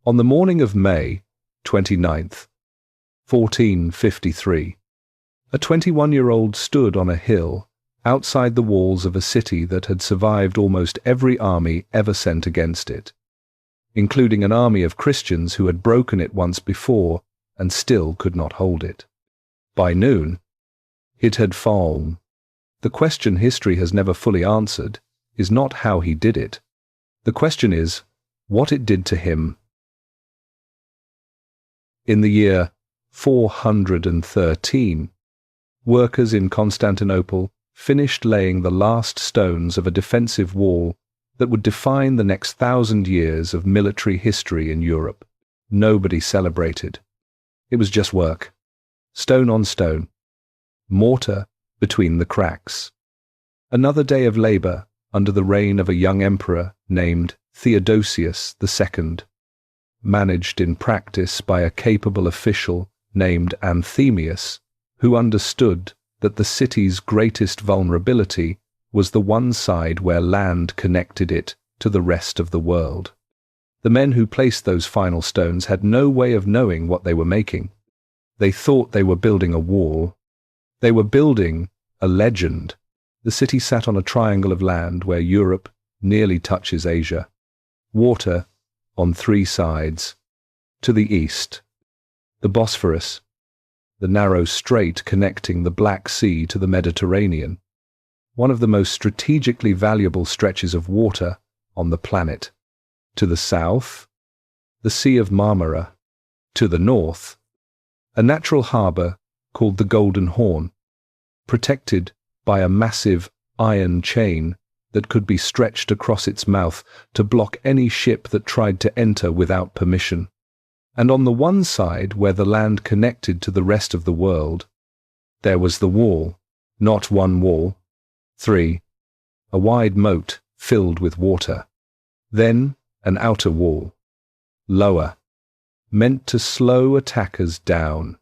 On the morning of May 29th, 1453, a 21-year-old stood on a hill outside the walls of a city that had survived almost every army ever sent against it, including an army of Christians who had broken it once before and still could not hold it. By noon, it had fallen. The question history has never fully answered is not how he did it. The question is what it did to him. In the year 413, workers in Constantinople finished laying the last stones of a defensive wall that would define the next 1,000 years of military history in Europe. Nobody celebrated. It was just work. Stone on stone. Mortar between the cracks. Another day of labor under the reign of a young emperor named Theodosius II, managed in practice by a capable official named Anthemius, who understood that the city's greatest vulnerability was the one side where land connected it to the rest of the world. The men who placed those final stones had no way of knowing what they were making. They thought they were building a wall. They were building a legend. The city sat on a triangle of land where Europe nearly touches Asia. Water on 3 sides. To the east, the Bosphorus, the narrow strait connecting the Black Sea to the Mediterranean, one of the most strategically valuable stretches of water on the planet. To the south, the Sea of Marmara. To the north, a natural harbour called the Golden Horn, protected by a massive iron chain that could be stretched across its mouth to block any ship that tried to enter without permission. And on the one side, where the land connected to the rest of the world, there was the wall. Not one wall, 3. A wide moat filled with water. Then an outer wall, lower, meant to slow attackers down.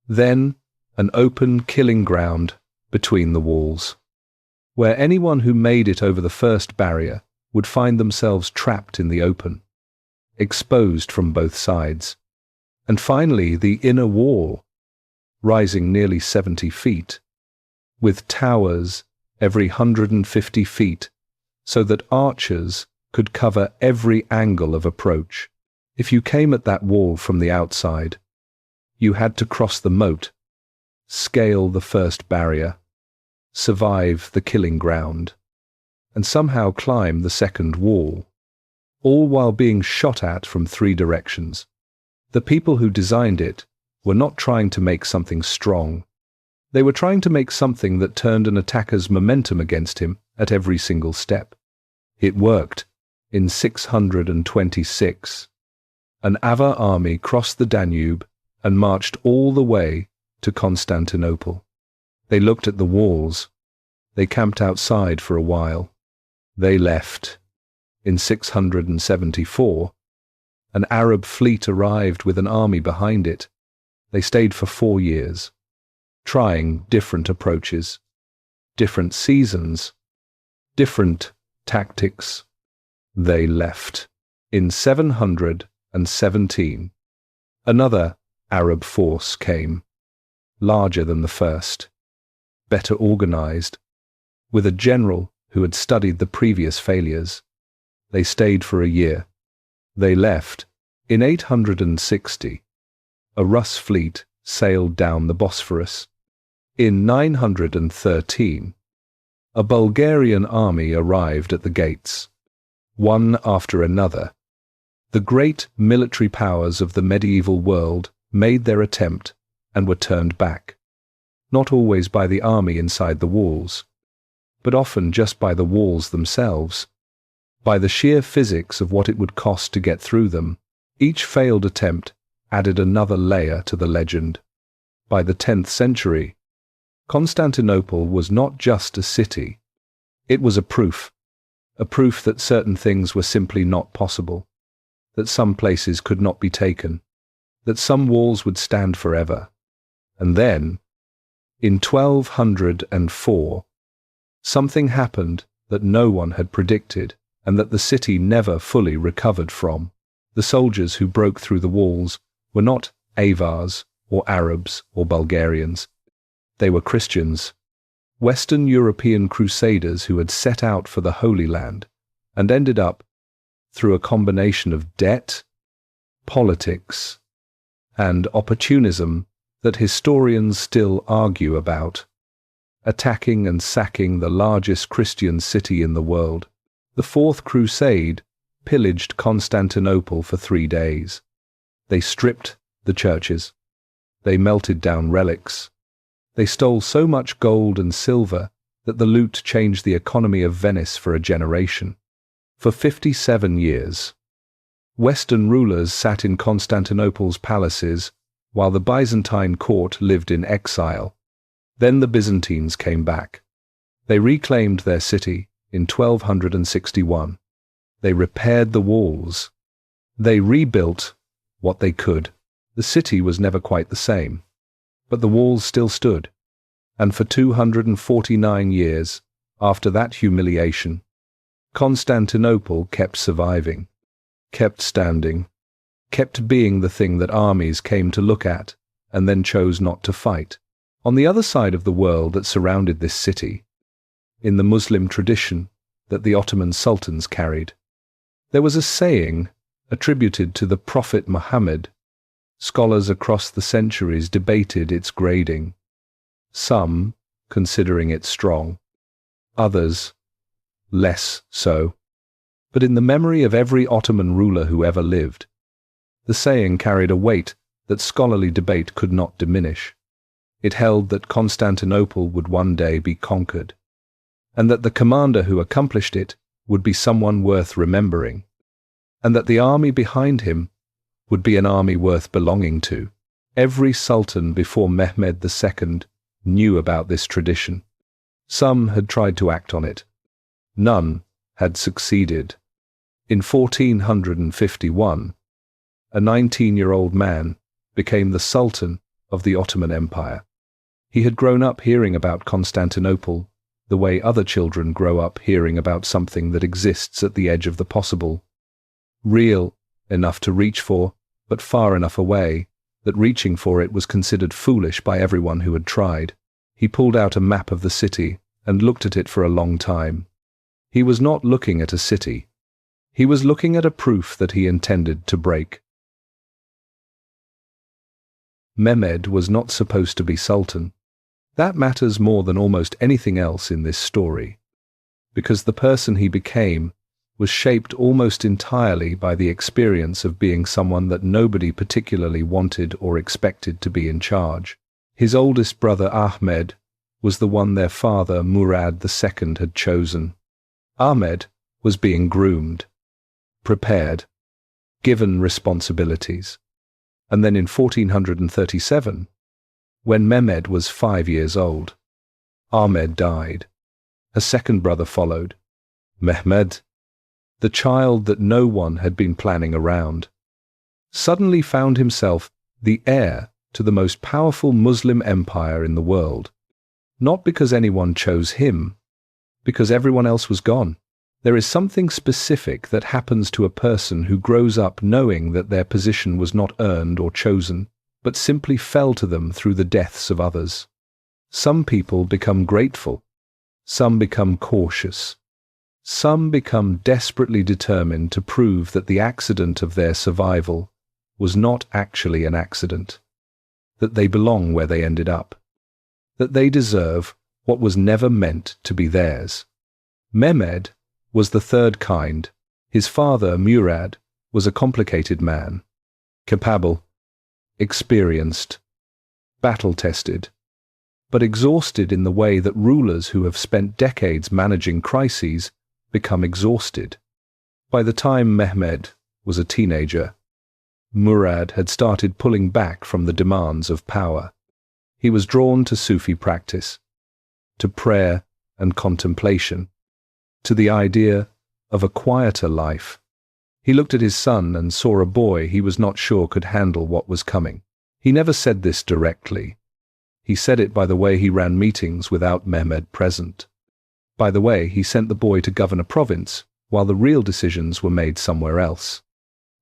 Then an open killing ground between the walls, where anyone who made it over the first barrier would find themselves trapped in the open, exposed from both sides. And finally, the inner wall, rising nearly 70 feet, with towers every 150 feet, so that archers could cover every angle of approach. If you came at that wall from the outside, you had to cross the moat, scale the first barrier, survive the killing ground, and somehow climb the second wall, all while being shot at from 3 directions. The people who designed it were not trying to make something strong. They were trying to make something that turned an attacker's momentum against him at every single step. It worked. In 626, an Avar army crossed the Danube and marched all the way to Constantinople. They looked at the walls. They camped outside for a while. They left. In 674, an Arab fleet arrived with an army behind it. They stayed for 4 years, trying different approaches, different seasons, different tactics. They left. In 717, another Arab force came, larger than the first, better organized, with a general who had studied the previous failures. They stayed for a year. They left. In 860, a Rus fleet sailed down the Bosphorus. In 913, a Bulgarian army arrived at the gates. One after another, the great military powers of the medieval world made their attempt and were turned back, not always by the army inside the walls, but often just by the walls themselves, by the sheer physics of what it would cost to get through them. Each failed attempt added another layer to the legend. By the 10th century, Constantinople was not just a city. It was a proof that certain things were simply not possible, that some places could not be taken, that some walls would stand forever. And then, in 1204, something happened that no one had predicted and that the city never fully recovered from. The soldiers who broke through the walls were not Avars or Arabs or Bulgarians. They were Christians, Western European crusaders who had set out for the Holy Land and ended up, through a combination of debt, politics, and opportunism that historians still argue about, attacking and sacking the largest Christian city in the world. The Fourth Crusade pillaged Constantinople for 3 days. They stripped the churches. They melted down relics. They stole so much gold and silver that the loot changed the economy of Venice for a generation. For 57 years, Western rulers sat in Constantinople's palaces while the Byzantine court lived in exile. Then the Byzantines came back. They reclaimed their city in 1261. They repaired the walls. They rebuilt what they could. The city was never quite the same, but the walls still stood. And for 249 years, after that humiliation, Constantinople kept surviving, kept standing, kept being the thing that armies came to look at and then chose not to fight. On the other side of the world that surrounded this city, in the Muslim tradition that the Ottoman sultans carried, there was a saying attributed to the Prophet Muhammad. Scholars across the centuries debated its grading, some considering it strong, others less so. But in the memory of every Ottoman ruler who ever lived, the saying carried a weight that scholarly debate could not diminish. It held that Constantinople would one day be conquered, and that the commander who accomplished it would be someone worth remembering, and that the army behind him would be an army worth belonging to. Every sultan before Mehmed the Second knew about this tradition. Some had tried to act on it. None had succeeded. In 1451, a 19-year-old man became the Sultan of the Ottoman Empire. He had grown up hearing about Constantinople the way other children grow up hearing about something that exists at the edge of the possible, real enough to reach for, but far enough away that reaching for it was considered foolish by everyone who had tried. He pulled out a map of the city and looked at it for a long time. He was not looking at a city. He was looking at a proof that he intended to break. Mehmed was not supposed to be Sultan. That matters more than almost anything else in this story, because the person he became was shaped almost entirely by the experience of being someone that nobody particularly wanted or expected to be in charge. His oldest brother Ahmed was the one their father Murad the Second had chosen. Ahmed was being groomed, prepared, given responsibilities. And then in 1437, when Mehmed was 5 years old, Ahmed died. A second brother followed, Mehmed, the child that no one had been planning around, suddenly found himself the heir to the most powerful Muslim empire in the world. Not because anyone chose him, because everyone else was gone. There is something specific that happens to a person who grows up knowing that their position was not earned or chosen, but simply fell to them through the deaths of others. Some people become grateful. Some become cautious. Some become desperately determined to prove that the accident of their survival was not actually an accident, that they belong where they ended up, that they deserve what was never meant to be theirs. Mehmed was the third kind. His father, Murad, was a complicated man, capable, experienced, battle-tested, but exhausted in the way that rulers who have spent decades managing crises become exhausted. By the time Mehmed was a teenager, Murad had started pulling back from the demands of power. He was drawn to Sufi practice, to prayer and contemplation, to the idea of a quieter life. He looked at his son and saw a boy he was not sure could handle what was coming. He never said this directly. He said it by the way he ran meetings without Mehmed present. By the way he sent the boy to govern a province while the real decisions were made somewhere else.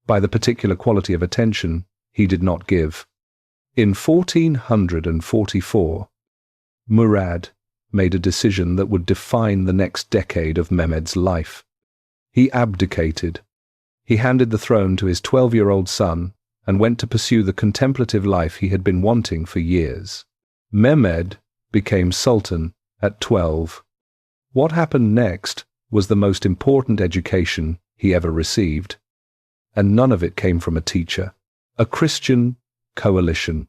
by the particular quality of attention he did not give. In 1444, Murad made a decision that would define the next decade of Mehmed's life. He abdicated. He handed the throne to his 12-year-old son and went to pursue the contemplative life he had been wanting for years. Mehmed became Sultan at 12. What happened next was the most important education he ever received, and none of it came from a teacher. A Christian coalition.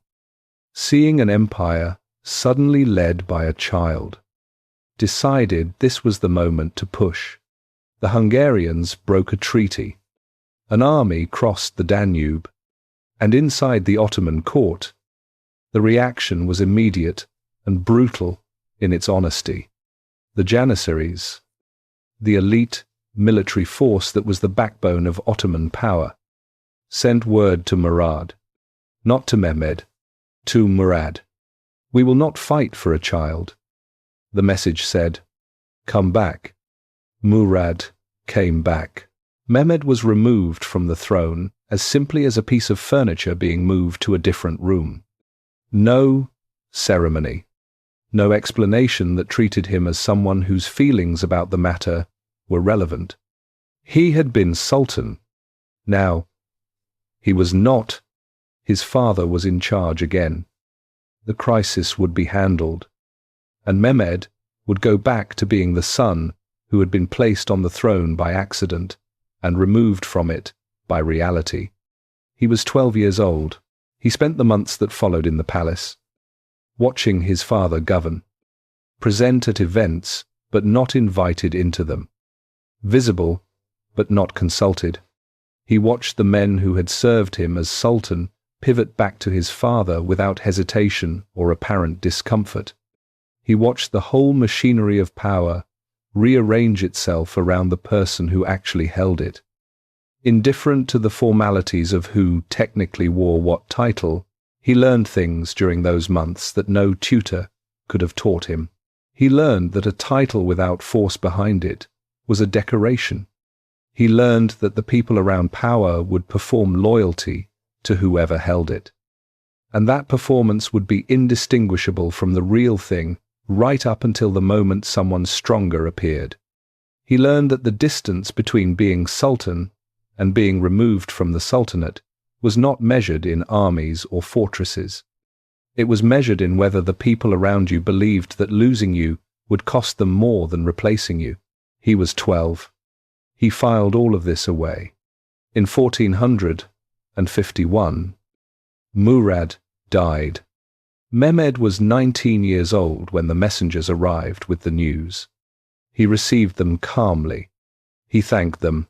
Seeing an empire suddenly led by a child, decided this was the moment to push. The Hungarians broke a treaty. An army crossed the Danube, and inside the Ottoman court, the reaction was immediate and brutal in its honesty. The Janissaries, the elite military force that was the backbone of Ottoman power, sent word to Murad, not to Mehmed, to Murad. "We will not fight for a child." The message said, "Come back." Murad came back. Mehmed was removed from the throne as simply as a piece of furniture being moved to a different room. No ceremony, no explanation that treated him as someone whose feelings about the matter were relevant. He had been Sultan. Now, he was not. His father was in charge again. The crisis would be handled, and Mehmed would go back to being the son who had been placed on the throne by accident and removed from it by reality. He was 12 years old. He spent the months that followed in the palace, watching his father govern, present at events but not invited into them, visible but not consulted. He watched the men who had served him as Sultan pivot back to his father without hesitation or apparent discomfort. He watched the whole machinery of power rearrange itself around the person who actually held it. Indifferent to the formalities of who technically wore what title, he learned things during those months that no tutor could have taught him. He learned that a title without force behind it was a decoration. He learned that the people around power would perform loyalty to whoever held it, and that performance would be indistinguishable from the real thing right up until the moment someone stronger appeared. He learned that the distance between being Sultan and being removed from the Sultanate was not measured in armies or fortresses. It was measured in whether the people around you believed that losing you would cost them more than replacing you. He was 12. He filed all of this away. In 1451, Murad died. Mehmed was 19 years old when the messengers arrived with the news. He received them calmly. He thanked them.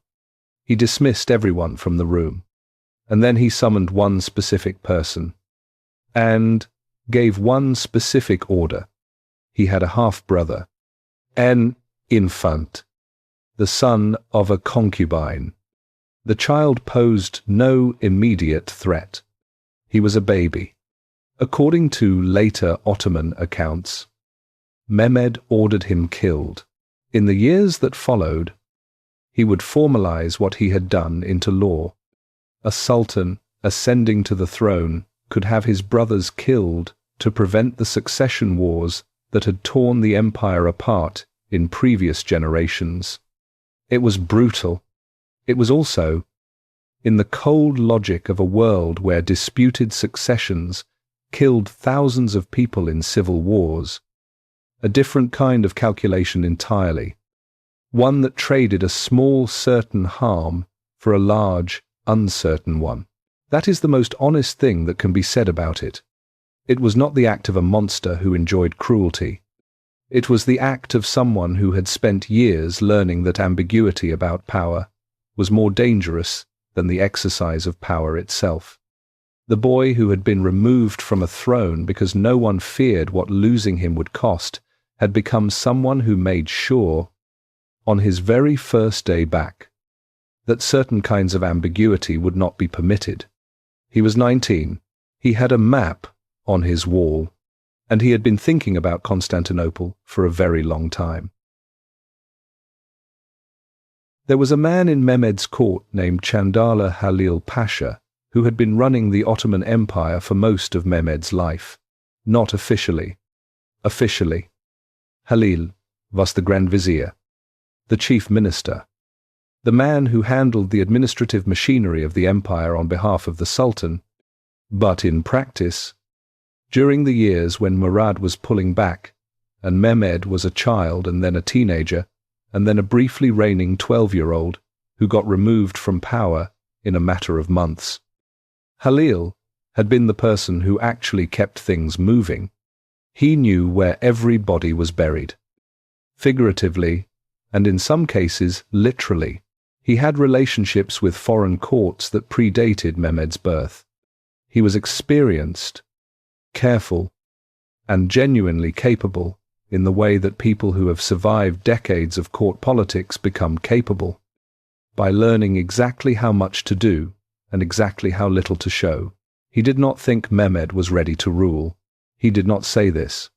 He dismissed everyone from the room. And then he summoned one specific person and gave one specific order. He had a half-brother, an infant, the son of a concubine. The child posed no immediate threat. He was a baby. According to later Ottoman accounts, Mehmed ordered him killed. In the years that followed, he would formalize what he had done into law. A sultan ascending to the throne could have his brothers killed to prevent the succession wars that had torn the empire apart in previous generations. It was brutal. It was also, in the cold logic of a world where disputed successions killed thousands of people in civil wars, a different kind of calculation entirely, one that traded a small certain harm for a large uncertain one. That is the most honest thing that can be said about it. It was not the act of a monster who enjoyed cruelty. It was the act of someone who had spent years learning that ambiguity about power was more dangerous than the exercise of power itself. The boy who had been removed from a throne because no one feared what losing him would cost had become someone who made sure, on his very first day back, that certain kinds of ambiguity would not be permitted. He was 19. He had a map on his wall, and he had been thinking about Constantinople for a very long time. There was a man in Mehmed's court named Chandala Halil Pasha, who had been running the Ottoman Empire for most of Mehmed's life. Not officially. Officially. Halil was the Grand Vizier, the chief minister, the man who handled the administrative machinery of the empire on behalf of the Sultan. But in practice, during the years when Murad was pulling back, and Mehmed was a child and then a teenager, and then a briefly reigning 12-year-old who got removed from power in a matter of months, Halil had been the person who actually kept things moving. He knew where every body was buried. Figuratively, and in some cases literally, he had relationships with foreign courts that predated Mehmed's birth. He was experienced, careful, and genuinely capable in the way that people who have survived decades of court politics become capable, by learning exactly how much to do and exactly how little to show. He did not think Mehmed was ready to rule. He did not say this.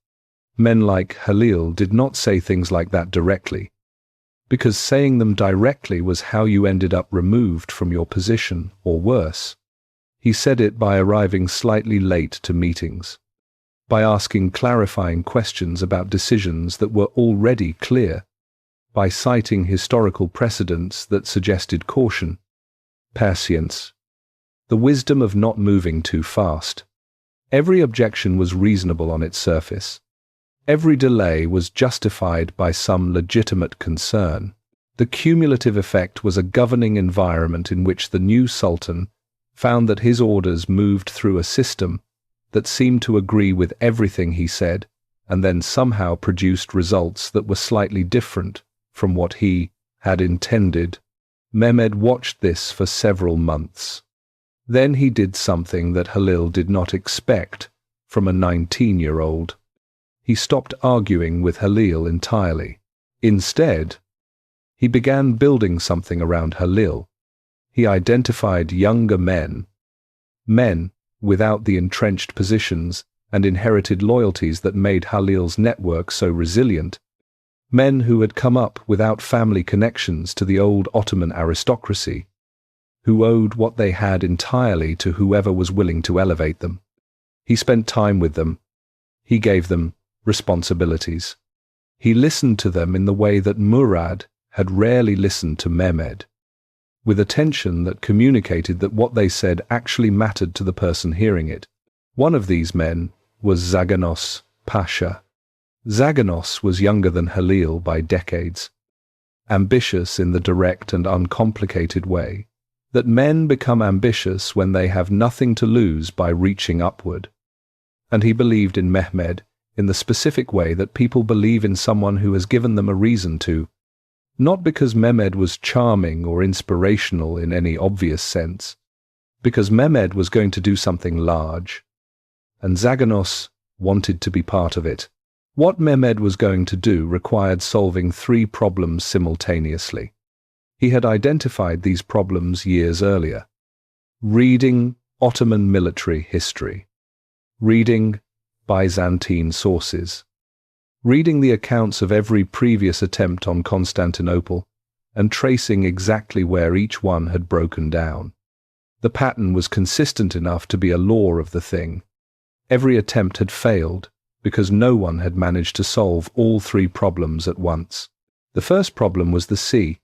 Men like Halil did not say things like that directly, because saying them directly was how you ended up removed from your position, or worse. He said it by arriving slightly late to meetings, by asking clarifying questions about decisions that were already clear, by citing historical precedents that suggested caution, patience, the wisdom of not moving too fast. Every objection was reasonable on its surface. Every delay was justified by some legitimate concern. The cumulative effect was a governing environment in which the new sultan found that his orders moved through a system that seemed to agree with everything he said, and then somehow produced results that were slightly different from what he had intended. Mehmed watched this for several months. Then he did something that Halil did not expect from a 19-year-old. He stopped arguing with Halil entirely. Instead, he began building something around Halil. He identified younger men without the entrenched positions and inherited loyalties that made Halil's network so resilient, men who had come up without family connections to the old Ottoman aristocracy, who owed what they had entirely to whoever was willing to elevate them. He spent time with them. He gave them responsibilities. He listened to them in the way that Murad had rarely listened to Mehmed, with attention that communicated that what they said actually mattered to the person hearing it. One of these men was Zaganos Pasha. Zaganos was younger than Halil by decades, ambitious in the direct and uncomplicated way that men become ambitious when they have nothing to lose by reaching upward. And he believed in Mehmed in the specific way that people believe in someone who has given them a reason to, not because Mehmed was charming or inspirational in any obvious sense, because Mehmed was going to do something large, and Zaganos wanted to be part of it. What Mehmed was going to do required solving 3 problems simultaneously. He had identified these problems years earlier. Reading Ottoman military history, reading Byzantine sources, reading the accounts of every previous attempt on Constantinople, and tracing exactly where each one had broken down. The pattern was consistent enough to be a law of the thing. Every attempt had failed because no one had managed to solve all 3 problems at once. The first problem was the sea.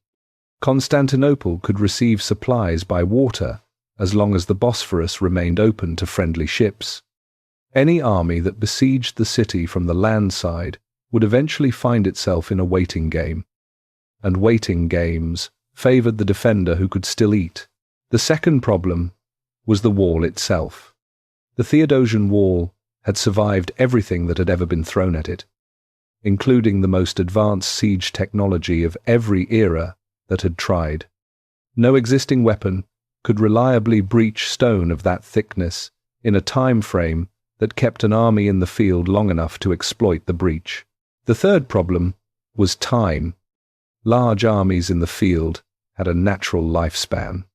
Constantinople could receive supplies by water as long as the Bosphorus remained open to friendly ships. Any army that besieged the city from the land side would eventually find itself in a waiting game, and waiting games favored the defender who could still eat. The second problem was the wall itself. The Theodosian wall had survived everything that had ever been thrown at it, including the most advanced siege technology of every era that had tried. No existing weapon could reliably breach stone of that thickness in a time frame that kept an army in the field long enough to exploit the breach. The third problem was time. Large armies in the field had a natural lifespan.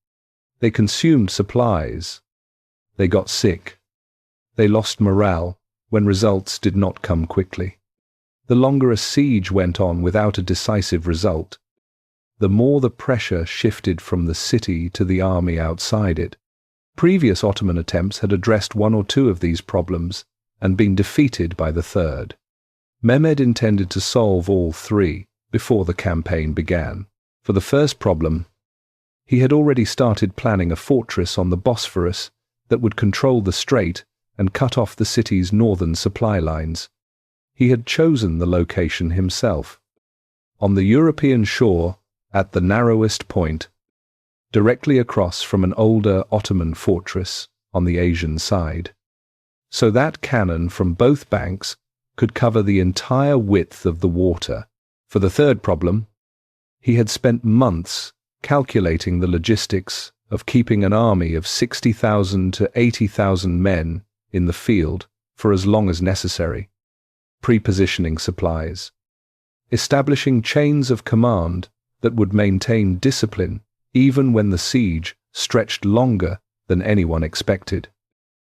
They consumed supplies. They got sick. They lost morale when results did not come quickly. The longer a siege went on without a decisive result, the more the pressure shifted from the city to the army outside it. Previous Ottoman attempts had addressed one or two of these problems and been defeated by the third. Mehmed intended to solve all three before the campaign began. For the first problem, he had already started planning a fortress on the Bosphorus that would control the strait and cut off the city's northern supply lines. He had chosen the location himself. On the European shore, at the narrowest point, directly across from an older Ottoman fortress on the Asian side, so that cannon from both banks could cover the entire width of the water. For the third problem, he had spent months calculating the logistics of keeping an army of 60,000 to 80,000 men in the field for as long as necessary, pre-positioning supplies, establishing chains of command that would maintain discipline even when the siege stretched longer than anyone expected.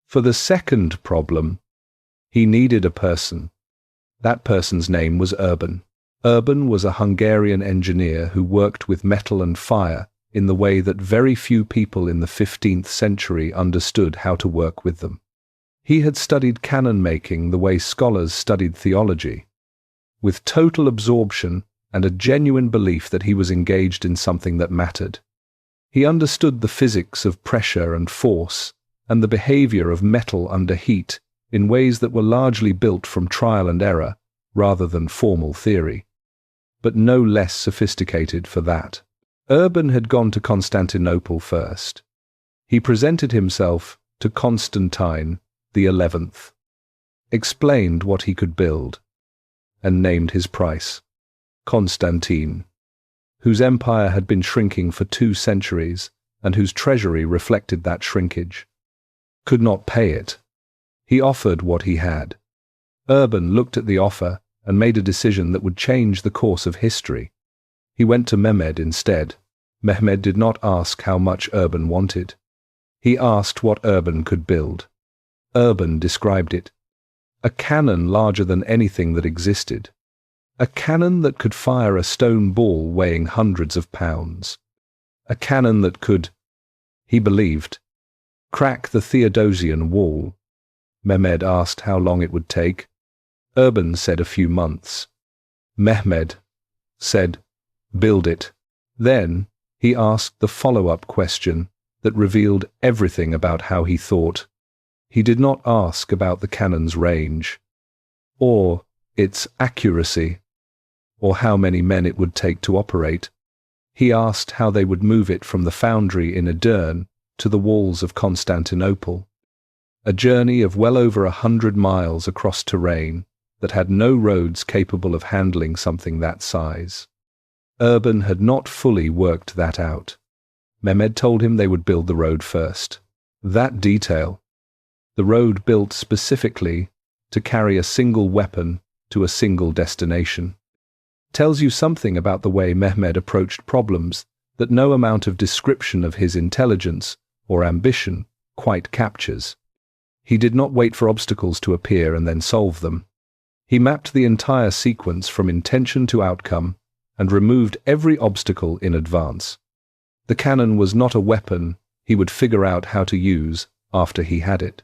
For the second problem, he needed a person. That person's name was Urban. Urban was a Hungarian engineer who worked with metal and fire in the way that very few people in the 15th century understood how to work with them. He had studied cannon making the way scholars studied theology, with total absorption and a genuine belief that he was engaged in something that mattered. He understood the physics of pressure and force and the behavior of metal under heat in ways that were largely built from trial and error rather than formal theory, but no less sophisticated for that. Urban had gone to Constantinople first. He presented himself to Constantine the 11th, explained what he could build, and named his price. Constantine, whose empire had been shrinking for 2 centuries and whose treasury reflected that shrinkage, could not pay it. He offered what he had. Urban looked at the offer and made a decision that would change the course of history. He went to Mehmed instead. Mehmed did not ask how much Urban wanted. He asked what Urban could build. Urban described it. A cannon larger than anything that existed. A cannon that could fire a stone ball weighing hundreds of pounds. A cannon that could, he believed, crack the Theodosian wall. Mehmed asked how long it would take. Urban said a few months. Mehmed said, "Build it." Then he asked the follow-up question that revealed everything about how he thought. He did not ask about the cannon's range, or its accuracy, or how many men it would take to operate. He asked how they would move it from the foundry in Edirne to the walls of Constantinople, a journey of well over 100 miles across terrain that had no roads capable of handling something that size. Urban had not fully worked that out. Mehmed told him they would build the road first. That detail, the road built specifically to carry a single weapon to a single destination, tells you something about the way Mehmed approached problems that no amount of description of his intelligence or ambition quite captures. He did not wait for obstacles to appear and then solve them. He mapped the entire sequence from intention to outcome and removed every obstacle in advance. The cannon was not a weapon he would figure out how to use after he had it.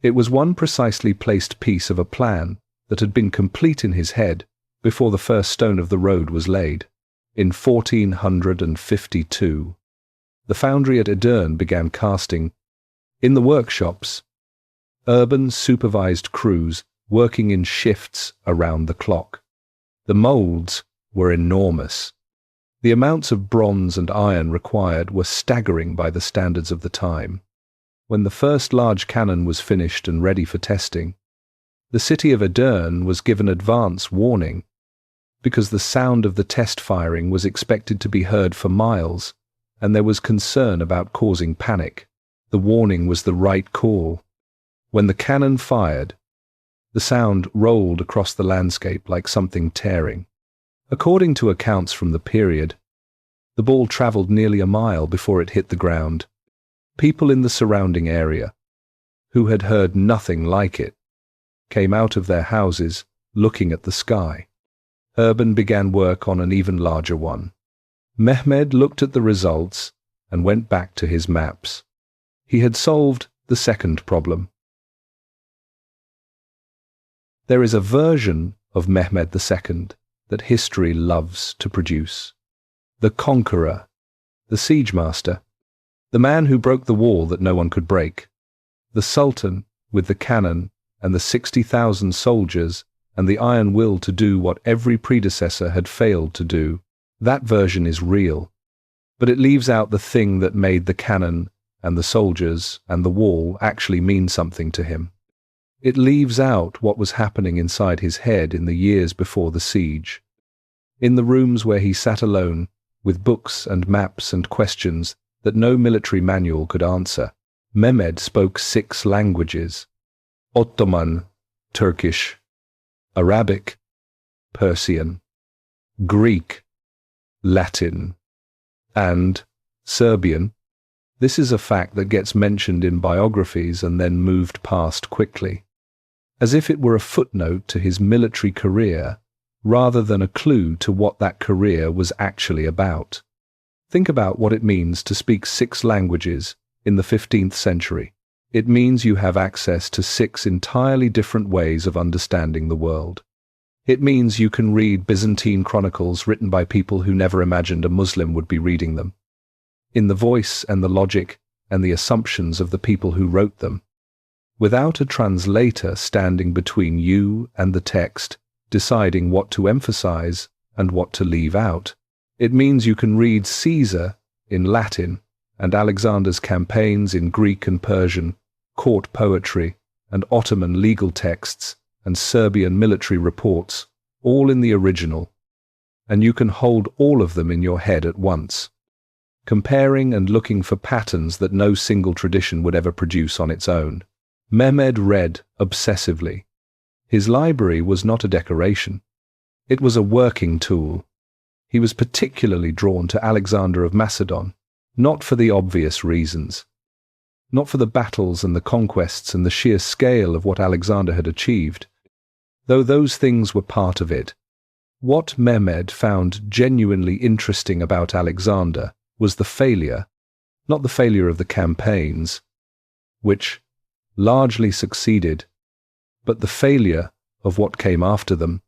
It was one precisely placed piece of a plan that had been complete in his head before the first stone of the road was laid. In 1452, the foundry at Edirne began casting. In the workshops, Urban supervised crews working in shifts around the clock. The molds were enormous. The amounts of bronze and iron required were staggering by the standards of the time. When the first large cannon was finished and ready for testing, the city of Edirne was given advance warning because the sound of the test firing was expected to be heard for miles, and there was concern about causing panic. The warning was the right call. When the cannon fired, the sound rolled across the landscape like something tearing. According to accounts from the period, the ball travelled nearly a mile before it hit the ground. People in the surrounding area, who had heard nothing like it, came out of their houses looking at the sky. Urban began work on an even larger one. Mehmed looked at the results and went back to his maps. He had solved the second problem. There is a version of Mehmed the Second that history loves to produce. The conqueror, the siege master, the man who broke the wall that no one could break, the sultan with the cannon and the 60,000 soldiers and the iron will to do what every predecessor had failed to do. That version is real, but it leaves out the thing that made the cannon and the soldiers and the wall actually mean something to him. It leaves out what was happening inside his head in the years before the siege. In the rooms where he sat alone, with books and maps and questions that no military manual could answer, Mehmed spoke 6 languages: Ottoman, Turkish, Arabic, Persian, Greek, Latin, and Serbian. This is a fact that gets mentioned in biographies and then moved past quickly, as if it were a footnote to his military career rather than a clue to what that career was actually about. Think about what it means to speak 6 languages in the 15th century. It means you have access to 6 entirely different ways of understanding the world. It means you can read Byzantine chronicles written by people who never imagined a Muslim would be reading them, in the voice and the logic and the assumptions of the people who wrote them, without a translator standing between you and the text, deciding what to emphasize and what to leave out. It means you can read Caesar in Latin and Alexander's campaigns in Greek and Persian, court poetry and Ottoman legal texts and Serbian military reports, all in the original, and you can hold all of them in your head at once, comparing and looking for patterns that no single tradition would ever produce on its own. Mehmed read obsessively. His library was not a decoration. It was a working tool. He was particularly drawn to Alexander of Macedon, not for the obvious reasons, not for the battles and the conquests and the sheer scale of what Alexander had achieved, though those things were part of it. What Mehmed found genuinely interesting about Alexander was the failure, not the failure of the campaigns, which largely succeeded, but the failure of what came after them.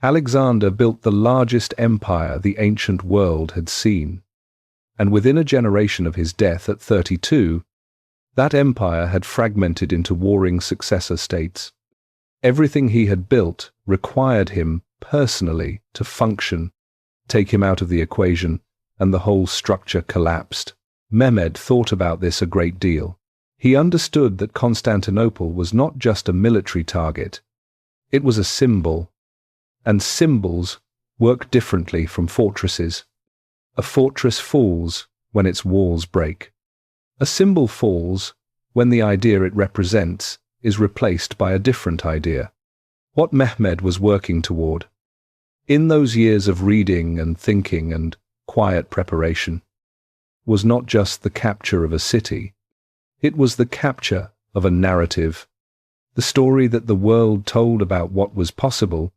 Alexander built the largest empire the ancient world had seen, and within a generation of his death at 32, that empire had fragmented into warring successor states. Everything he had built required him personally to function. Take him out of the equation, and the whole structure collapsed. Mehmed thought about this a great deal. He understood that Constantinople was not just a military target. It was a symbol, and symbols work differently from fortresses. A fortress falls when its walls break. A symbol falls when the idea it represents is replaced by a different idea. What Mehmed was working toward, in those years of reading and thinking and quiet preparation, was not just the capture of a city. It was the capture of a narrative, the story that the world told about what was possible,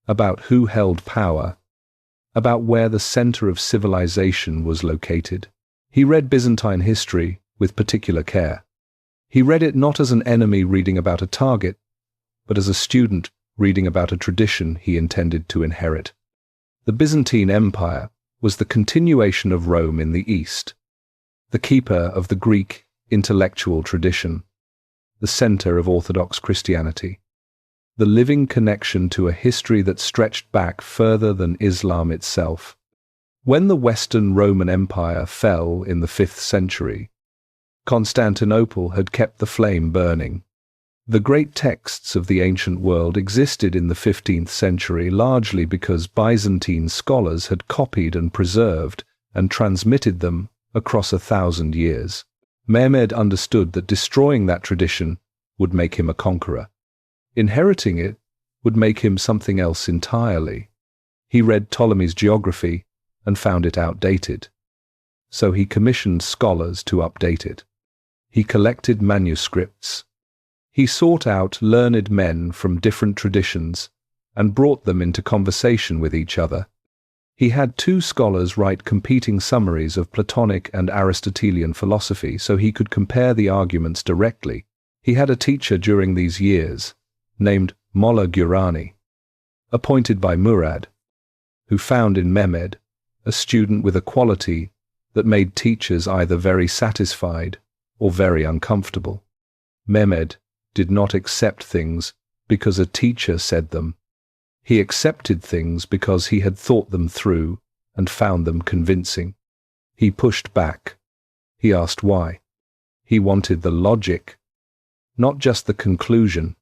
about who held power, about where the center of civilization was located. He read Byzantine history with particular care. He read it not as an enemy reading about a target, but as a student reading about a tradition he intended to inherit. The Byzantine Empire was the continuation of Rome in the East, the keeper of the Greek intellectual tradition, the center of Orthodox Christianity, the living connection to a history that stretched back further than Islam itself. When the Western Roman Empire fell in the 5th century, Constantinople had kept the flame burning. The great texts of the ancient world existed in the 15th century largely because Byzantine scholars had copied and preserved and transmitted them across 1,000 years. Mehmed understood that destroying that tradition would make him a conqueror. Inheriting it would make him something else entirely. He read Ptolemy's geography and found it outdated, so he commissioned scholars to update it. He collected manuscripts. He sought out learned men from different traditions and brought them into conversation with each other. He had two scholars write competing summaries of Platonic and Aristotelian philosophy so he could compare the arguments directly. He had a teacher during these years, named Molla Gurani, appointed by Murad, who found in Mehmed a student with a quality that made teachers either very satisfied or very uncomfortable. Mehmed did not accept things because a teacher said them. He accepted things because he had thought them through and found them convincing. He pushed back. He asked why. He wanted the logic, not just the conclusion.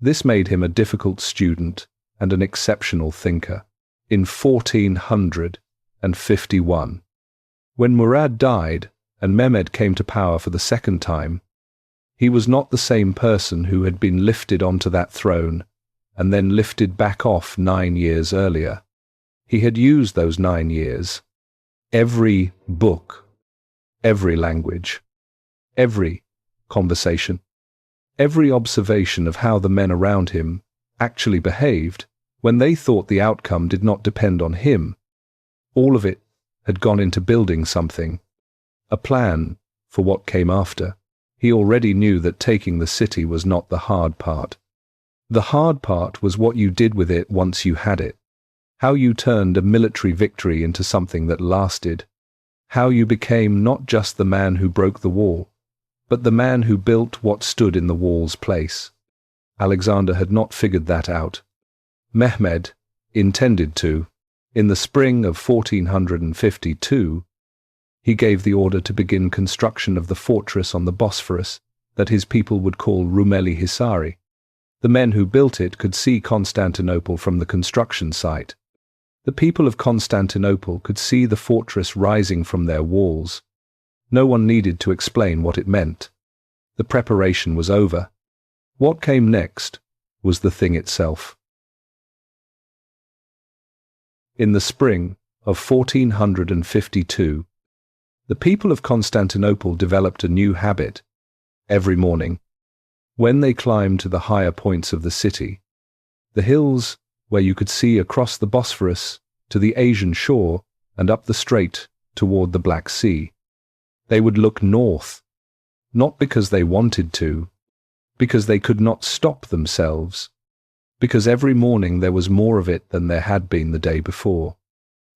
This made him a difficult student and an exceptional thinker. In 1451, when Murad died and Mehmed came to power for the second time, he was not the same person who had been lifted onto that throne and then lifted back off 9 years earlier. He had used those 9 years. Every book, every language, every conversation, every observation of how the men around him actually behaved when they thought the outcome did not depend on him. All of it had gone into building something, a plan for what came after. He already knew that taking the city was not the hard part. The hard part was what you did with it once you had it, how you turned a military victory into something that lasted, how you became not just the man who broke the wall, but the man who built what stood in the wall's place. Alexander had not figured that out. Mehmed intended to. In the spring of 1452, he gave the order to begin construction of the fortress on the Bosphorus that his people would call Rumeli Hisari. The men who built it could see Constantinople from the construction site. The people of Constantinople could see the fortress rising from their walls. No one needed to explain what it meant. The preparation was over. What came next was the thing itself. In the spring of 1452, the people of Constantinople developed a new habit. Every morning, when they climbed to the higher points of the city, the hills where you could see across the Bosphorus to the Asian shore and up the strait toward the Black Sea, they would look north, not because they wanted to, because they could not stop themselves, because every morning there was more of it than there had been the day before.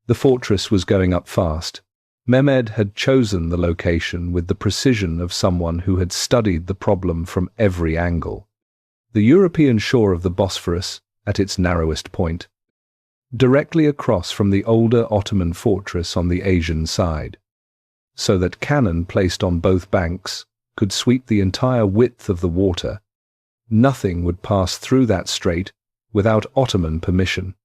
The fortress was going up fast. Mehmed had chosen the location with the precision of someone who had studied the problem from every angle. The European shore of the Bosphorus, at its narrowest point, directly across from the older Ottoman fortress on the Asian side, so that cannon placed on both banks could sweep the entire width of the water. Nothing would pass through that strait without Ottoman permission.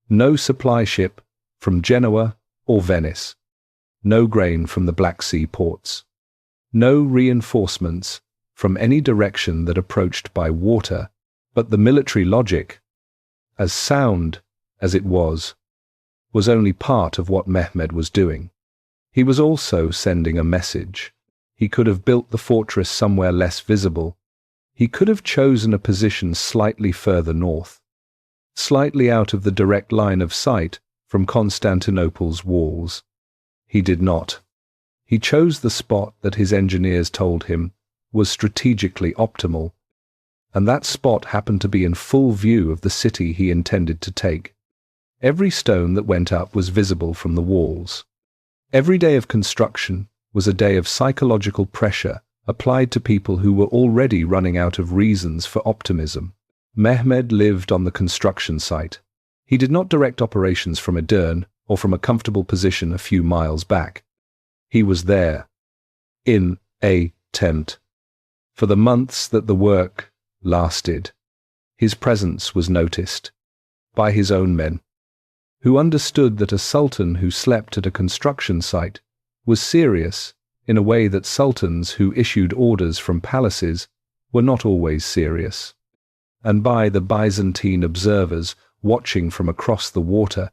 No supply ship from Genoa or Venice. No grain from the Black Sea ports. No reinforcements from any direction that approached by water. But the military logic, as sound as it was only part of what Mehmed was doing. He was also sending a message. He could have built the fortress somewhere less visible. He could have chosen a position slightly further north, slightly out of the direct line of sight from Constantinople's walls. He did not. He chose the spot that his engineers told him was strategically optimal, and that spot happened to be in full view of the city he intended to take. Every stone that went up was visible from the walls. Every day of construction was a day of psychological pressure applied to people who were already running out of reasons for optimism. Mehmed lived on the construction site. He did not direct operations from Edirne or from a comfortable position a few miles back. He was there, in a tent. For the months that the work lasted, his presence was noticed by his own men, who understood that a sultan who slept at a construction site was serious in a way that sultans who issued orders from palaces were not always serious, and by the Byzantine observers watching from across the water,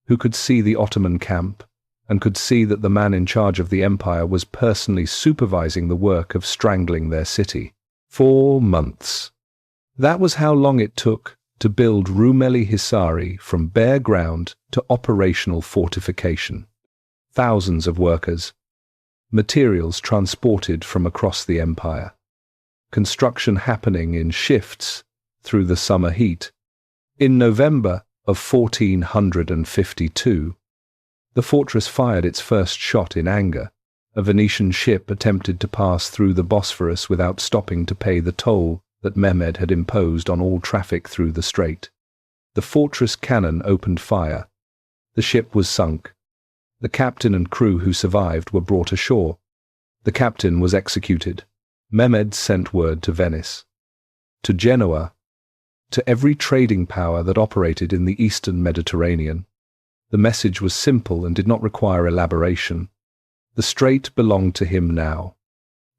who could see the Ottoman camp and could see that the man in charge of the empire was personally supervising the work of strangling their city. 4 months. That was how long it took to build Rumeli Hisari from bare ground to operational fortification. Thousands of workers, materials transported from across the empire, construction happening in shifts through the summer heat. In November of 1452, the fortress fired its first shot in anger. A Venetian ship attempted to pass through the Bosphorus without stopping to pay the toll that Mehmed had imposed on all traffic through the strait. The fortress cannon opened fire. The ship was sunk. The captain and crew who survived were brought ashore. The captain was executed. Mehmed sent word to Venice, to Genoa, to every trading power that operated in the eastern Mediterranean. The message was simple and did not require elaboration. The strait belonged to him now.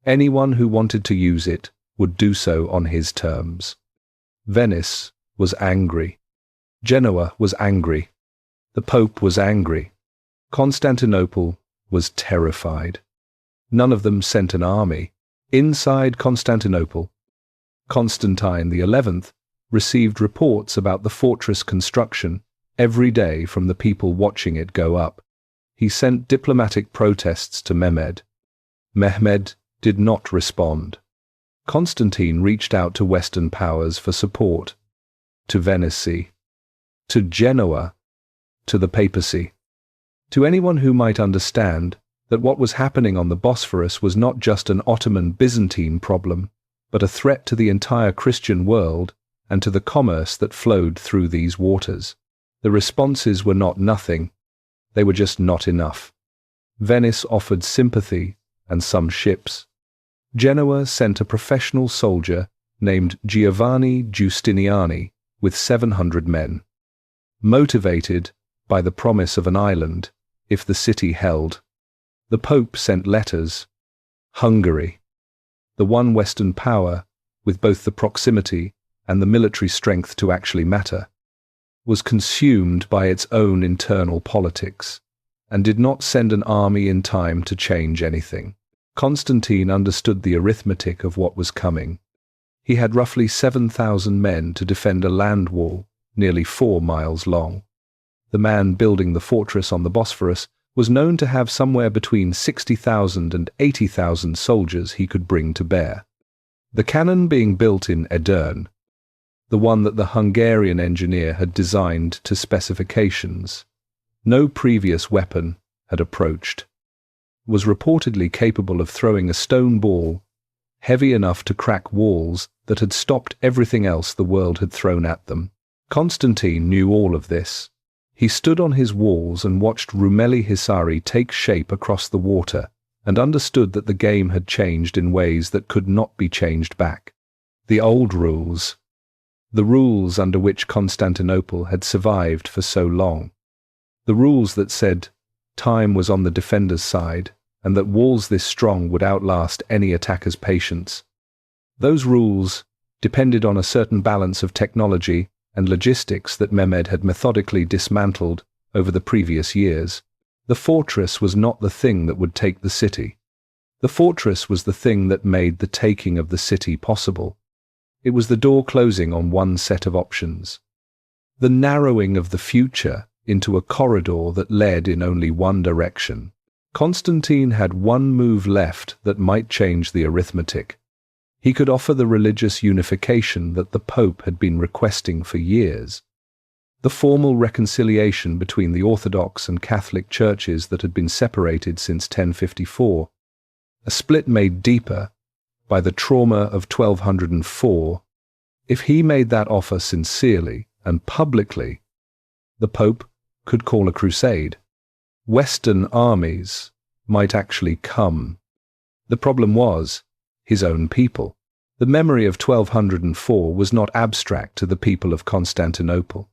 Anyone who wanted to use it would do so on his terms. Venice was angry. Genoa was angry. The Pope was angry. Constantinople was terrified. None of them sent an army. Inside Constantinople, Constantine XI received reports about the fortress construction every day from the people watching it go up. He sent diplomatic protests to Mehmed. Mehmed did not respond. Constantine reached out to Western powers for support, to Venice, to Genoa, to the papacy, to anyone who might understand that what was happening on the Bosphorus was not just an Ottoman-Byzantine problem, but a threat to the entire Christian world and to the commerce that flowed through these waters. The responses were not nothing. They were just not enough. Venice offered sympathy and some ships. Genoa sent a professional soldier named Giovanni Giustiniani with 700 men. Motivated by the promise of an island if the city held, the Pope sent letters. Hungary, the one Western power with both the proximity and the military strength to actually matter, was consumed by its own internal politics and did not send an army in time to change anything. Constantine understood the arithmetic of what was coming. He had roughly 7,000 men to defend a land wall nearly 4 miles long. The man building the fortress on the Bosphorus was known to have somewhere between 60,000 and 80,000 soldiers he could bring to bear. The cannon being built in Edirne, the one that the Hungarian engineer had designed to specifications, no previous weapon had approached, was reportedly capable of throwing a stone ball heavy enough to crack walls that had stopped everything else the world had thrown at them. Constantine knew all of this. He stood on his walls and watched Rumeli Hisari take shape across the water and understood that the game had changed in ways that could not be changed back. The old rules, the rules under which Constantinople had survived for so long, the rules that said time was on the defender's side and that walls this strong would outlast any attacker's patience. Those rules depended on a certain balance of technology and logistics that Mehmed had methodically dismantled over the previous years. The fortress was not the thing that would take the city. The fortress was the thing that made the taking of the city possible. It was the door closing on one set of options, the narrowing of the future into a corridor that led in only one direction. Constantine had one move left that might change the arithmetic. He could offer the religious unification that the Pope had been requesting for years, the formal reconciliation between the Orthodox and Catholic churches that had been separated since 1054, a split made deeper by the trauma of 1204. If he made that offer sincerely and publicly, the Pope could call a crusade. Western armies might actually come. The problem was his own people. The memory of 1204 was not abstract to the people of Constantinople.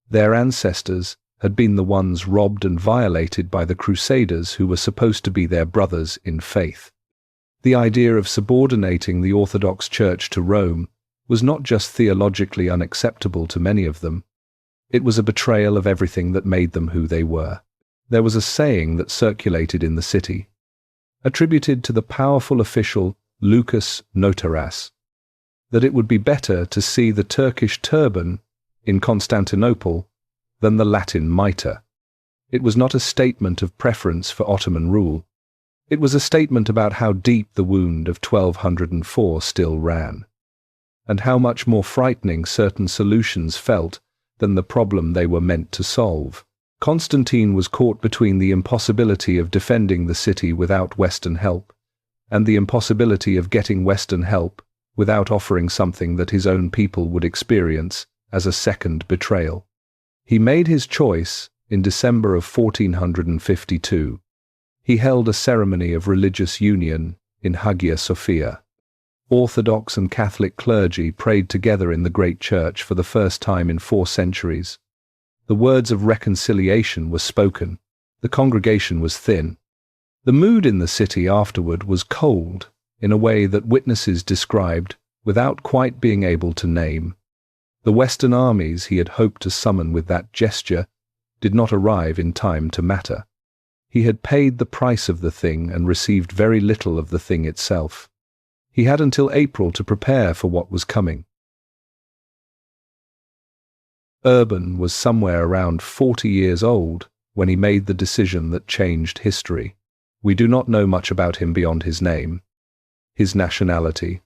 Their ancestors had been the ones robbed and violated by the Crusaders who were supposed to be their brothers in faith. The idea of subordinating the Orthodox Church to Rome was not just theologically unacceptable to many of them, it was a betrayal of everything that made them who they were. There was a saying that circulated in the city, attributed to the powerful official Lucas Notaras, that it would be better to see the Turkish turban in Constantinople than the Latin mitre. It was not a statement of preference for Ottoman rule. It was a statement about how deep the wound of 1204 still ran, and how much more frightening certain solutions felt than the problem they were meant to solve. Constantine was caught between the impossibility of defending the city without Western help, and the impossibility of getting Western help without offering something that his own people would experience as a second betrayal. He made his choice in December of 1452. He held a ceremony of religious union in Hagia Sophia. Orthodox and Catholic clergy prayed together in the great church for the first time in 4 centuries. The words of reconciliation were spoken. The congregation was thin. The mood in the city afterward was cold, in a way that witnesses described without quite being able to name. The Western armies he had hoped to summon with that gesture did not arrive in time to matter. He had paid the price of the thing and received very little of the thing itself. He had until April to prepare for what was coming. Urban was somewhere around 40 years old when he made the decision that changed history. We do not know much about him beyond his name, his nationality,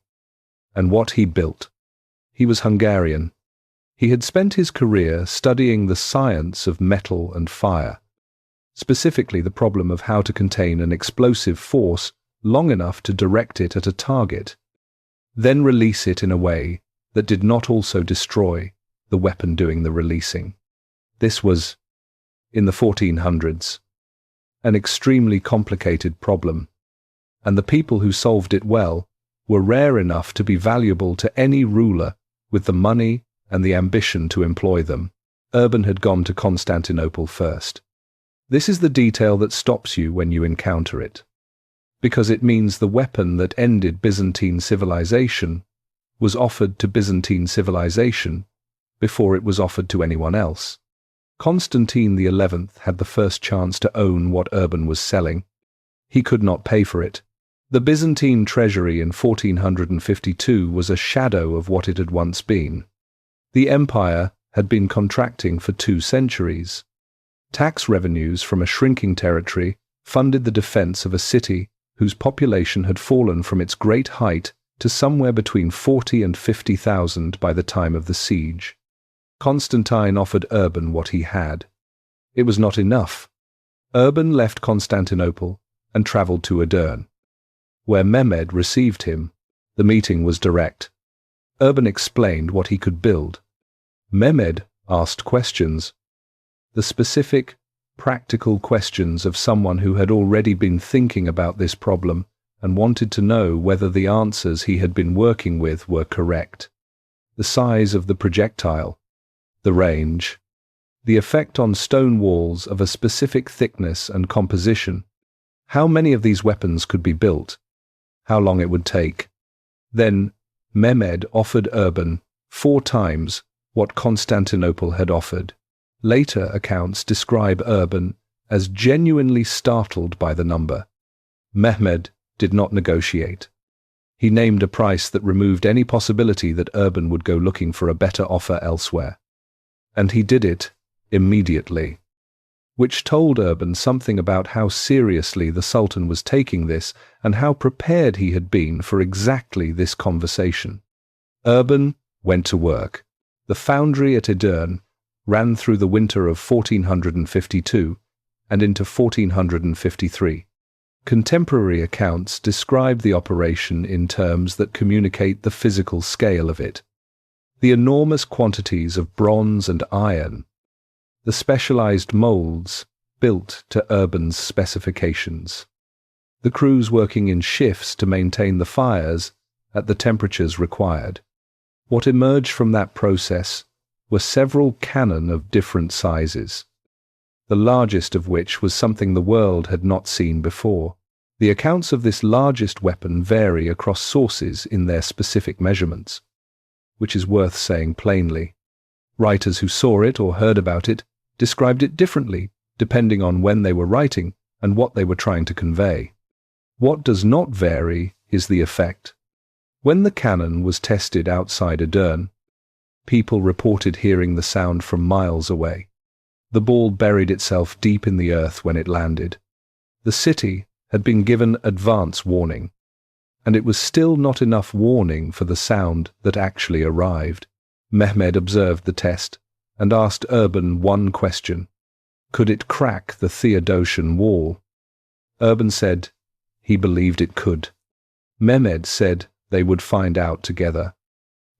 and what he built. He was Hungarian. He had spent his career studying the science of metal and fire, specifically the problem of how to contain an explosive force long enough to direct it at a target, then release it in a way that did not also destroy the weapon doing the releasing. This was, in the 1400s, an extremely complicated problem, and the people who solved it well were rare enough to be valuable to any ruler with the money and the ambition to employ them. Urban had gone to Constantinople first. This is the detail that stops you when you encounter it, because it means the weapon that ended Byzantine civilization was offered to Byzantine civilization before it was offered to anyone else. Constantine XI had the first chance to own what Urban was selling. He could not pay for it. The Byzantine treasury in 1452 was a shadow of what it had once been. The empire had been contracting for 2 centuries. Tax revenues from a shrinking territory funded the defense of a city whose population had fallen from its great height to somewhere between 40 and 50,000 by the time of the siege. Constantine offered Urban what he had. It was not enough. Urban left Constantinople and travelled to Edirne, where Mehmed received him. The meeting was direct. Urban explained what he could build. Mehmed asked questions, the specific, practical questions of someone who had already been thinking about this problem and wanted to know whether the answers he had been working with were correct. The size of the projectile, the range, the effect on stone walls of a specific thickness and composition, how many of these weapons could be built, how long it would take. Then Mehmed offered Urban 4 times what Constantinople had offered. Later accounts describe Urban as genuinely startled by the number. Mehmed did not negotiate. He named a price that removed any possibility that Urban would go looking for a better offer elsewhere. And he did it immediately, which told Urban something about how seriously the Sultan was taking this and how prepared he had been for exactly this conversation. Urban went to work. The foundry at Edirne ran through the winter of 1452 and into 1453. Contemporary accounts describe the operation in terms that communicate the physical scale of it. The enormous quantities of bronze and iron, the specialized molds built to Urban's specifications, the crews working in shifts to maintain the fires at the temperatures required. What emerged from that process were several cannon of different sizes, the largest of which was something the world had not seen before. The accounts of this largest weapon vary across sources in their specific measurements, which is worth saying plainly. Writers who saw it or heard about it described it differently, depending on when they were writing and what they were trying to convey. What does not vary is the effect. When the cannon was tested outside Edirne, People reported hearing the sound from miles away. The ball buried itself deep in the earth when it landed. The city had been given advance warning, and it was still not enough warning for the sound that actually arrived. Mehmed observed the test and asked Urban one question. Could it crack the Theodosian wall? Urban said he believed it could. Mehmed said they would find out together.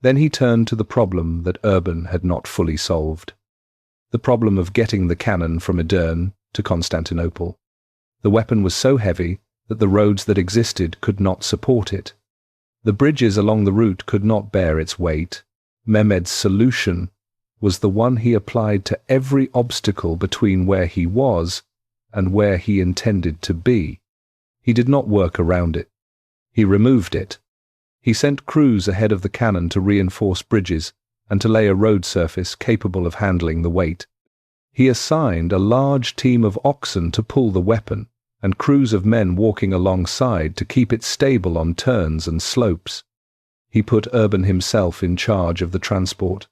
Then he turned to the problem that Urban had not fully solved. The problem of getting the cannon from Edirne to Constantinople. The weapon was so heavy that the roads that existed could not support it. The bridges along the route could not bear its weight. Mehmed's solution was the one he applied to every obstacle between where he was and where he intended to be. He did not work around it. He removed it. He sent crews ahead of the cannon to reinforce bridges and to lay a road surface capable of handling the weight. He assigned a large team of oxen to pull the weapon and crews of men walking alongside to keep it stable on turns and slopes. He put Urban himself in charge of the transport,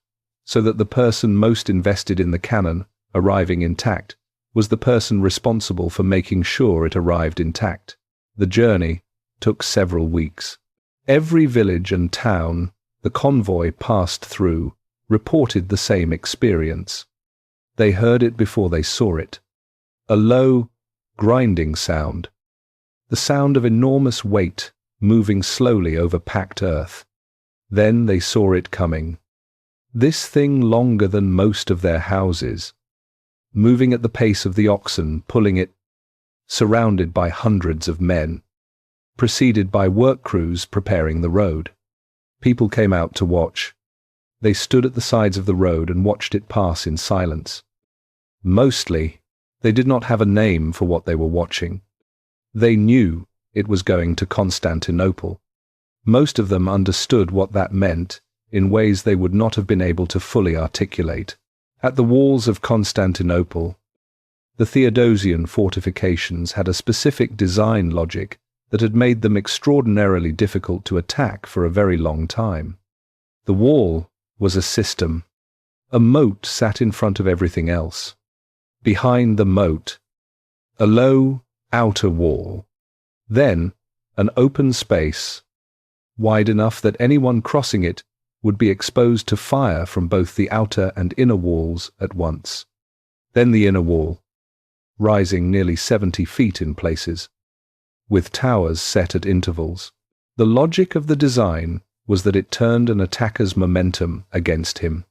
so that the person most invested in the cannon arriving intact was the person responsible for making sure it arrived intact. The journey took several weeks. Every village and town the convoy passed through reported the same experience. They heard it before they saw it. A low, grinding sound. The sound of enormous weight moving slowly over packed earth. Then they saw it coming. This thing longer than most of their houses, moving at the pace of the oxen pulling it, surrounded by hundreds of men, preceded by work crews preparing the road. People came out to watch. They stood at the sides of the road and watched it pass in silence. Mostly, they did not have a name for what they were watching. They knew it was going to Constantinople. Most of them understood what that meant in ways they would not have been able to fully articulate. At the walls of Constantinople, the Theodosian fortifications had a specific design logic that had made them extraordinarily difficult to attack for a very long time. The wall was a system. A moat sat in front of everything else. Behind the moat, a low outer wall. Then, an open space, wide enough that anyone crossing it would be exposed to fire from both the outer and inner walls at once. Then the inner wall, rising nearly 70 feet in places, with towers set at intervals. The logic of the design was that it turned an attacker's momentum against him.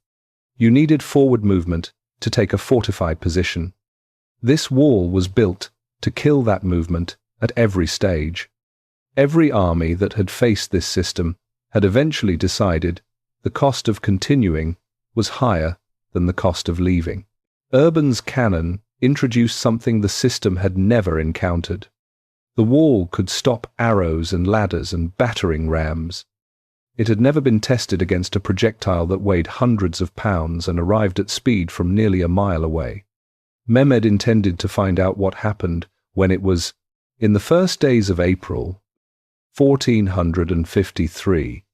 You needed forward movement to take a fortified position. This wall was built to kill that movement at every stage. Every army that had faced this system had eventually decided the cost of continuing was higher than the cost of leaving. Urban's cannon introduced something the system had never encountered. The wall could stop arrows and ladders and battering rams. It had never been tested against a projectile that weighed hundreds of pounds and arrived at speed from nearly a mile away. Mehmed intended to find out what happened when it was, in the first days of April, 1453.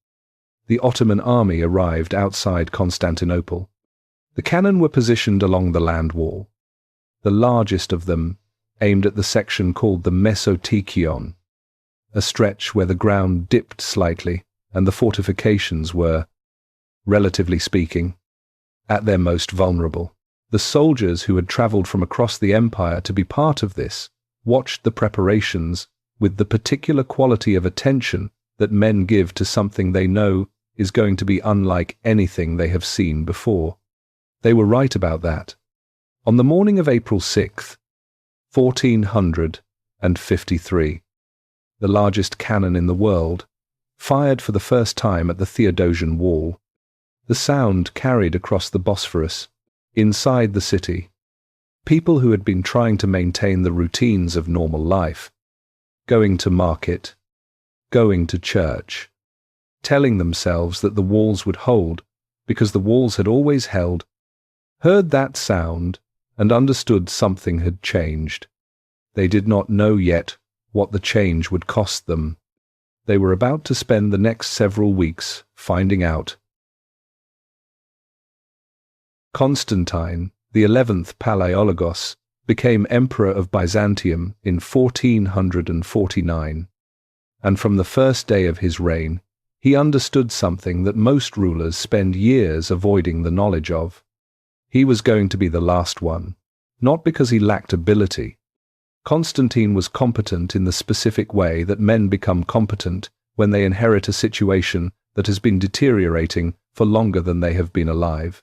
The Ottoman army arrived outside Constantinople. The cannon were positioned along the land wall, the largest of them aimed at the section called the Mesotekion, a stretch where the ground dipped slightly and the fortifications were, relatively speaking, at their most vulnerable. The soldiers who had travelled from across the empire to be part of this watched the preparations with the particular quality of attention that men give to something they know is going to be unlike anything they have seen before. They were right about that. On the morning of April 6th, 1453, the largest cannon in the world, fired for the first time at the Theodosian wall. The sound carried across the Bosphorus, inside the city. People who had been trying to maintain the routines of normal life, going to market, going to church, telling themselves that the walls would hold because the walls had always held, heard that sound and understood something had changed. They did not know yet what the change would cost them. They were about to spend the next several weeks finding out. Constantine, the 11th Palaiologos, became Emperor of Byzantium in 1449. And from the first day of his reign, he understood something that most rulers spend years avoiding the knowledge of. He was going to be the last one, not because he lacked ability. Constantine was competent in the specific way that men become competent when they inherit a situation that has been deteriorating for longer than they have been alive.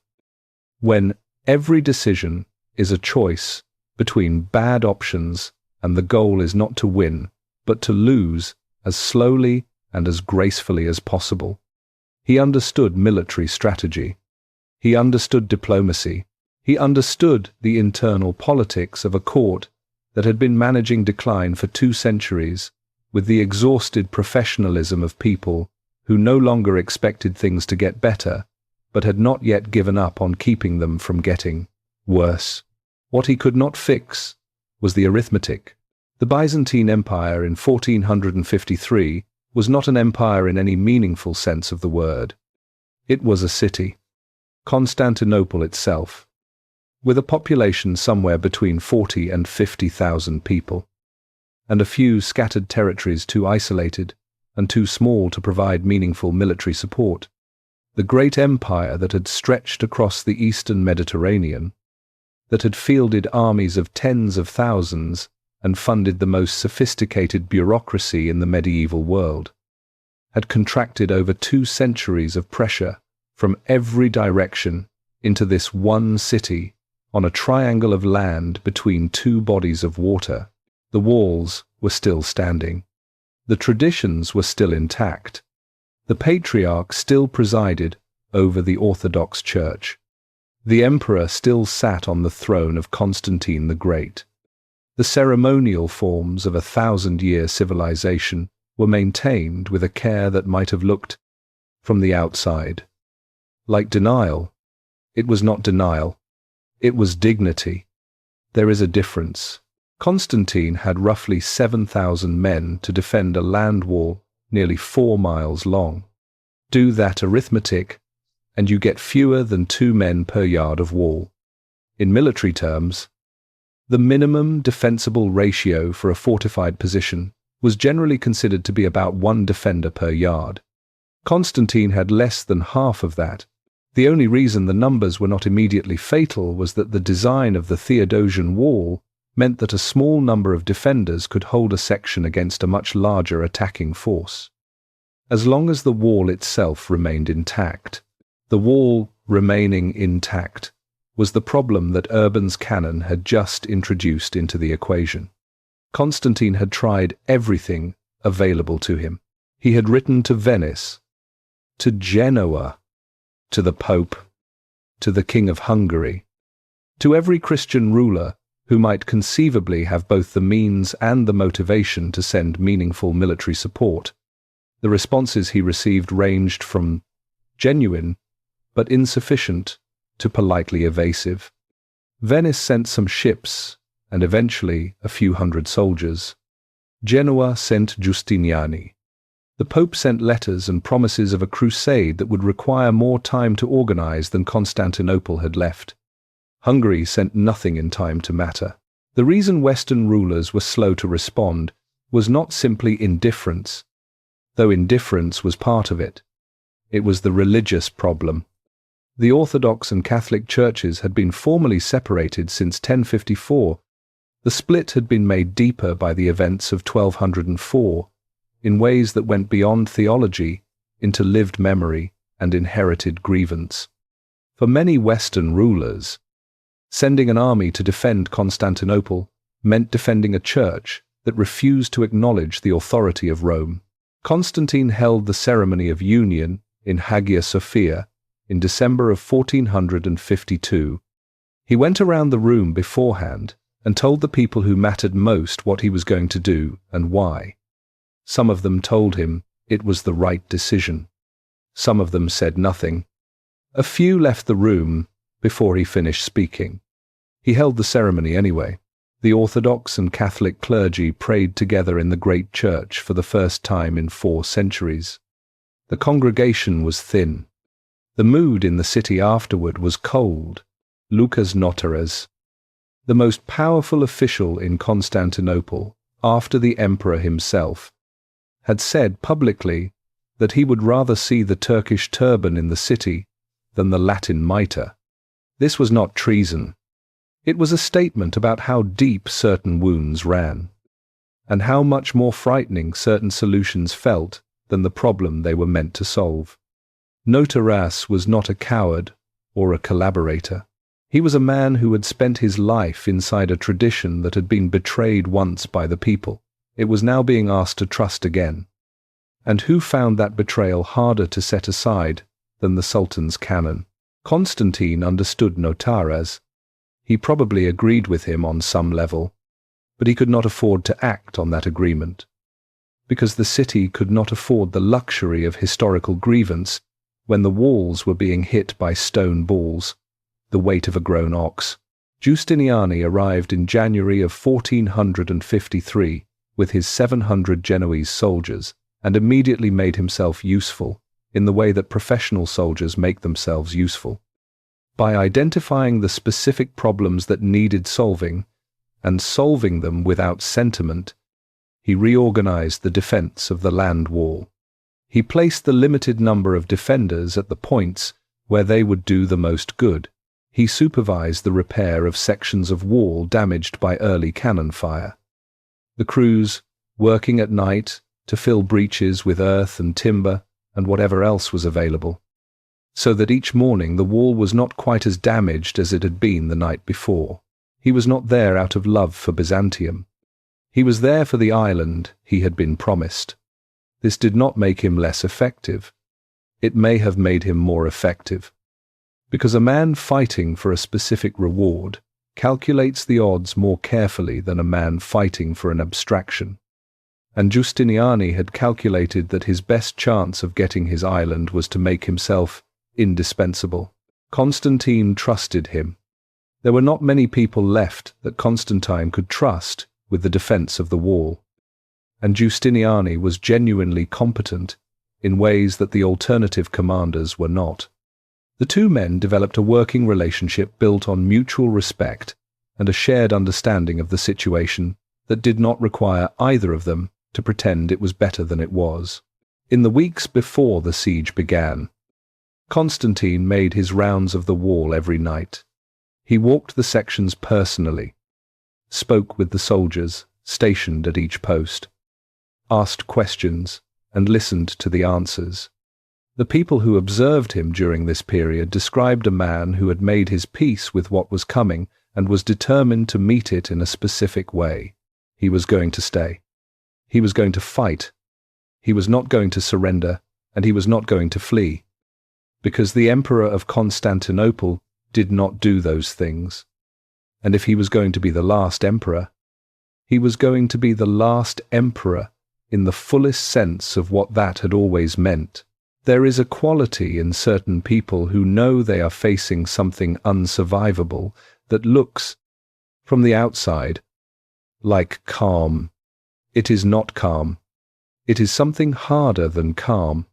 When every decision is a choice between bad options and the goal is not to win, but to lose as slowly and as gracefully as possible. He understood military strategy. He understood diplomacy. He understood the internal politics of a court that had been managing decline for 2 centuries with the exhausted professionalism of people who no longer expected things to get better, but had not yet given up on keeping them from getting worse. What he could not fix was the arithmetic. The Byzantine Empire in 1453 was not an empire in any meaningful sense of the word. It was a city, Constantinople itself, with a population somewhere between 40 and 50,000 people, and a few scattered territories too isolated and too small to provide meaningful military support. The great empire that had stretched across the eastern Mediterranean, that had fielded armies of tens of thousands and funded the most sophisticated bureaucracy in the medieval world, had contracted over 2 centuries of pressure from every direction into this one city on a triangle of land between 2 bodies of water. The walls were still standing. The traditions were still intact. The patriarch still presided over the Orthodox Church. The emperor still sat on the throne of Constantine the Great. The ceremonial forms of a 1,000-year civilization were maintained with a care that might have looked, from the outside, like denial. It was not denial. It was dignity. There is a difference. Constantine had roughly 7,000 men to defend a land wall nearly 4 miles long. Do that arithmetic, and you get fewer than 2 men per yard of wall. In military terms, the minimum defensible ratio for a fortified position was generally considered to be about 1 defender per yard. Constantine had less than half of that. The only reason the numbers were not immediately fatal was that the design of the Theodosian wall meant that a small number of defenders could hold a section against a much larger attacking force. As long as the wall itself remained intact, the wall remaining intact was the problem that Urban's canon had just introduced into the equation. Constantine had tried everything available to him. He had written to Venice, to Genoa, to the Pope, to the King of Hungary, to every Christian ruler who might conceivably have both the means and the motivation to send meaningful military support. The responses he received ranged from genuine but insufficient to politely evasive. Venice sent some ships and eventually a few hundred soldiers. Genoa sent Giustiniani. The Pope sent letters and promises of a crusade that would require more time to organize than Constantinople had left. Hungary sent nothing in time to matter. The reason Western rulers were slow to respond was not simply indifference, though indifference was part of it. It was the religious problem. The Orthodox and Catholic churches had been formally separated since 1054. The split had been made deeper by the events of 1204, in ways that went beyond theology into lived memory and inherited grievance. For many Western rulers, sending an army to defend Constantinople meant defending a church that refused to acknowledge the authority of Rome. Constantine held the ceremony of union in Hagia Sophia in December of 1452. He went around the room beforehand and told the people who mattered most what he was going to do and why. Some of them told him it was the right decision. Some of them said nothing. A few left the room before he finished speaking. He held the ceremony anyway. The Orthodox and Catholic clergy prayed together in the great church for the first time in 4 centuries. The congregation was thin. The mood in the city afterward was cold. Lucas Notaras, the most powerful official in Constantinople after the emperor himself, had said publicly that he would rather see the Turkish turban in the city than the Latin mitre. This was not treason. It was a statement about how deep certain wounds ran, and how much more frightening certain solutions felt than the problem they were meant to solve. Notaras was not a coward or a collaborator. He was a man who had spent his life inside a tradition that had been betrayed once by the people. It was now being asked to trust again. And who found that betrayal harder to set aside than the Sultan's canon? Constantine understood Notaras. He probably agreed with him on some level, but he could not afford to act on that agreement, because the city could not afford the luxury of historical grievance when the walls were being hit by stone balls, the weight of a grown ox. Giustiniani arrived in January of 1453 with his 700 Genoese soldiers and immediately made himself useful in the way that professional soldiers make themselves useful. By identifying the specific problems that needed solving and solving them without sentiment, he reorganized the defense of the land wall. He placed the limited number of defenders at the points where they would do the most good. He supervised the repair of sections of wall damaged by early cannon fire. The crews, working at night to fill breaches with earth and timber and whatever else was available, so that each morning the wall was not quite as damaged as it had been the night before. He was not there out of love for Byzantium. He was there for the island he had been promised. This did not make him less effective. It may have made him more effective, because a man fighting for a specific reward calculates the odds more carefully than a man fighting for an abstraction. And Giustiniani had calculated that his best chance of getting his island was to make himself indispensable. Constantine trusted him. There were not many people left that Constantine could trust with the defense of the wall, and Giustiniani was genuinely competent in ways that the alternative commanders were not. The two men developed a working relationship built on mutual respect and a shared understanding of the situation that did not require either of them to pretend it was better than it was. In the weeks before the siege began, Constantine made his rounds of the wall every night. He walked the sections personally, spoke with the soldiers stationed at each post, asked questions, and listened to the answers. The people who observed him during this period described a man who had made his peace with what was coming and was determined to meet it in a specific way. He was going to stay. He was going to fight. He was not going to surrender, and he was not going to flee, because the Emperor of Constantinople did not do those things. And if he was going to be the last emperor, he was going to be the last emperor in the fullest sense of what that had always meant. There is a quality in certain people who know they are facing something unsurvivable that looks, from the outside, like calm. It is not calm. It is something harder than calm,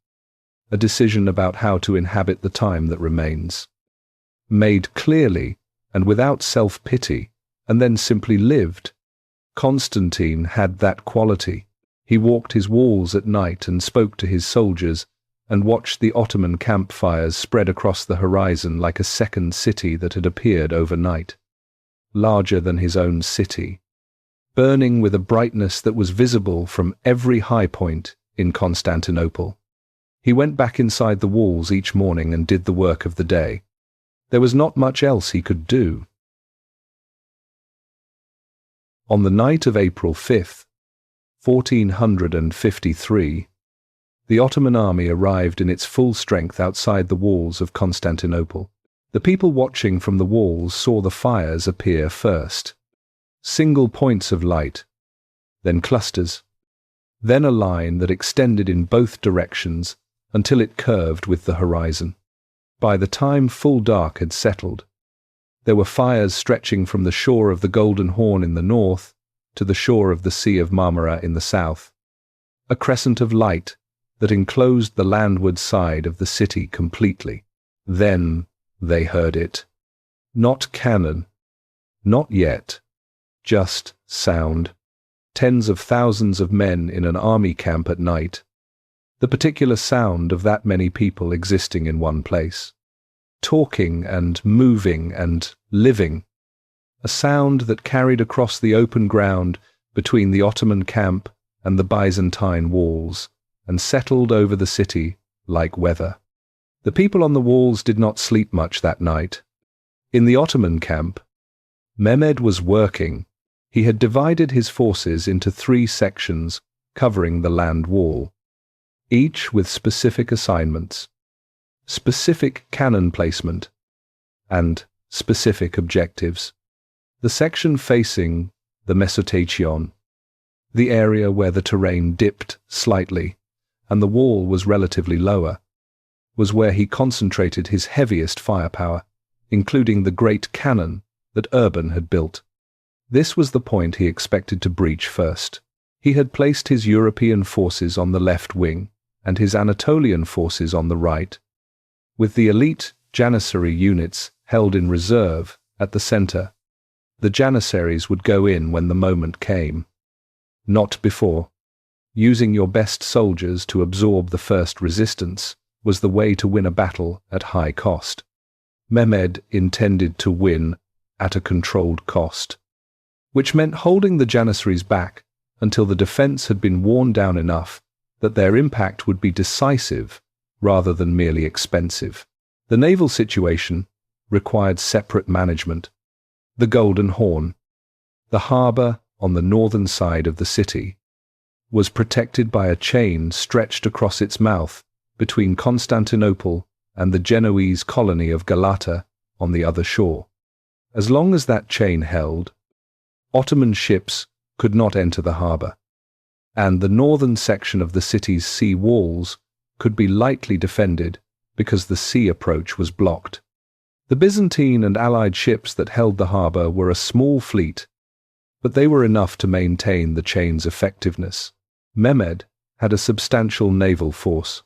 a decision about how to inhabit the time that remains. Made clearly and without self-pity, and then simply lived. Constantine had that quality. He walked his walls at night and spoke to his soldiers and watched the Ottoman campfires spread across the horizon like a second city that had appeared overnight, larger than his own city, burning with a brightness that was visible from every high point in Constantinople. He went back inside the walls each morning and did the work of the day. There was not much else he could do. On the night of April 5th, 1453, the Ottoman army arrived in its full strength outside the walls of Constantinople. The people watching from the walls saw the fires appear first. Single points of light, then clusters, then a line that extended in both directions until it curved with the horizon. By the time full dark had settled, there were fires stretching from the shore of the Golden Horn in the north to the shore of the Sea of Marmara in the south, a crescent of light that enclosed the landward side of the city completely. Then they heard it. Not cannon. Not yet. Just sound. Tens of thousands of men in an army camp at night. The particular sound of that many people existing in one place. Talking and moving and living. A sound that carried across the open ground between the Ottoman camp and the Byzantine walls, and settled over the city like weather. The people on the walls did not sleep much that night. In the Ottoman camp, Mehmed was working. He had divided his forces into 3 sections covering the land wall, each with specific assignments, specific cannon placement, and specific objectives. The section facing the Mesotation, the area where the terrain dipped slightly and the wall was relatively lower, was where he concentrated his heaviest firepower, including the great cannon that Urban had built. This was the point he expected to breach first. He had placed his European forces on the left wing and his Anatolian forces on the right, with the elite Janissary units held in reserve at the center. The Janissaries would go in when the moment came. Not before. Using your best soldiers to absorb the first resistance was the way to win a battle at high cost. Mehmed intended to win at a controlled cost, which meant holding the Janissaries back until the defense had been worn down enough that their impact would be decisive rather than merely expensive. The naval situation required separate management. The Golden Horn, the harbour on the northern side of the city, was protected by a chain stretched across its mouth between Constantinople and the Genoese colony of Galata on the other shore. As long as that chain held, Ottoman ships could not enter the harbour, and the northern section of the city's sea walls could be lightly defended because the sea approach was blocked. The Byzantine and Allied ships that held the harbour were a small fleet, but they were enough to maintain the chain's effectiveness. Mehmed had a substantial naval force,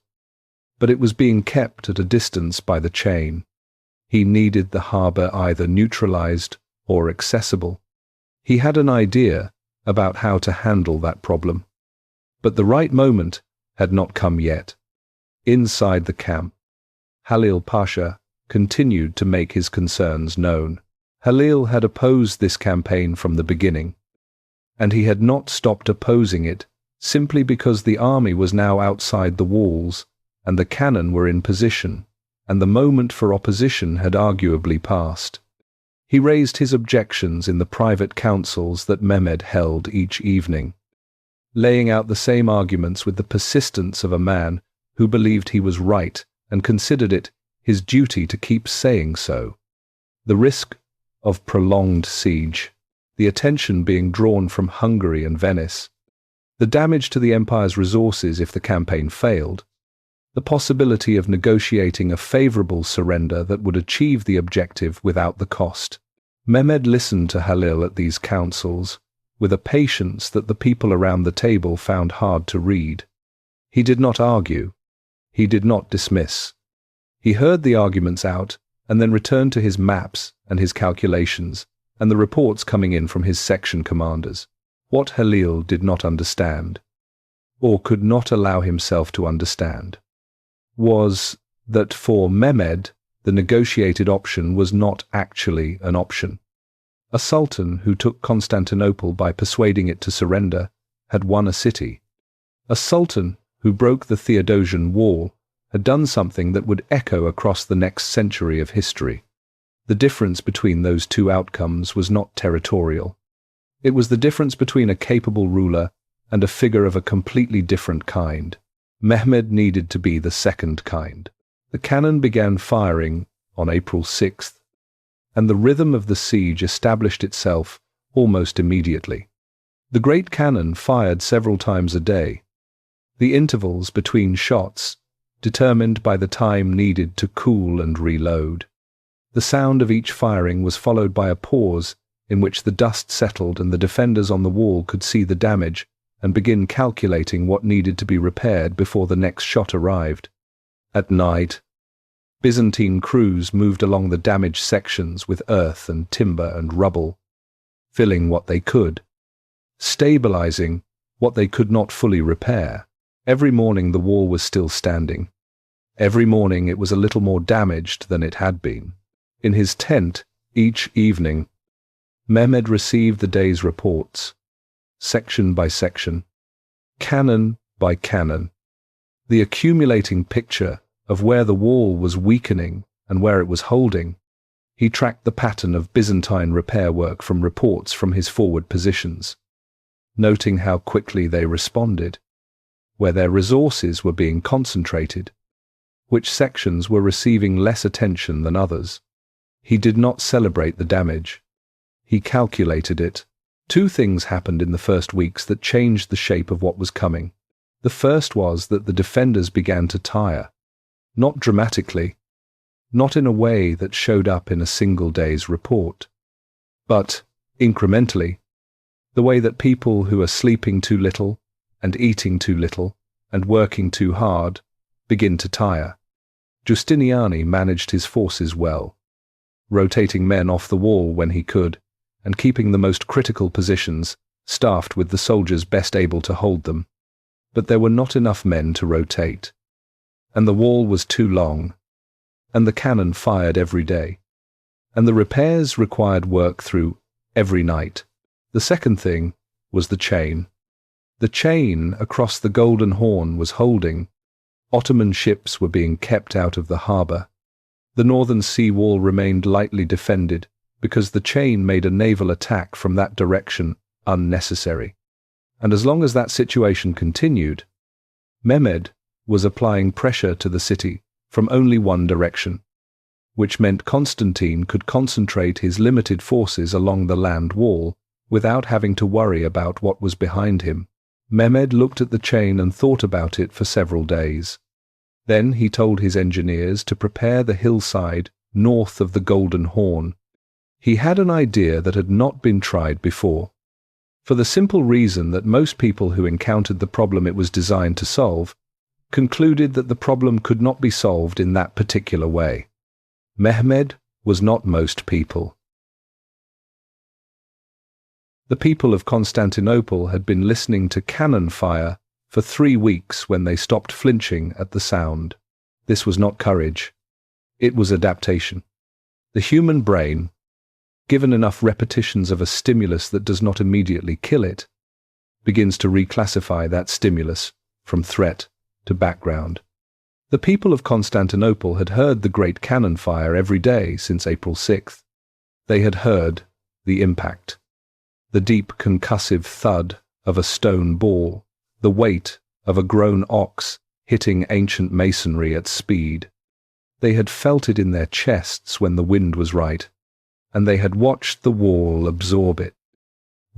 but it was being kept at a distance by the chain. He needed the harbour either neutralized or accessible. He had an idea about how to handle that problem, but the right moment had not come yet. Inside the camp, Halil Pasha continued to make his concerns known. Halil had opposed this campaign from the beginning, and he had not stopped opposing it simply because the army was now outside the walls and the cannon were in position, and the moment for opposition had arguably passed. He raised his objections in the private councils that Mehmed held each evening, laying out the same arguments with the persistence of a man who believed he was right and considered it his duty to keep saying so. The risk of prolonged siege, the attention being drawn from Hungary and Venice, the damage to the empire's resources if the campaign failed, the possibility of negotiating a favorable surrender that would achieve the objective without the cost. Mehmed listened to Halil at these councils with a patience that the people around the table found hard to read. He did not argue. He did not dismiss. He heard the arguments out and then returned to his maps and his calculations and the reports coming in from his section commanders. What Halil did not understand, or could not allow himself to understand, was that for Mehmed the negotiated option was not actually an option. A sultan who took Constantinople by persuading it to surrender had won a city. A sultan who broke the Theodosian Wall had done something that would echo across the next century of history. The difference between those two outcomes was not territorial. It was the difference between a capable ruler and a figure of a completely different kind. Mehmed needed to be the second kind. The cannon began firing on April 6th, and the rhythm of the siege established itself almost immediately. The great cannon fired several times a day. The intervals between shots determined by the time needed to cool and reload. The sound of each firing was followed by a pause in which the dust settled and the defenders on the wall could see the damage and begin calculating what needed to be repaired before the next shot arrived. At night, Byzantine crews moved along the damaged sections with earth and timber and rubble, filling what they could, stabilizing what they could not fully repair. Every morning the wall was still standing. Every morning it was a little more damaged than it had been. In his tent, each evening, Mehmed received the day's reports, section by section, cannon by cannon, the accumulating picture of where the wall was weakening and where it was holding. He tracked the pattern of Byzantine repair work from reports from his forward positions, noting how quickly they responded, where their resources were being concentrated, which sections were receiving less attention than others. He did not celebrate the damage. He calculated it. Two things happened in the first weeks that changed the shape of what was coming. The first was that the defenders began to tire, not dramatically, not in a way that showed up in a single day's report, but incrementally, the way that people who are sleeping too little and eating too little and working too hard begin to tire. Giustiniani managed his forces well, rotating men off the wall when he could, and keeping the most critical positions staffed with the soldiers best able to hold them. But there were not enough men to rotate, and the wall was too long, and the cannon fired every day, and the repairs required work through every night. The second thing was the chain. The chain across the Golden Horn was holding. Ottoman ships were being kept out of the harbour. The northern sea wall remained lightly defended because the chain made a naval attack from that direction unnecessary. And as long as that situation continued, Mehmed was applying pressure to the city from only one direction, which meant Constantine could concentrate his limited forces along the land wall without having to worry about what was behind him. Mehmed looked at the chain and thought about it for several days. Then he told his engineers to prepare the hillside north of the Golden Horn. He had an idea that had not been tried before, for the simple reason that most people who encountered the problem it was designed to solve concluded that the problem could not be solved in that particular way. Mehmed was not most people. The people of Constantinople had been listening to cannon fire for 3 weeks when they stopped flinching at the sound. This was not courage. It was adaptation. The human brain, given enough repetitions of a stimulus that does not immediately kill it, begins to reclassify that stimulus from threat to background. The people of Constantinople had heard the great cannon fire every day since April 6th. They had heard the impact, the deep concussive thud of a stone ball, the weight of a grown ox hitting ancient masonry at speed. They had felt it in their chests when the wind was right, and they had watched the wall absorb it,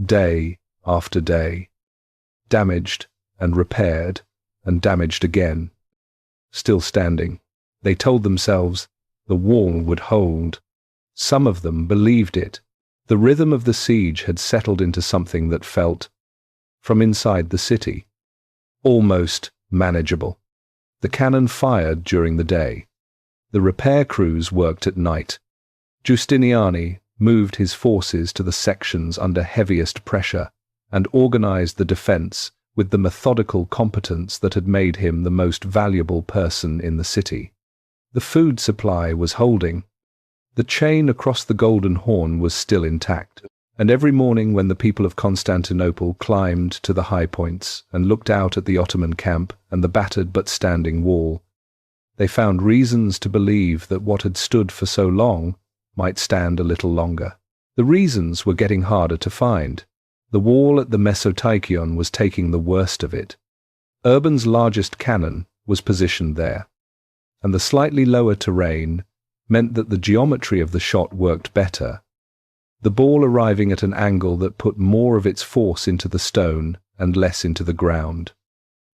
day after day, damaged and repaired and damaged again. Still standing, they told themselves the wall would hold. Some of them believed it. The rhythm of the siege had settled into something that felt, from inside the city, almost manageable. The cannon fired during the day. The repair crews worked at night. Giustiniani moved his forces to the sections under heaviest pressure and organized the defense with the methodical competence that had made him the most valuable person in the city. The food supply was holding. The chain across the Golden Horn was still intact, and every morning when the people of Constantinople climbed to the high points and looked out at the Ottoman camp and the battered but standing wall, they found reasons to believe that what had stood for so long might stand a little longer. The reasons were getting harder to find. The wall at the Mesoteikion was taking the worst of it. Urban's largest cannon was positioned there, and the slightly lower terrain meant that the geometry of the shot worked better, the ball arriving at an angle that put more of its force into the stone and less into the ground.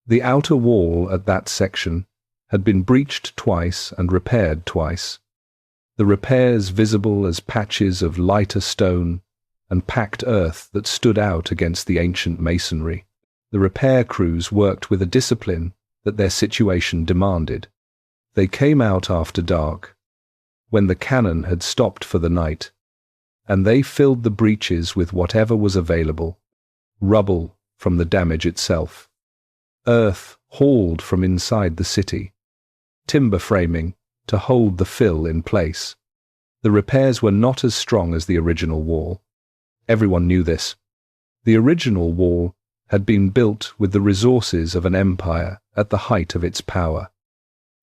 The outer wall at that section had been breached twice and repaired twice, the repairs visible as patches of lighter stone and packed earth that stood out against the ancient masonry. The repair crews worked with a discipline that their situation demanded. They came out after dark, when the cannon had stopped for the night, and they filled the breaches with whatever was available, rubble from the damage itself, earth hauled from inside the city, timber framing to hold the fill in place. The repairs were not as strong as the original wall. Everyone knew this. The original wall had been built with the resources of an empire at the height of its power,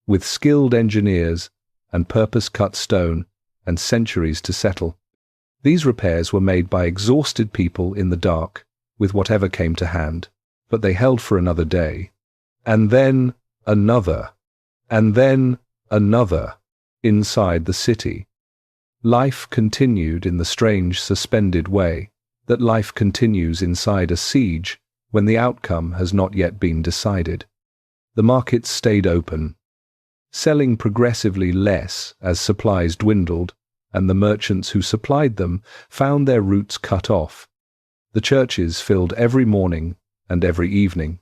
with skilled engineers and purpose-cut stone and centuries to settle. These repairs were made by exhausted people in the dark, with whatever came to hand, but they held for another day, and then another, and then another, inside the city. Life continued in the strange suspended way that life continues inside a siege when the outcome has not yet been decided. The markets stayed open, selling progressively less as supplies dwindled, and the merchants who supplied them found their routes cut off. The churches filled every morning and every evening,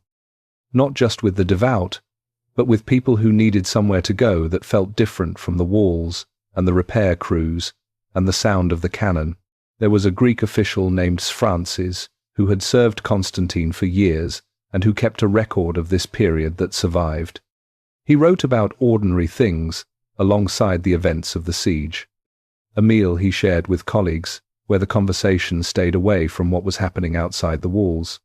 not just with the devout, but with people who needed somewhere to go that felt different from the walls and the repair crews and the sound of the cannon. There was a Greek official named Francis who had served Constantine for years and who kept a record of this period that survived. He wrote about ordinary things alongside the events of the siege. A meal he shared with colleagues, where the conversation stayed away from what was happening outside the walls.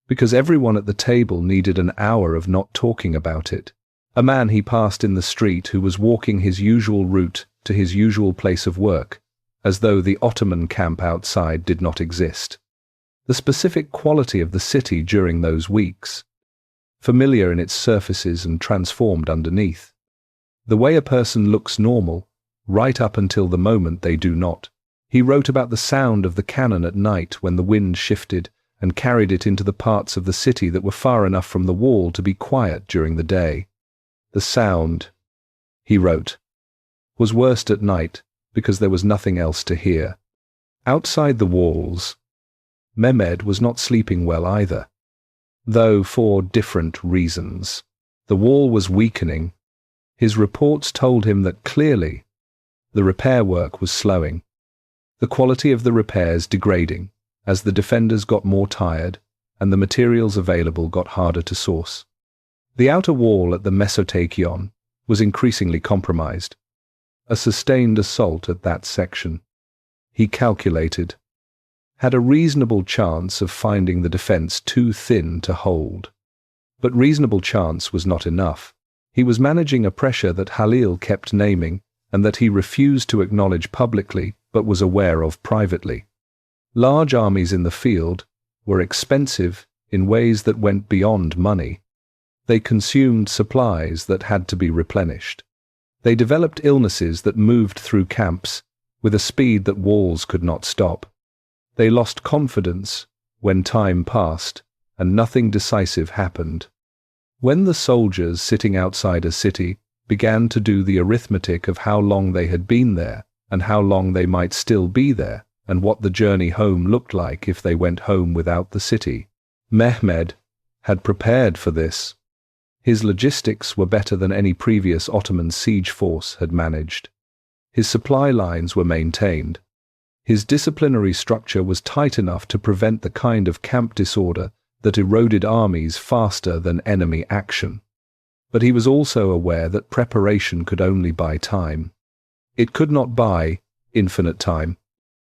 Because everyone at the table needed an hour of not talking about it. A man he passed in the street who was walking his usual route to his usual place of work, as though the Ottoman camp outside did not exist. The specific quality of the city during those weeks, familiar in its surfaces and transformed underneath. The way a person looks normal, right up until the moment they do not. He wrote about the sound of the cannon at night when the wind shifted and carried it into the parts of the city that were far enough from the wall to be quiet during the day. The sound, he wrote, was worst at night because there was nothing else to hear. Outside the walls, Mehmed was not sleeping well either, though for different reasons. The wall was weakening. His reports told him that clearly the repair work was slowing, the quality of the repairs degrading as the defenders got more tired and the materials available got harder to source. The outer wall at the Mesotakion was increasingly compromised. A sustained assault at that section, he calculated, had a reasonable chance of finding the defense too thin to hold. But reasonable chance was not enough. He was managing a pressure that Halil kept naming and that he refused to acknowledge publicly but was aware of privately. Large armies in the field were expensive in ways that went beyond money. They consumed supplies that had to be replenished. They developed illnesses that moved through camps with a speed that walls could not stop. They lost confidence when time passed and nothing decisive happened. When the soldiers sitting outside a city began to do the arithmetic of how long they had been there and how long they might still be there and what the journey home looked like if they went home without the city, Mehmed had prepared for this. His logistics were better than any previous Ottoman siege force had managed. His supply lines were maintained. His disciplinary structure was tight enough to prevent the kind of camp disorder that eroded armies faster than enemy action. But he was also aware that preparation could only buy time. It could not buy infinite time.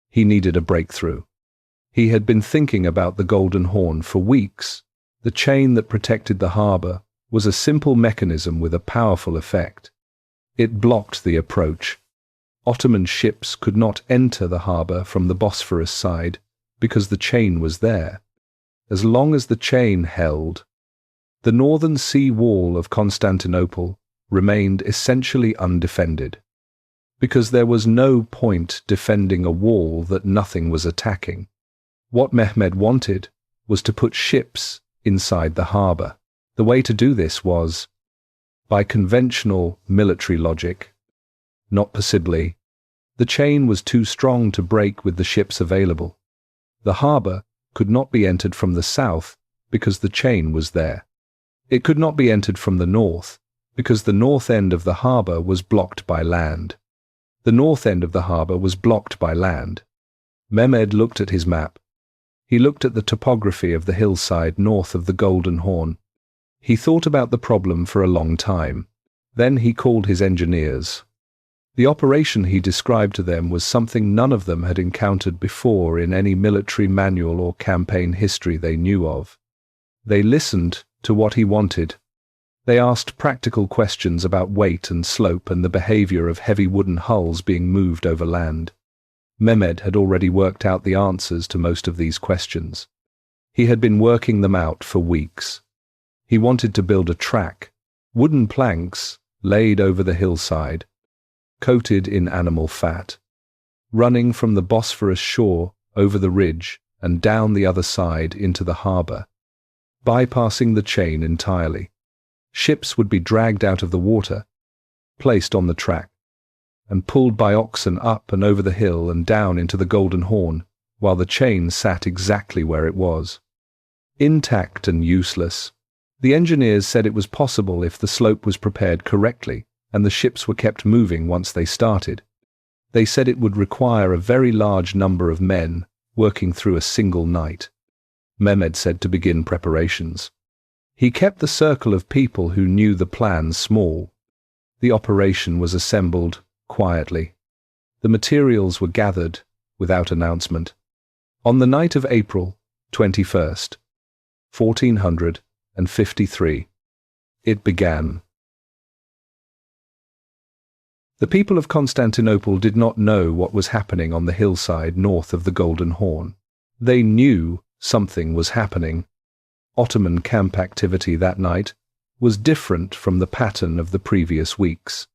He needed a breakthrough. He had been thinking about the Golden Horn for weeks. The chain that protected the harbour was a simple mechanism with a powerful effect. It blocked the approach. Ottoman ships could not enter the harbour from the Bosphorus side because the chain was there. As long as the chain held, the northern sea wall of Constantinople remained essentially undefended, because there was no point defending a wall that nothing was attacking. What Mehmed wanted was to put ships inside the harbour. The way to do this was by conventional military logic, not possibly. The chain was too strong to break with the ships available. The harbour could not be entered from the south because the chain was there. It could not be entered from the north because the north end of the harbour was blocked by land. The north end of the harbour was blocked by land. Mehmed looked at his map. He looked at the topography of the hillside north of the Golden Horn. He thought about the problem for a long time. Then he called his engineers. The operation he described to them was something none of them had encountered before in any military manual or campaign history they knew of. They listened to what he wanted. They asked practical questions about weight and slope and the behavior of heavy wooden hulls being moved over land. Mehmed had already worked out the answers to most of these questions. He had been working them out for weeks. He wanted to build a track, wooden planks laid over the hillside, coated in animal fat, running from the Bosphorus shore over the ridge and down the other side into the harbour, bypassing the chain entirely. Ships would be dragged out of the water, placed on the track, and pulled by oxen up and over the hill and down into the Golden Horn, while the chain sat exactly where it was. Intact and useless. The engineers said it was possible if the slope was prepared correctly and the ships were kept moving once they started. They said it would require a very large number of men working through a single night. Mehmed said to begin preparations. He kept the circle of people who knew the plan small. The operation was assembled quietly. The materials were gathered without announcement. On the night of April 21st, 1453, it began. The people of Constantinople did not know what was happening on the hillside north of the Golden Horn. They knew something was happening. Ottoman camp activity that night was different from the pattern of the previous weeks.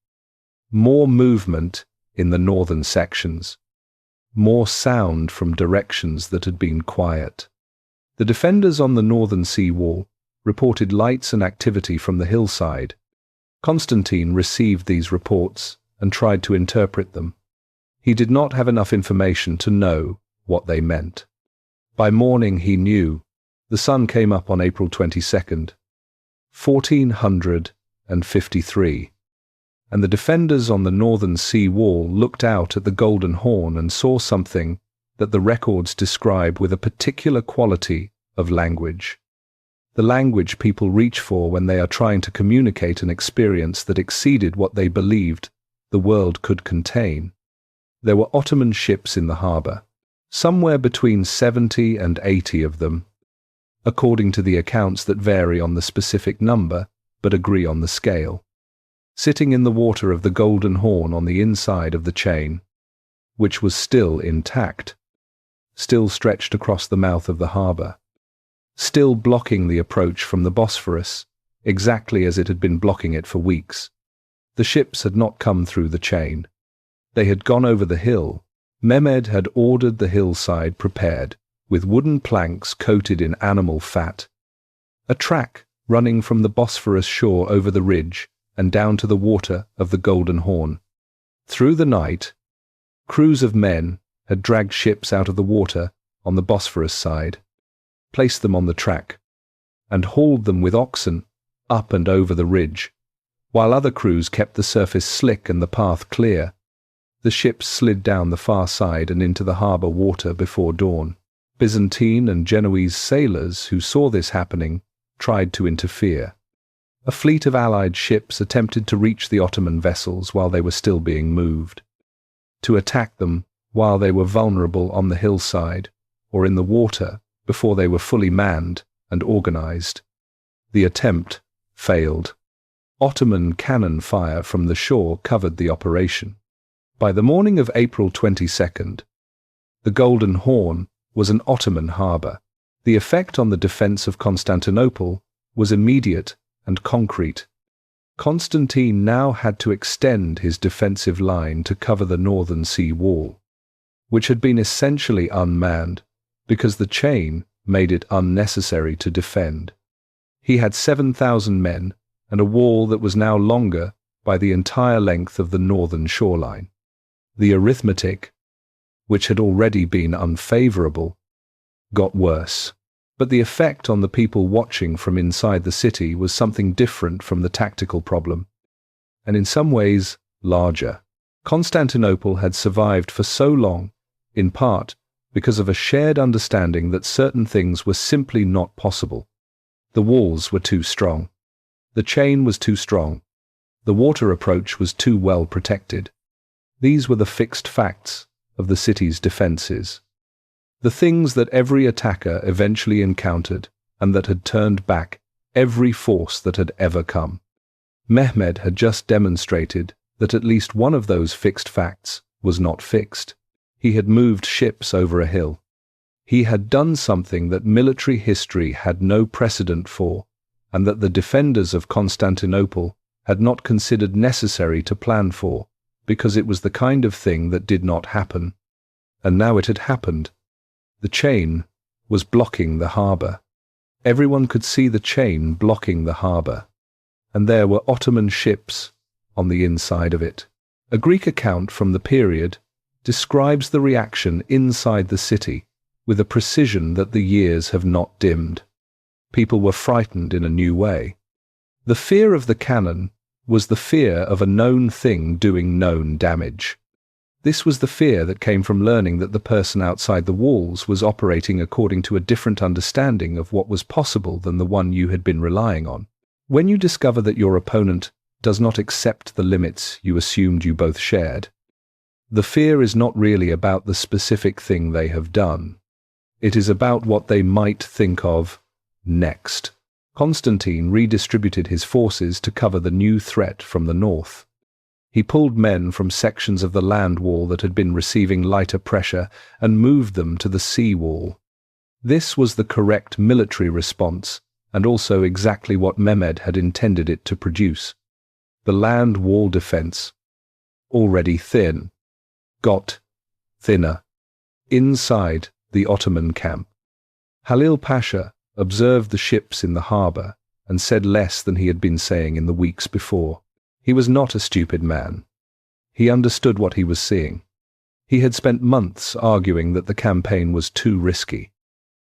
More movement in the northern sections. More sound from directions that had been quiet. The defenders on the northern sea wall reported lights and activity from the hillside. Constantine received these reports and tried to interpret them. He did not have enough information to know what they meant. By morning he knew. The sun came up on April 22nd, 1453, and the defenders on the northern sea wall looked out at the Golden Horn and saw something that the records describe with a particular quality of language. The language people reach for when they are trying to communicate an experience that exceeded what they believed the world could contain. There were Ottoman ships in the harbour, somewhere between 70 and 80 of them, according to the accounts that vary on the specific number but agree on the scale, sitting in the water of the Golden Horn on the inside of the chain, which was still intact, still stretched across the mouth of the harbour, still blocking the approach from the Bosphorus, exactly as it had been blocking it for weeks. The ships had not come through the chain. They had gone over the hill. Mehmed had ordered the hillside prepared, with wooden planks coated in animal fat. A track running from the Bosphorus shore over the ridge and down to the water of the Golden Horn. Through the night, crews of men had dragged ships out of the water on the Bosphorus side, placed them on the track, and hauled them with oxen up and over the ridge, while other crews kept the surface slick and the path clear. The ships slid down the far side and into the harbour water before dawn. Byzantine and Genoese sailors who saw this happening tried to interfere. A fleet of Allied ships attempted to reach the Ottoman vessels while they were still being moved, to attack them while they were vulnerable on the hillside or in the water before they were fully manned and organized. The attempt failed. Ottoman cannon fire from the shore covered the operation. By the morning of April 22nd, the Golden Horn was an Ottoman harbour. The effect on the defence of Constantinople was immediate and concrete. Constantine now had to extend his defensive line to cover the northern sea wall, which had been essentially unmanned because the chain made it unnecessary to defend. He had 7,000 men and a wall that was now longer by the entire length of the northern shoreline. The arithmetic, which had already been unfavourable, got worse. But the effect on the people watching from inside the city was something different from the tactical problem. and in some ways larger. Constantinople had survived for so long, in part because of a shared understanding that certain things were simply not possible. The walls were too strong. The chain was too strong. The water approach was too well protected. These were the fixed facts of the city's defenses. The things that every attacker eventually encountered and that had turned back every force that had ever come. Mehmed had just demonstrated that at least one of those fixed facts was not fixed. He had moved ships over a hill. He had done something that military history had no precedent for, and that the defenders of Constantinople had not considered necessary to plan for, because it was the kind of thing that did not happen. And now it had happened. The chain was blocking the harbour. Everyone could see the chain blocking the harbour, and there were Ottoman ships on the inside of it. A Greek account from the period describes the reaction inside the city with a precision that the years have not dimmed. People were frightened in a new way. The fear of the cannon was the fear of a known thing doing known damage. This was the fear that came from learning that the person outside the walls was operating according to a different understanding of what was possible than the one you had been relying on. When you discover that your opponent does not accept the limits you assumed you both shared, the fear is not really about the specific thing they have done. It is about what they might think of next. Constantine redistributed his forces to cover the new threat from the north. He pulled men from sections of the land wall that had been receiving lighter pressure and moved them to the sea wall. This was the correct military response, and also exactly what Mehmed had intended it to produce. The land wall defense, already thin, got thinner. Inside the Ottoman camp, Halil Pasha observed the ships in the harbour and said less than he had been saying in the weeks before. He was not a stupid man. He understood what he was seeing. He had spent months arguing that the campaign was too risky,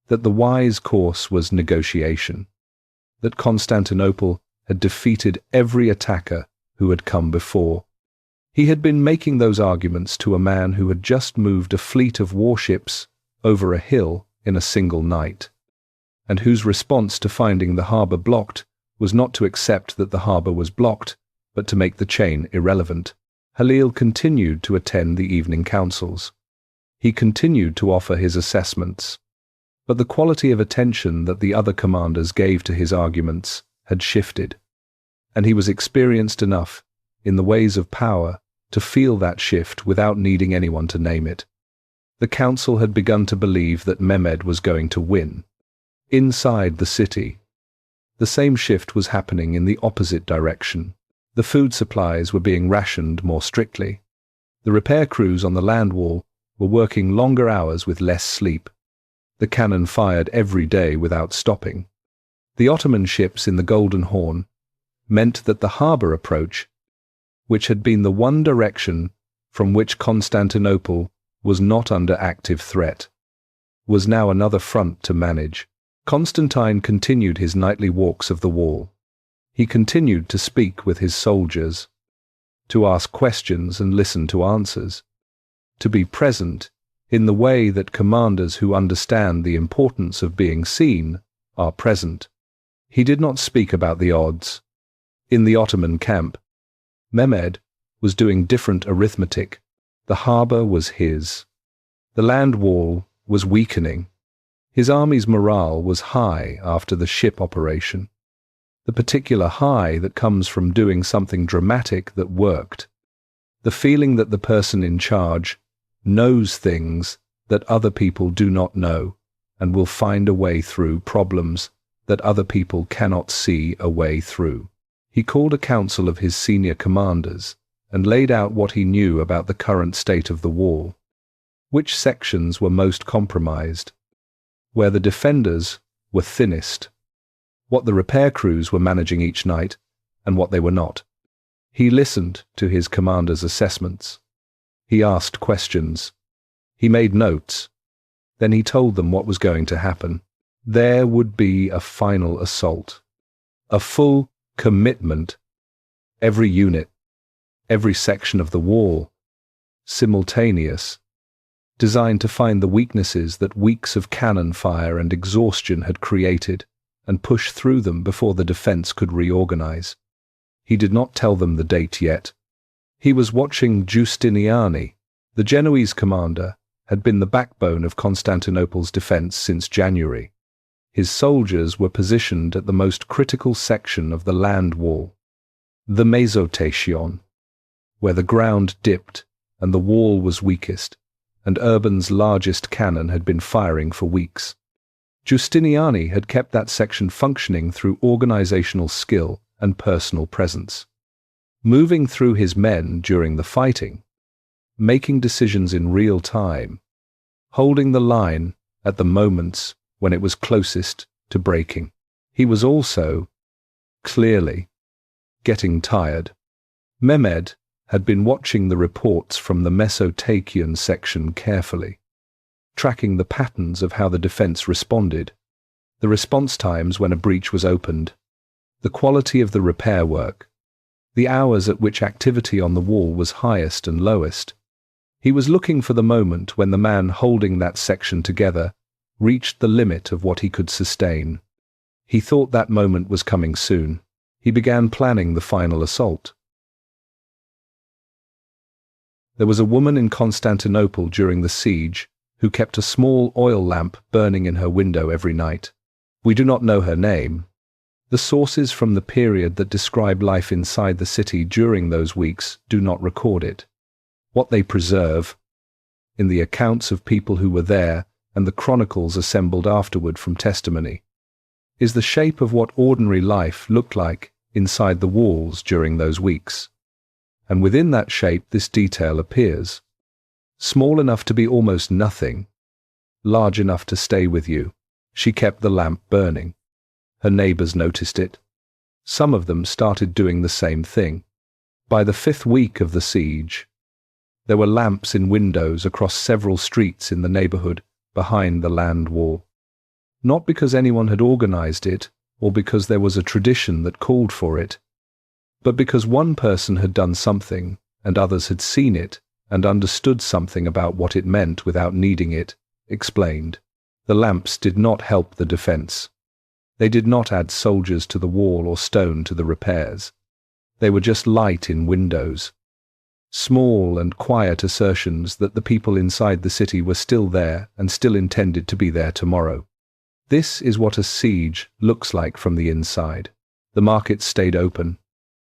that the wise course was negotiation, that Constantinople had defeated every attacker who had come before. He had been making those arguments to a man who had just moved a fleet of warships over a hill in a single night, and whose response to finding the harbour blocked was not to accept that the harbour was blocked, but to make the chain irrelevant. Halil continued to attend the evening councils. He continued to offer his assessments, but the quality of attention that the other commanders gave to his arguments had shifted, and he was experienced enough in the ways of power to feel that shift without needing anyone to name it. The council had begun to believe that Mehmed was going to win. Inside the city, the same shift was happening in the opposite direction. The food supplies were being rationed more strictly. The repair crews on the land wall were working longer hours with less sleep. The cannon fired every day without stopping. The Ottoman ships in the Golden Horn meant that the harbour approach, which had been the one direction from which Constantinople was not under active threat, was now another front to manage. Constantine continued his nightly walks of the wall. He continued to speak with his soldiers, to ask questions and listen to answers, to be present in the way that commanders who understand the importance of being seen are present. He did not speak about the odds. In the Ottoman camp, Mehmed was doing different arithmetic. The harbour was his. The land wall was weakening. His army's morale was high after the ship operation, the particular high that comes from doing something dramatic that worked, the feeling that the person in charge knows things that other people do not know and will find a way through problems that other people cannot see a way through. He called a council of his senior commanders and laid out what he knew about the current state of the wall, which sections were most compromised, where the defenders were thinnest, what the repair crews were managing each night, and what they were not. He listened to his commanders' assessments. He asked questions. He made notes. Then he told them what was going to happen. There would be a final assault, a full commitment. Every unit every section of the wall, simultaneous, designed to find the weaknesses that weeks of cannon fire and exhaustion had created and push through them before the defense could reorganize. He did not tell them the date yet. He was watching Giustiniani. The Genoese commander had been the backbone of Constantinople's defense since January. His soldiers were positioned at the most critical section of the land wall, the Mesotation, where the ground dipped and the wall was weakest, and Urban's largest cannon had been firing for weeks. Giustiniani had kept that section functioning through organizational skill and personal presence, moving through his men during the fighting, making decisions in real time, holding the line at the moments when it was closest to breaking. He was also, clearly, getting tired. Mehmed had been watching the reports from the Mesotakian section carefully, tracking the patterns of how the defense responded, the response times when a breach was opened, the quality of the repair work, the hours at which activity on the wall was highest and lowest. He was looking for the moment when the man holding that section together reached the limit of what he could sustain. He thought that moment was coming soon. He began planning the final assault. There was a woman in Constantinople during the siege who kept a small oil lamp burning in her window every night. We do not know her name. The sources from the period that describe life inside the city during those weeks do not record it. What they preserve, in the accounts of people who were there and the chronicles assembled afterward from testimony, is the shape of what ordinary life looked like inside the walls during those weeks. And within that shape this detail appears, small enough to be almost nothing, large enough to stay with you. She kept the lamp burning. Her neighbors noticed it. Some of them started doing the same thing. By the 5th week of the siege, there were lamps in windows across several streets in the neighborhood behind the land wall. Not because anyone had organized it or because there was a tradition that called for it, but because one person had done something and others had seen it and understood something about what it meant without needing it explained. The lamps did not help the defense. They did not add soldiers to the wall or stone to the repairs. They were just light in windows. Small and quiet assertions that the people inside the city were still there and still intended to be there tomorrow. This is what a siege looks like from the inside. The markets stayed open.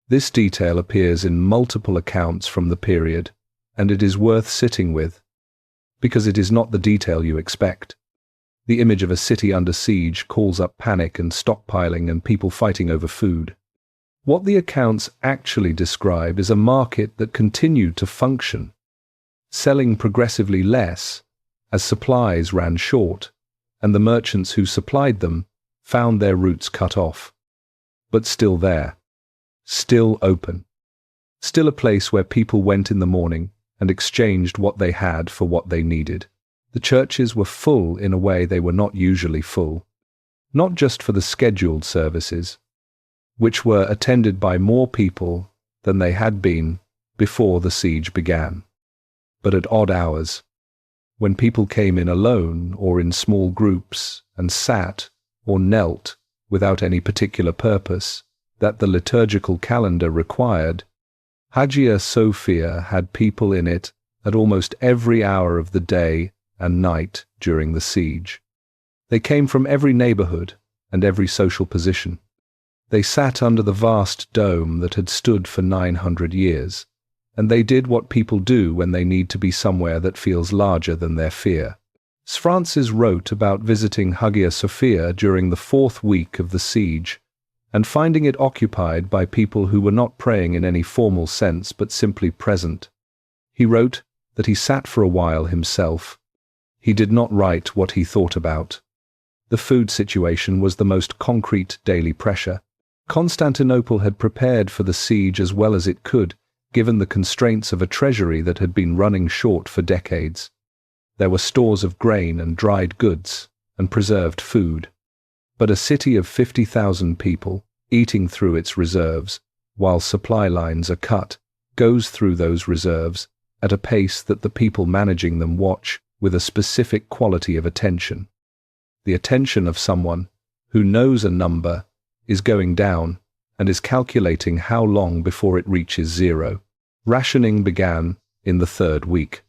This detail appears in multiple accounts from the period, and it is worth sitting with, because it is not the detail you expect. The image of a city under siege calls up panic and stockpiling and people fighting over food. What the accounts actually describe is a market that continued to function, selling progressively less as supplies ran short, and the merchants who supplied them found their routes cut off. But still there, still open, still a place where people went in the morning and exchanged what they had for what they needed. The churches were full in a way they were not usually full, not just for the scheduled services, which were attended by more people than they had been before the siege began, but at odd hours, when people came in alone or in small groups and sat or knelt without any particular purpose that the liturgical calendar required. Hagia Sophia had people in it at almost every hour of the day and night during the siege. They came from every neighborhood and every social position. They sat under the vast dome that had stood for 900 years, and they did what people do when they need to be somewhere that feels larger than their fear. Francis wrote about visiting Hagia Sophia during the 4th week of the siege and finding it occupied by people who were not praying in any formal sense but simply present. He wrote that he sat for a while himself. He did not write what he thought about. The food situation was the most concrete daily pressure. Constantinople had prepared for the siege as well as it could, given the constraints of a treasury that had been running short for decades. There were stores of grain and dried goods and preserved food. But a city of 50,000 people, eating through its reserves, while supply lines are cut, goes through those reserves at a pace that the people managing them watch with a specific quality of attention. The attention of someone who knows a number is going down and is calculating how long before it reaches zero. Rationing began in the 3rd week.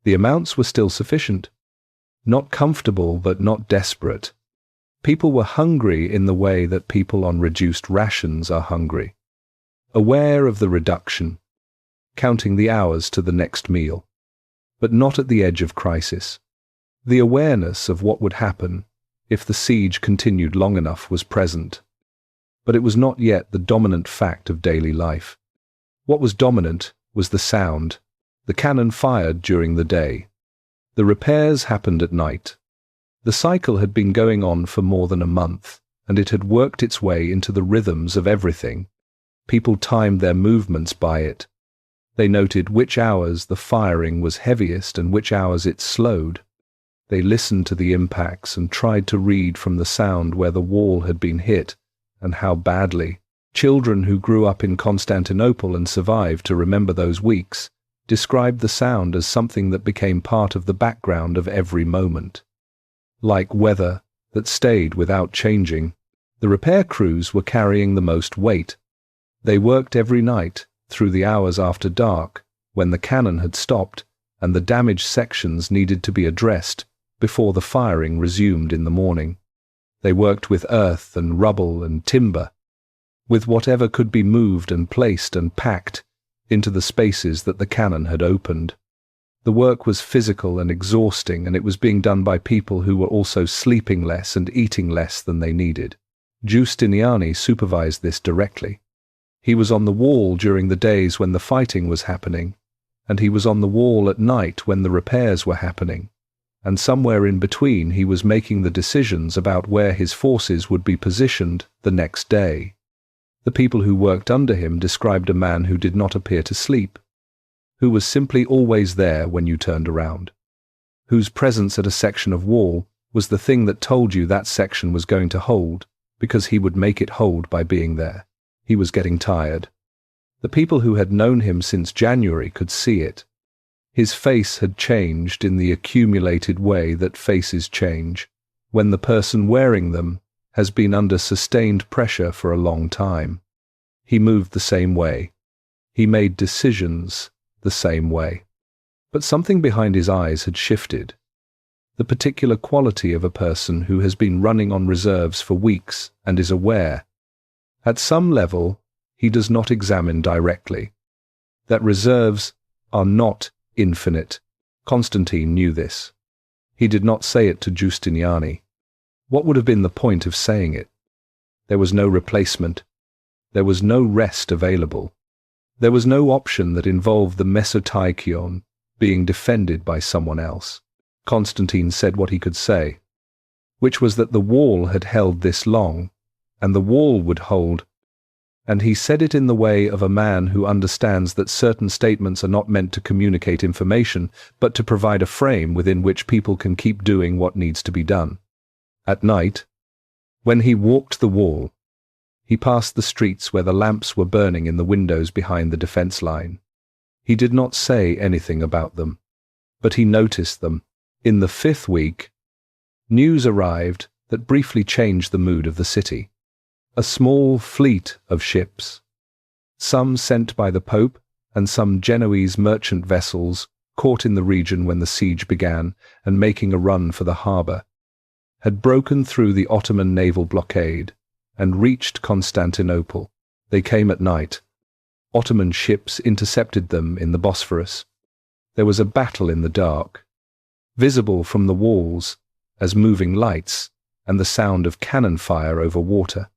The amounts were still sufficient. Not comfortable, but not desperate. People were hungry in the way that people on reduced rations are hungry. Aware of the reduction, counting the hours to the next meal, but not at the edge of crisis. The awareness of what would happen if the siege continued long enough was present, but it was not yet the dominant fact of daily life. What was dominant was the sound. The cannon fired during the day. The repairs happened at night. The cycle had been going on for more than a month, and it had worked its way into the rhythms of everything. People timed their movements by it. They noted which hours the firing was heaviest and which hours it slowed. They listened to the impacts and tried to read from the sound where the wall had been hit and how badly. Children who grew up in Constantinople and survived to remember those weeks described the sound as something that became part of the background of every moment. Like weather that stayed without changing, the repair crews were carrying the most weight. They worked every night through the hours after dark, when the cannon had stopped and the damaged sections needed to be addressed before the firing resumed in the morning. They worked with earth and rubble and timber, with whatever could be moved and placed and packed into the spaces that the cannon had opened. The work was physical and exhausting, and it was being done by people who were also sleeping less and eating less than they needed. Giustiniani supervised this directly. He was on the wall during the days when the fighting was happening, and he was on the wall at night when the repairs were happening, and somewhere in between he was making the decisions about where his forces would be positioned the next day. The people who worked under him described a man who did not appear to sleep, who was simply always there when you turned around, whose presence at a section of wall was the thing that told you that section was going to hold, because he would make it hold by being there. He was getting tired. The people who had known him since January could see it. His face had changed in the accumulated way that faces change, when the person wearing them has been under sustained pressure for a long time. He moved the same way. He made decisions the same way. But something behind his eyes had shifted. The particular quality of a person who has been running on reserves for weeks and is aware. At some level, he does not examine directly. That reserves are not infinite. Constantine knew this. He did not say it to Giustiniani. What would have been the point of saying it? There was no replacement. There was no rest available. There was no option that involved the Mesotaikion being defended by someone else. Constantine said what he could say, which was that the wall had held this long, and the wall would hold, and he said it in the way of a man who understands that certain statements are not meant to communicate information, but to provide a frame within which people can keep doing what needs to be done. At night, when he walked the wall, he passed the streets where the lamps were burning in the windows behind the defense line. He did not say anything about them, but he noticed them. In the 5th week, news arrived that briefly changed the mood of the city. A small fleet of ships, some sent by the Pope and some Genoese merchant vessels caught in the region when the siege began and making a run for the harbour, had broken through the Ottoman naval blockade and reached Constantinople. They came at night. Ottoman ships intercepted them in the Bosphorus. There was a battle in the dark, visible from the walls as moving lights and the sound of cannon fire over water.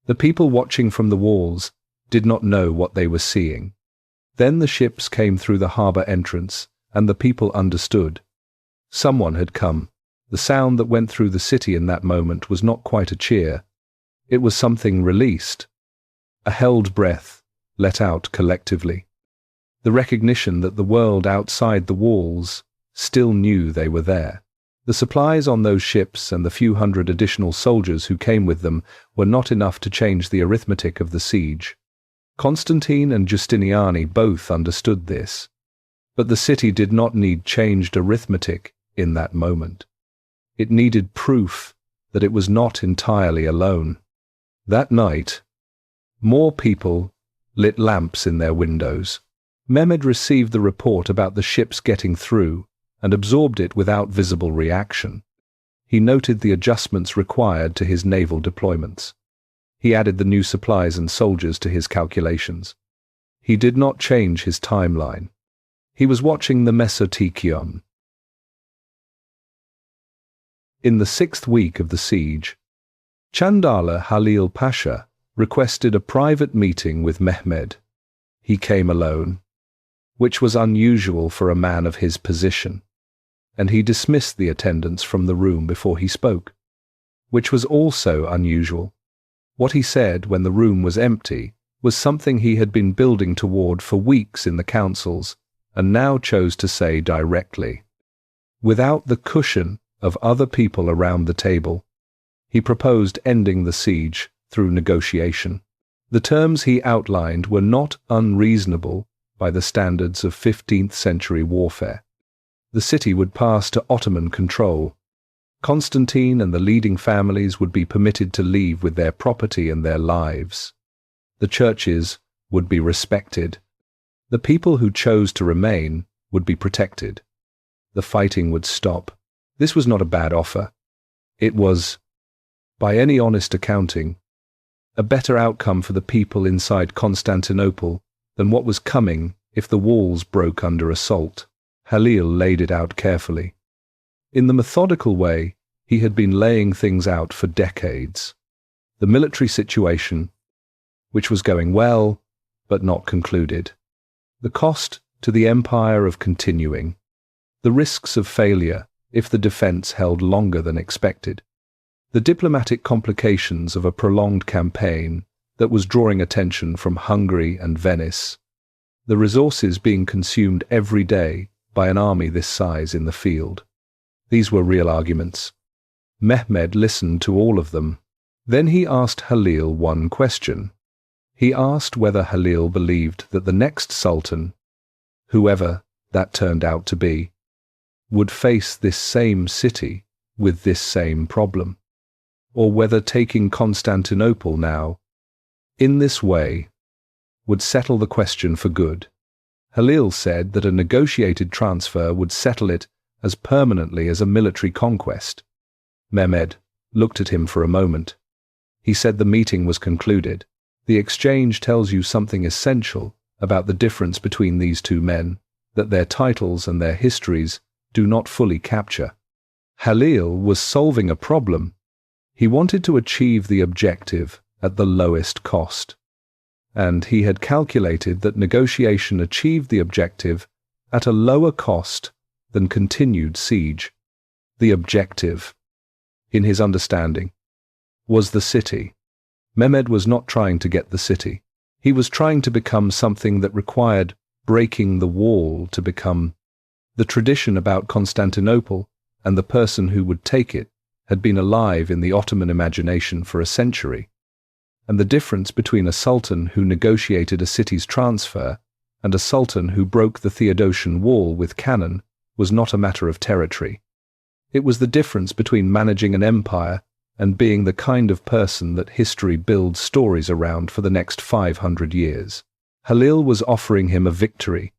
The people watching from the walls did not know what they were seeing. Then the ships came through the harbour entrance, and the people understood. Someone had come. The sound that went through the city in that moment was not quite a cheer. It was something released, a held breath, let out collectively. The recognition that the world outside the walls still knew they were there. The supplies on those ships and the few hundred additional soldiers who came with them were not enough to change the arithmetic of the siege. Constantine and Justiniani both understood this, but the city did not need changed arithmetic in that moment. It needed proof that it was not entirely alone. That night, more people lit lamps in their windows. Mehmed received the report about the ships getting through and absorbed it without visible reaction. He noted the adjustments required to his naval deployments. He added the new supplies and soldiers to his calculations. He did not change his timeline. He was watching the Mesotikon. In the 6th week of the siege, Chandala Halil Pasha requested a private meeting with Mehmed. He came alone, which was unusual for a man of his position, and he dismissed the attendants from the room before he spoke, which was also unusual. What he said when the room was empty was something he had been building toward for weeks in the councils and now chose to say directly. Without the cushion of other people around the table, he proposed ending the siege through negotiation. The terms he outlined were not unreasonable by the standards of 15th century warfare. The city would pass to Ottoman control. Constantine and the leading families would be permitted to leave with their property and their lives. The churches would be respected. The people who chose to remain would be protected. The fighting would stop. This was not a bad offer. It was, by any honest accounting, a better outcome for the people inside Constantinople than what was coming if the walls broke under assault. Halil laid it out carefully. In the methodical way he had been laying things out for decades. The military situation, which was going well, but not concluded. The cost to the empire of continuing. The risks of failure if the defense held longer than expected. The diplomatic complications of a prolonged campaign that was drawing attention from Hungary and Venice. The resources being consumed every day by an army this size in the field. These were real arguments. Mehmed listened to all of them. Then he asked Halil one question. He asked whether Halil believed that the next sultan, whoever that turned out to be, would face this same city with this same problem, or whether taking Constantinople now, in this way, would settle the question for good. Halil said that a negotiated transfer would settle it as permanently as a military conquest. Mehmed looked at him for a moment. He said the meeting was concluded. The exchange tells you something essential about the difference between these two men, that their titles and their histories do not fully capture. Halil was solving a problem. He wanted to achieve the objective at the lowest cost. And he had calculated that negotiation achieved the objective at a lower cost than continued siege. The objective, in his understanding, was the city. Mehmed was not trying to get the city. He was trying to become something that required breaking the wall to become. The tradition about Constantinople and the person who would take it had been alive in the Ottoman imagination for a century. And the difference between a sultan who negotiated a city's transfer and a sultan who broke the Theodosian wall with cannon was not a matter of territory. It was the difference between managing an empire and being the kind of person that history builds stories around for the next 500 years. Halil was offering him a victory.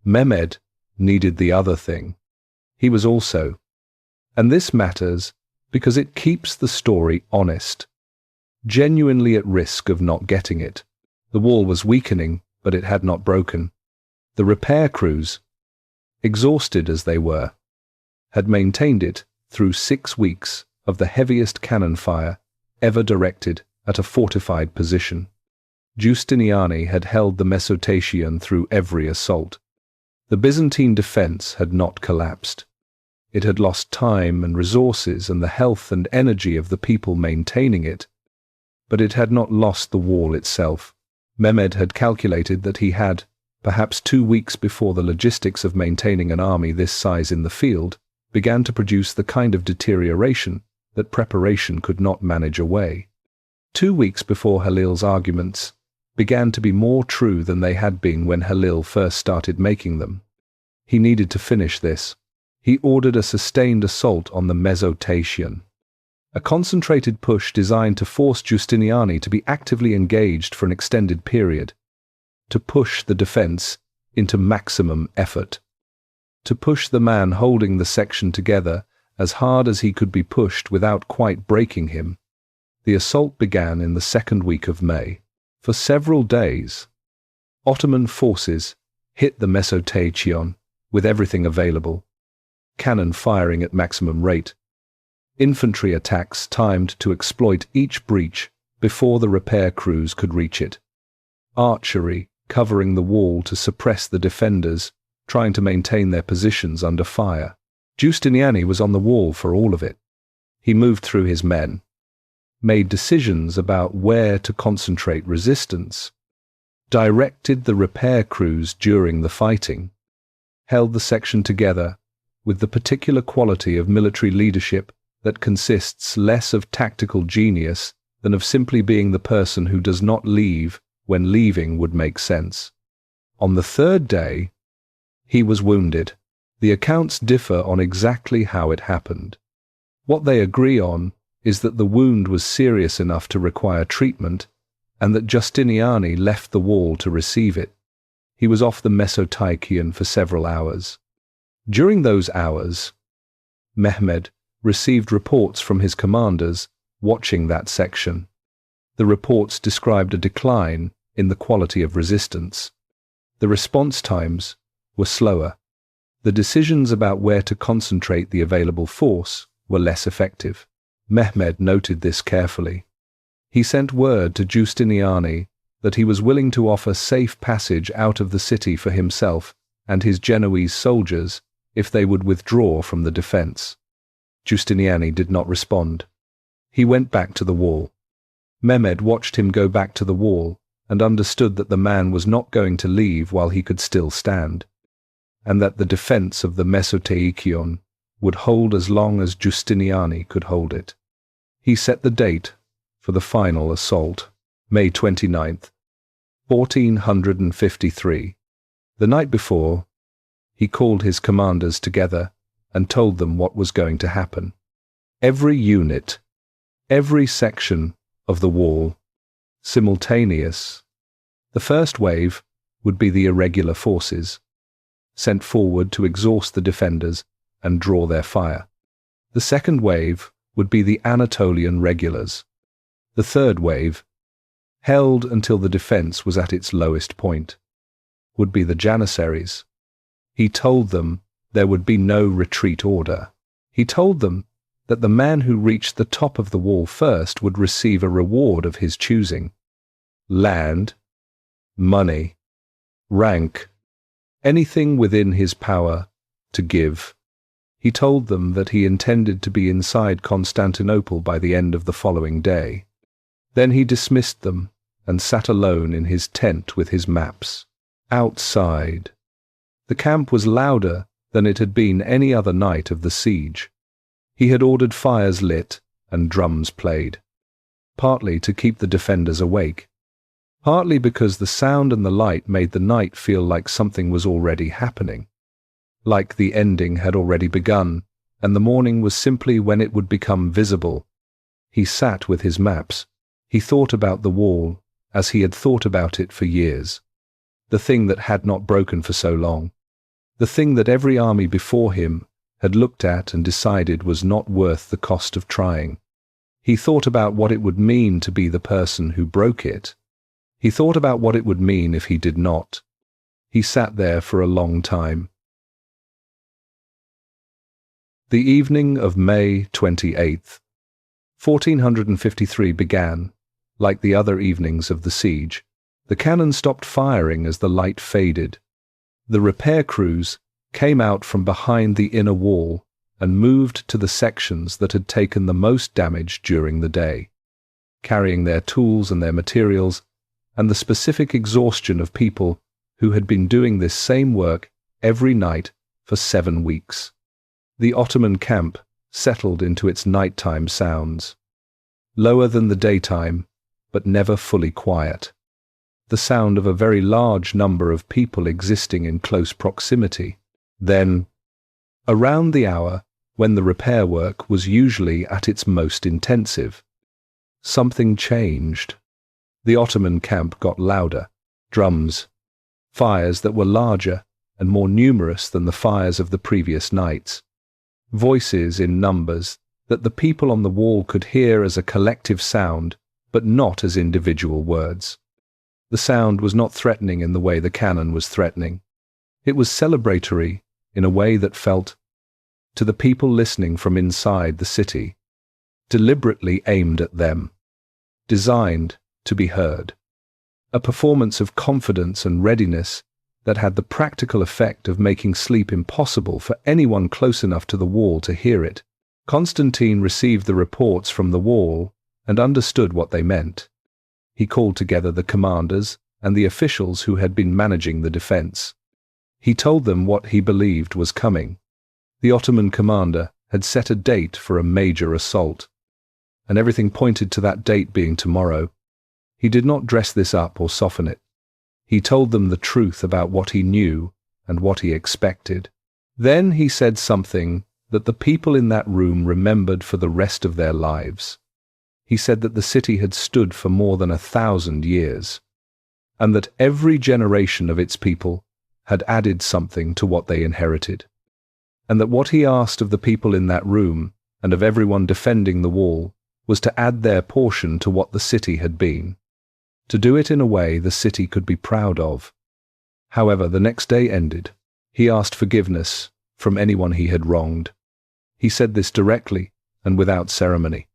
Mehmed needed the other thing. He was also, and this matters because it keeps the story honest, genuinely at risk of not getting it. The wall was weakening, but it had not broken. The repair crews, exhausted as they were, had maintained it through 6 weeks of the heaviest cannon fire ever directed at a fortified position. Justiniani had held the Mesotikon through every assault. The Byzantine defense had not collapsed. It had lost time and resources and the health and energy of the people maintaining it, but it had not lost the wall itself. Mehmed had calculated that he had, perhaps 2 weeks before the logistics of maintaining an army this size in the field, began to produce the kind of deterioration that preparation could not manage away. 2 weeks before Halil's arguments began to be more true than they had been when Halil first started making them. He needed to finish this. He ordered a sustained assault on the Mesotacian, a concentrated push designed to force Giustiniani to be actively engaged for an extended period, to push the defense into maximum effort, to push the man holding the section together as hard as he could be pushed without quite breaking him. The assault began in the second week of May. For several days, Ottoman forces hit the Mesotacion with everything available, cannon firing at maximum rate, infantry attacks timed to exploit each breach before the repair crews could reach it, archery covering the wall to suppress the defenders trying to maintain their positions under fire. Giustiniani was on the wall for all of it. He moved through his men, made decisions about where to concentrate resistance, directed the repair crews during the fighting, held the section together with the particular quality of military leadership that consists less of tactical genius than of simply being the person who does not leave when leaving would make sense. On the third day, he was wounded. The accounts differ on exactly how it happened. What they agree on is that the wound was serious enough to require treatment and that Giustiniani left the wall to receive it. He was off the Mesotacion for several hours. During those hours, Mehmed received reports from his commanders watching that section. The reports described a decline in the quality of resistance. The response times were slower. The decisions about where to concentrate the available force were less effective. Mehmed noted this carefully. He sent word to Giustiniani that he was willing to offer safe passage out of the city for himself and his Genoese soldiers if they would withdraw from the defense. Giustiniani did not respond. He went back to the wall. Mehmed watched him go back to the wall and understood that the man was not going to leave while he could still stand, and that the defense of the Mesotacion would hold as long as Giustiniani could hold it. He set the date for the final assault, May 29th, 1453. The night before, he called his commanders together and told them what was going to happen. Every unit, every section of the wall, simultaneous. The first wave would be the irregular forces, sent forward to exhaust the defenders and draw their fire. The second wave would be the Anatolian regulars. The third wave, held until the defense was at its lowest point, would be the Janissaries. He told them there would be no retreat order. He told them that the man who reached the top of the wall first would receive a reward of his choosing. Land, money, rank, anything within his power to give. He told them that he intended to be inside Constantinople by the end of the following day. Then he dismissed them and sat alone in his tent with his maps. Outside, the camp was louder than it had been any other night of the siege. He had ordered fires lit and drums played, partly to keep the defenders awake, partly because the sound and the light made the night feel like something was already happening, like the ending had already begun, and the morning was simply when it would become visible. He sat with his maps. He thought about the wall as he had thought about it for years, the thing that had not broken for so long, the thing that every army before him had looked at and decided was not worth the cost of trying. He thought about what it would mean to be the person who broke it. He thought about what it would mean if he did not. He sat there for a long time. The evening of May 28th, 1453 began, like the other evenings of the siege. The cannon stopped firing as the light faded. The repair crews came out from behind the inner wall and moved to the sections that had taken the most damage during the day, carrying their tools and their materials and the specific exhaustion of people who had been doing this same work every night for 7 weeks. The Ottoman camp settled into its nighttime sounds, lower than the daytime, but never fully quiet. the sound of a very large number of people existing in close proximity. Then, around the hour when the repair work was usually at its most intensive, something changed. The Ottoman camp got louder, drums, fires that were larger and more numerous than the fires of the previous nights, voices in numbers that the people on the wall could hear as a collective sound, but not as individual words. The sound was not threatening in the way the cannon was threatening. It was celebratory in a way that felt, to the people listening from inside the city, deliberately aimed at them, designed to be heard. A performance of confidence and readiness that had the practical effect of making sleep impossible for anyone close enough to the wall to hear it. Constantine received the reports from the wall and understood what they meant. He called together the commanders and the officials who had been managing the defense. He told them what he believed was coming. The Ottoman commander had set a date for a major assault, and everything pointed to that date being tomorrow. He did not dress this up or soften it. He told them the truth about what he knew and what he expected. Then he said something that the people in that room remembered for the rest of their lives. He said that the city had stood for more than 1,000 years, and that every generation of its people had added something to what they inherited, and that what he asked of the people in that room and of everyone defending the wall was to add their portion to what the city had been, to do it in a way the city could be proud of. However, the next day ended. He asked forgiveness from anyone he had wronged. He said this directly and without ceremony.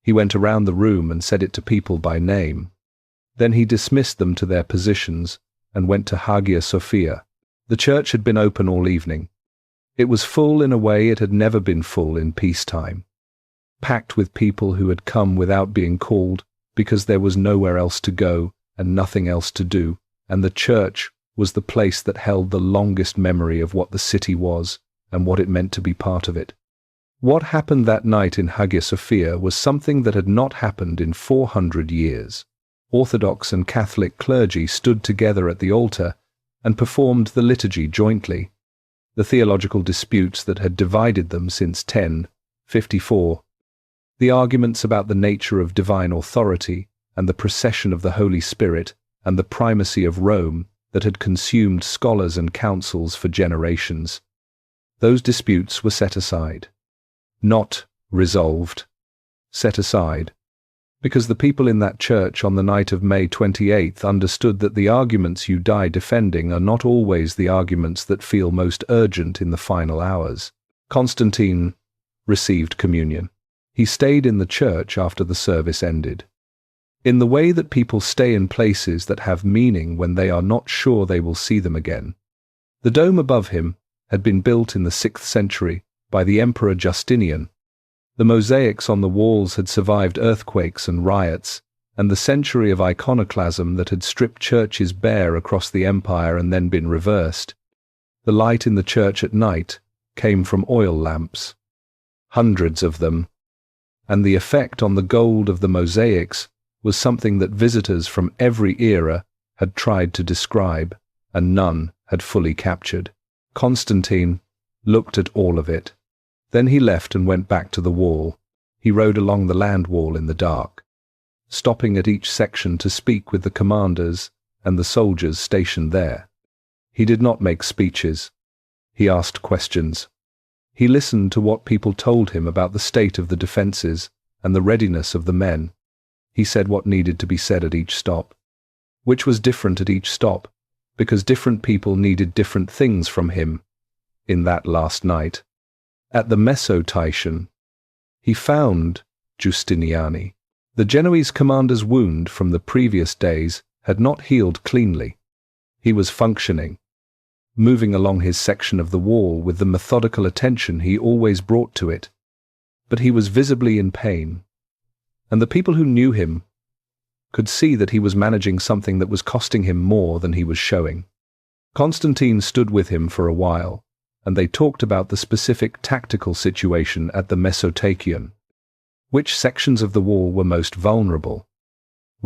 He went around the room and said it to people by name. Then he dismissed them to their positions and went to Hagia Sophia. The church had been open all evening. It was full in a way it had never been full in peacetime, packed with people who had come without being called because there was nowhere else to go and nothing else to do, and the church was the place that held the longest memory of what the city was and what it meant to be part of it. What happened that night in Hagia Sophia was something that had not happened in 400 years. Orthodox and Catholic clergy stood together at the altar and performed the liturgy jointly. The theological disputes that had divided them since 1054, the arguments about the nature of divine authority and the procession of the Holy Spirit and the primacy of Rome that had consumed scholars and councils for generations, those disputes were set aside. Not resolved, set aside, because the people in that church on the night of May 28th understood that the arguments you die defending are not always the arguments that feel most urgent in the final hours. Constantine received communion. He stayed in the church after the service ended. In the way that people stay in places that have meaning when they are not sure they will see them again. The dome above him had been built in the 6th century by the Emperor Justinian. The mosaics on the walls had survived earthquakes and riots, and the century of iconoclasm that had stripped churches bare across the empire and then been reversed. The light in the church at night came from oil lamps, hundreds of them, and the effect on the gold of the mosaics was something that visitors from every era had tried to describe, and none had fully captured. Constantine looked at all of it. Then he left and went back to the wall. He rode along the land wall in the dark, stopping at each section to speak with the commanders and the soldiers stationed there. He did not make speeches. He asked questions. He listened to what people told him about the state of the defenses and the readiness of the men. He said what needed to be said at each stop, which was different at each stop, because different people needed different things from him. In that last night, at the Mesotition, he found Giustiniani. The Genoese commander's wound from the previous days had not healed cleanly. He was functioning, moving along his section of the wall with the methodical attention he always brought to it, but he was visibly in pain, and the people who knew him could see that he was managing something that was costing him more than he was showing. Constantine stood with him for a while, and they talked about the specific tactical situation at the Mesotachion. Which sections of the wall were most vulnerable?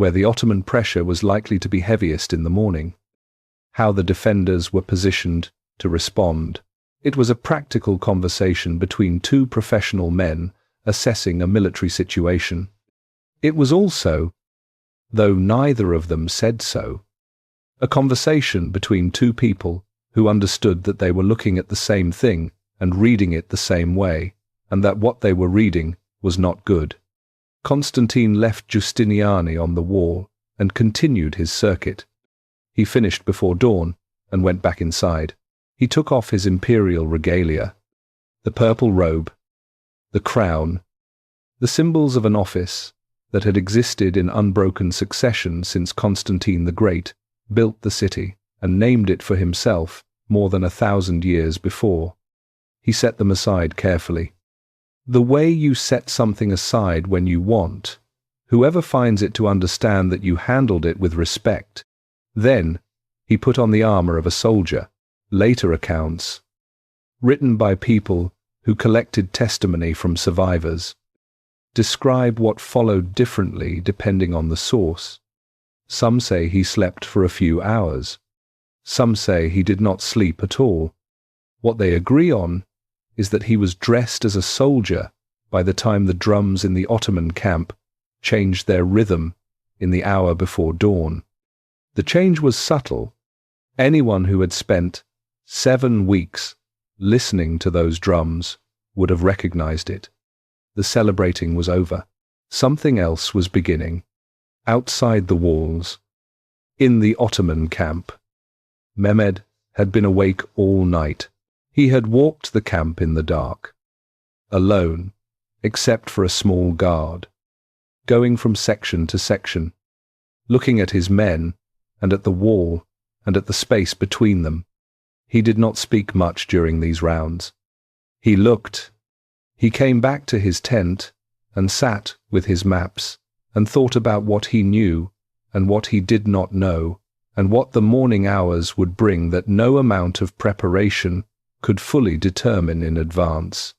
where the Ottoman pressure was likely to be heaviest in the morning, how the defenders were positioned to respond. It was a practical conversation between two professional men assessing a military situation. It was also, though neither of them said so, a conversation between two people who understood that they were looking at the same thing and reading it the same way, and that what they were reading was not good. Constantine left Giustiniani on the wall and continued his circuit. He finished before dawn and went back inside. He took off his imperial regalia, the purple robe, the crown, the symbols of an office that had existed in unbroken succession since Constantine the Great built the city and named it for himself more than 1,000 years before. He set them aside carefully. The way you set something aside when you want, whoever finds it to understand that you handled it with respect. Then he put on the armor of a soldier. Later accounts, written by people who collected testimony from survivors, describe what followed differently depending on the source. Some say he slept for a few hours. Some say he did not sleep at all. What they agree on is that he was dressed as a soldier by the time the drums in the Ottoman camp changed their rhythm in the hour before dawn. The change was subtle. Anyone who had spent 7 weeks listening to those drums would have recognized it. The celebrating was over. Something else was beginning. Outside the walls, in the Ottoman camp, Mehmed had been awake all night. He had walked the camp in the dark, alone, except for a small guard, going from section to section, looking at his men and at the wall and at the space between them. He did not speak much during these rounds. He looked. He came back to his tent and sat with his maps and thought about what he knew and what he did not know and what the morning hours would bring that no amount of preparation could fully determine in advance.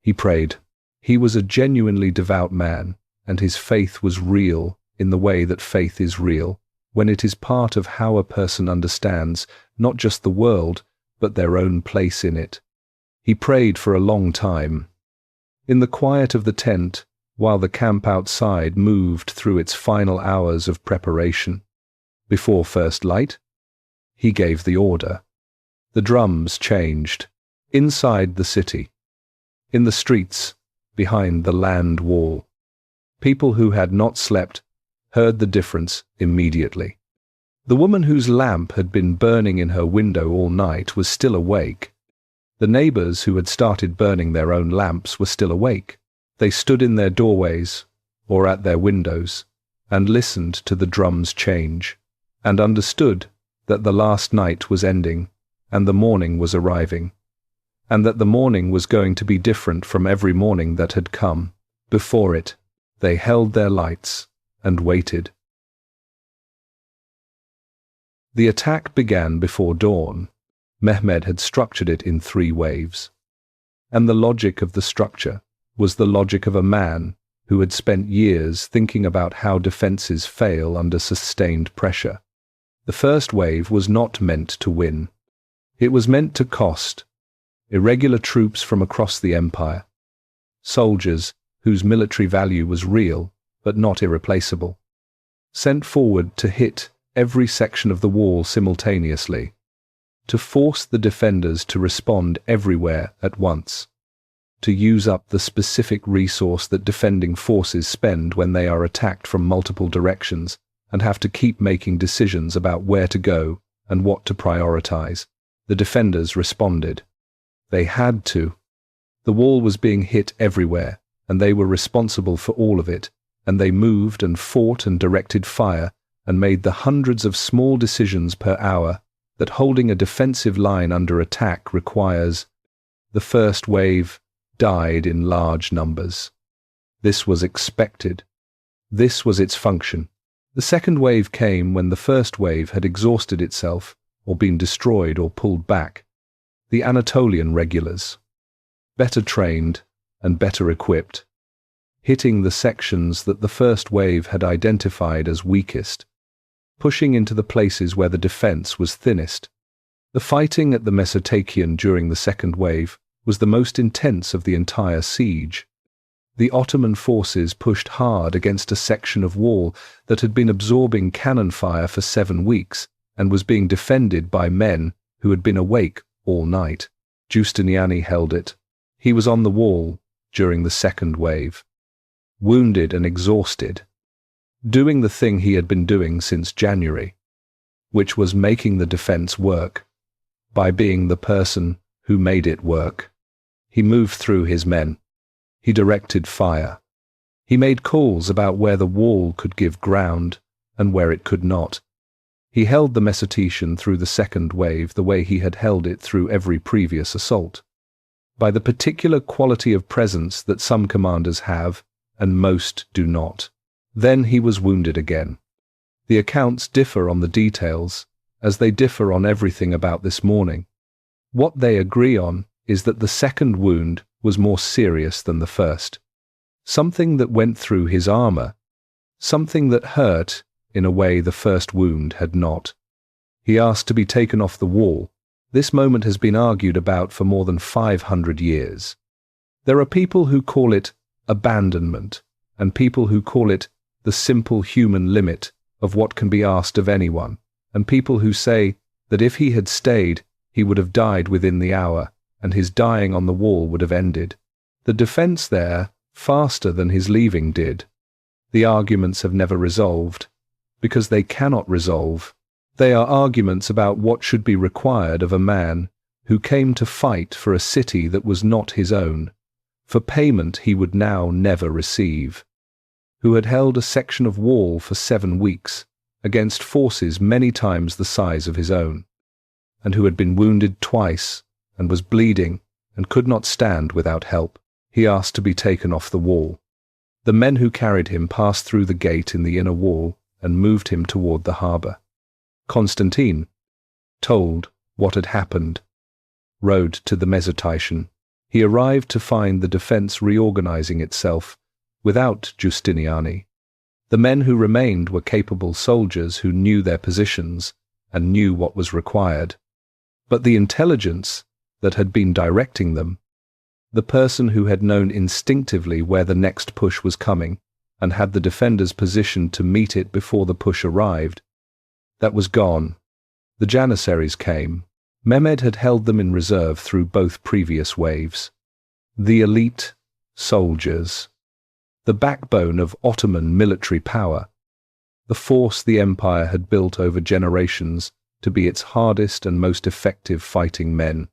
He prayed. He was a genuinely devout man, and his faith was real in the way that faith is real, when it is part of how a person understands not just the world, but their own place in it. He prayed for a long time. In the quiet of the tent, while the camp outside moved through its final hours of preparation. Before first light, he gave the order. The drums changed. Inside the city. In the streets, behind the land wall. People who had not slept heard the difference immediately. The woman whose lamp had been burning in her window all night was still awake. The neighbors who had started burning their own lamps were still awake. They stood in their doorways or at their windows and listened to the drums change and understood that the last night was ending and the morning was arriving, and that the morning was going to be different from every morning that had come before it. They held their lights and waited. The attack began before dawn. Mehmed had structured it in 3 waves. And the logic of the structure was the logic of a man who had spent years thinking about how defenses fail under sustained pressure. The first wave was not meant to win. It was meant to cost. Irregular troops from across the empire. Soldiers whose military value was real but not irreplaceable. Sent forward to hit every section of the wall simultaneously. To force the defenders to respond everywhere at once. To use up the specific resource that defending forces spend when they are attacked from multiple directions and have to keep making decisions about where to go and what to prioritize. The defenders responded. They had to. The wall was being hit everywhere, and they were responsible for all of it, and they moved and fought and directed fire and made the hundreds of small decisions per hour that holding a defensive line under attack requires. The first wave died in large numbers. This was expected. This was its function. The second wave came when the first wave had exhausted itself or been destroyed or pulled back. The Anatolian regulars, better trained and better equipped. hitting the sections that the first wave had identified as weakest, pushing into the places where the defense was thinnest. The fighting at the Mesotakion during the second wave was the most intense of the entire siege. The Ottoman forces pushed hard against a section of wall that had been absorbing cannon fire for 7 weeks and was being defended by men who had been awake all night. Giustiniani held it. He was on the wall during the second wave, wounded and exhausted, doing the thing he had been doing since January, which was making the defense work by being the person who made it work. He moved through his men. He directed fire. He made calls about where the wall could give ground and where it could not. He held the Mesotetian through the second wave the way he had held it through every previous assault, by the particular quality of presence that some commanders have and most do not. Then he was wounded again. The accounts differ on the details, as they differ on everything about this morning. What they agree on is that the second wound was more serious than the first. Something that went through his armor, something that hurt in a way the first wound had not. He asked to be taken off the wall. This moment has been argued about for more than 500 years. There are people who call it abandonment, and people who call it the simple human limit of what can be asked of anyone, and people who say that if he had stayed, he would have died within the hour, and his dying on the wall would have ended the defense there faster than his leaving did. The arguments have never resolved, because they cannot resolve. They are arguments about what should be required of a man who came to fight for a city that was not his own, for payment he would now never receive, who had held a section of wall for 7 weeks against forces many times the size of his own, and who had been wounded twice and was bleeding and could not stand without help. He asked to be taken off the wall. The men who carried him passed through the gate in the inner wall and moved him toward the harbour. Constantine, told what had happened, rode to the Mesotakion. He arrived to find the defence reorganising itself without Giustiniani. The men who remained were capable soldiers who knew their positions and knew what was required. But the intelligence that had been directing them, the person who had known instinctively where the next push was coming and had the defenders positioned to meet it before the push arrived, that was gone. The Janissaries came. Mehmed had held them in reserve through both previous waves. The elite soldiers, the backbone of Ottoman military power, the force the empire had built over generations to be its hardest and most effective fighting men.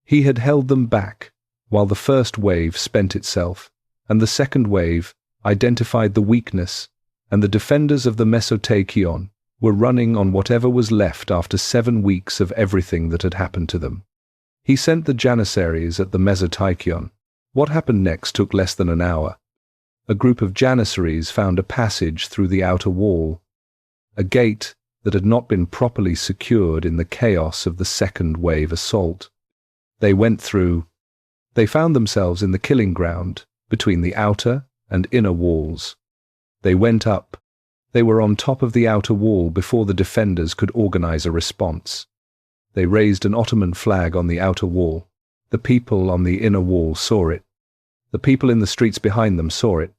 He had held them back while the first wave spent itself, and the second wave identified the weakness, and the defenders of the Mesotakion were running on whatever was left after 7 weeks of everything that had happened to them. He sent the Janissaries at the Mesotakion. What happened next took less than an hour. A group of Janissaries found a passage through the outer wall, a gate that had not been properly secured in the chaos of the second wave assault. They went through. They found themselves in the killing ground between the outer and inner walls. They went up. They were on top of the outer wall before the defenders could organize a response. They raised an Ottoman flag on the outer wall. The people on the inner wall saw it. The people in the streets behind them saw it.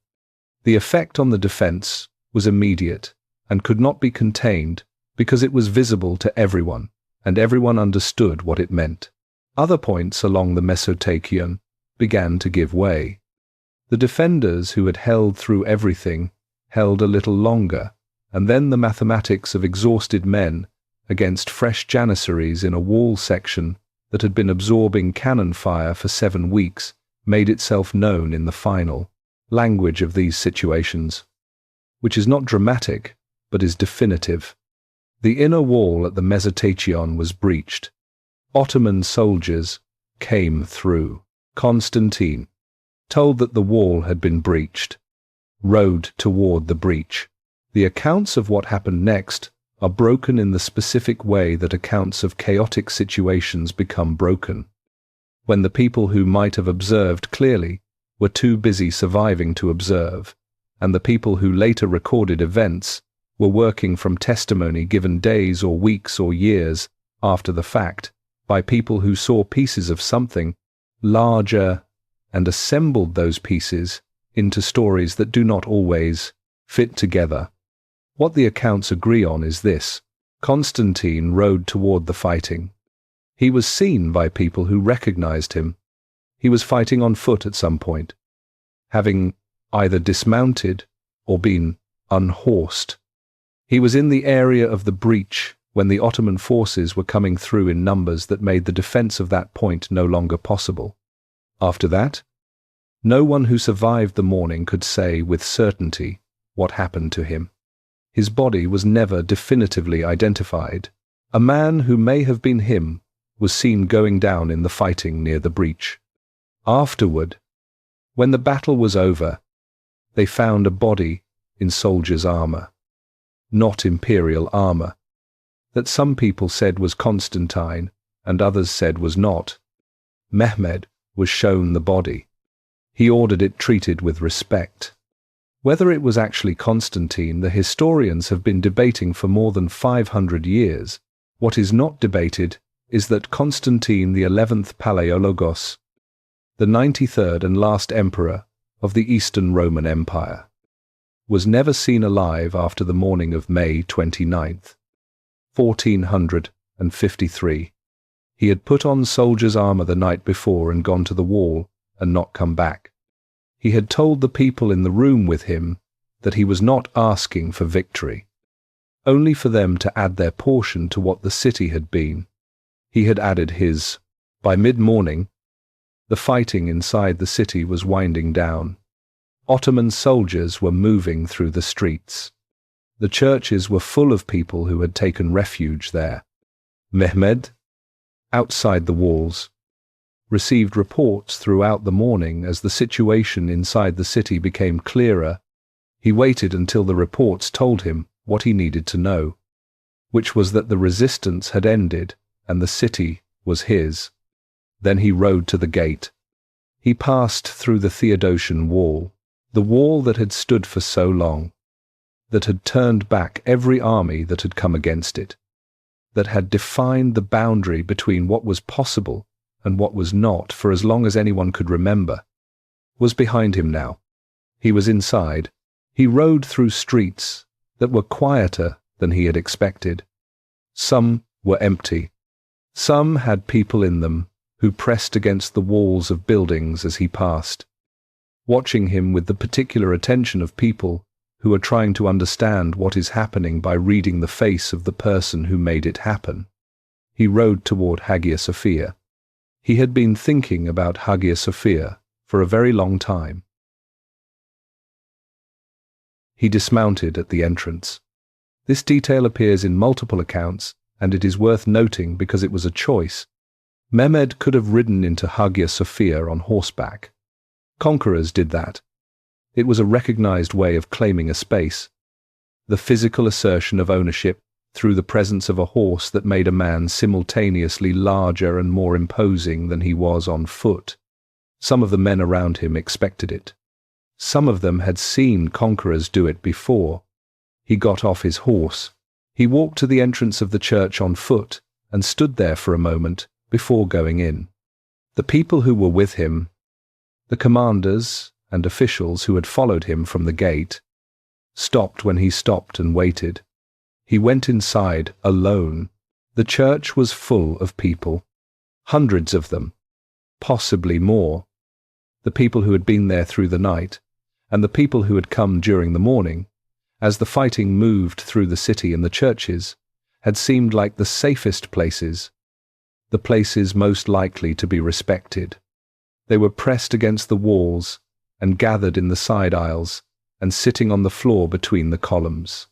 The effect on the defense was immediate and could not be contained because it was visible to everyone, and everyone understood what it meant. Other points along the Mesotakion began to give way. The defenders who had held through everything held a little longer, and then the mathematics of exhausted men against fresh Janissaries in a wall section that had been absorbing cannon fire for 7 weeks made itself known in the final language of these situations, which is not dramatic, but is definitive. The inner wall at the Mesotakion was breached. Ottoman soldiers came through. Constantine, told that the wall had been breached, rode toward the breach. The accounts of what happened next are broken in the specific way that accounts of chaotic situations become broken. When the people who might have observed clearly were too busy surviving to observe, and the people who later recorded events were working from testimony given days or weeks or years after the fact by people who saw pieces of something larger and assembled those pieces into stories that do not always fit together. What the accounts agree on is this: Constantine rode toward the fighting. He was seen by people who recognized him. He was fighting on foot at some point, having either dismounted or been unhorsed. He was in the area of the breach when the Ottoman forces were coming through in numbers that made the defense of that point no longer possible. After that, no one who survived the morning could say with certainty what happened to him. His body was never definitively identified. A man who may have been him was seen going down in the fighting near the breach. Afterward, when the battle was over, they found a body in soldier's armor, not imperial armor, that some people said was Constantine and others said was not. Mehmed was shown the body. He ordered it treated with respect. Whether it was actually Constantine, the historians have been debating for more than 500 years. What is not debated is that Constantine the 11th Palaiologos, the 93rd and last emperor of the Eastern Roman Empire, was never seen alive after the morning of May 29th, 1453. He had put on soldier's armor the night before and gone to the wall and not come back. He had told the people in the room with him that he was not asking for victory, only for them to add their portion to what the city had been. He had added his. By mid-morning, the fighting inside the city was winding down. Ottoman soldiers were moving through the streets. The churches were full of people who had taken refuge there. Mehmed, outside the walls, received reports throughout the morning as the situation inside the city became clearer. He waited until the reports told him what he needed to know, which was that the resistance had ended and the city was his. Then he rode to the gate. He passed through the Theodosian wall, the wall that had stood for so long, that had turned back every army that had come against it, that had defined the boundary between what was possible and what was not for as long as anyone could remember, was behind him now. He was inside. He rode through streets that were quieter than he had expected. Some were empty. Some had people in them who pressed against the walls of buildings as he passed, watching him with the particular attention of people who are trying to understand what is happening by reading the face of the person who made it happen. He rode toward Hagia Sophia. He had been thinking about Hagia Sophia for a very long time. He dismounted at the entrance. This detail appears in multiple accounts, and it is worth noting because it was a choice. Mehmed could have ridden into Hagia Sophia on horseback. Conquerors did that. It was a recognized way of claiming a space, the physical assertion of ownership through the presence of a horse that made a man simultaneously larger and more imposing than he was on foot. Some of the men around him expected it. Some of them had seen conquerors do it before. He got off his horse. He walked to the entrance of the church on foot and stood there for a moment before going in. The people who were with him, the commanders and officials who had followed him from the gate, stopped when he stopped and waited. He went inside alone. The church was full of people, hundreds of them, possibly more. The people who had been there through the night, and the people who had come during the morning, as the fighting moved through the city and the churches, had seemed like the safest places, the places most likely to be respected. They were pressed against the walls and gathered in the side aisles and sitting on the floor between the columns.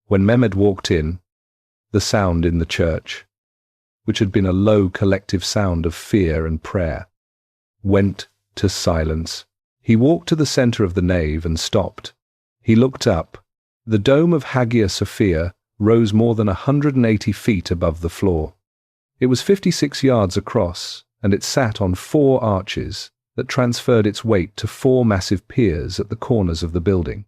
When Mehmed walked in, the sound in the church, which had been a low collective sound of fear and prayer, went to silence. He walked to the center of the nave and stopped. He looked up. The dome of Hagia Sophia rose more than 180 feet above the floor. It was 56 yards across, and it sat on 4 arches that transferred its weight to 4 massive piers at the corners of the building.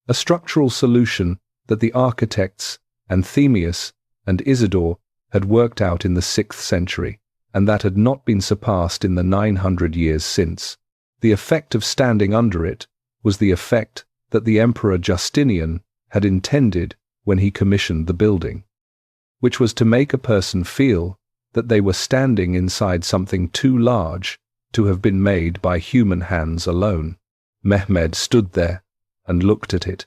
A structural solution that the architects Anthemius and Isidore had worked out in the 6th century, and that had not been surpassed in the 900 years since. The effect of standing under it was the effect that the Emperor Justinian had intended when he commissioned the building, which was to make a person feel that they were standing inside something too large to have been made by human hands alone. Mehmed stood there and looked at it.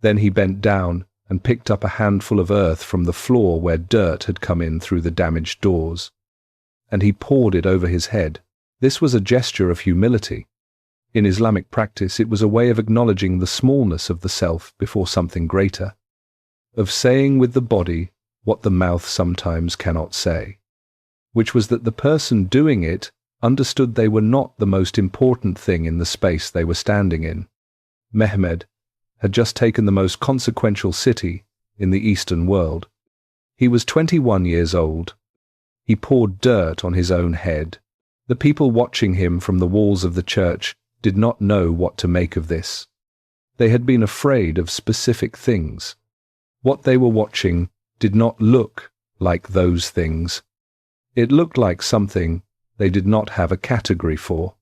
Then he bent down and picked up a handful of earth from the floor where dirt had come in through the damaged doors, and he poured it over his head. This was a gesture of humility. In Islamic practice, it was a way of acknowledging the smallness of the self before something greater, of saying with the body what the mouth sometimes cannot say, which was that the person doing it understood they were not the most important thing in the space they were standing in. Mehmed had just taken the most consequential city in the Eastern world. He was 21 years old. He poured dirt on his own head. The people watching him from the walls of the church did not know what to make of this. They had been afraid of specific things. What they were watching did not look like those things. It looked like something they did not have a category for.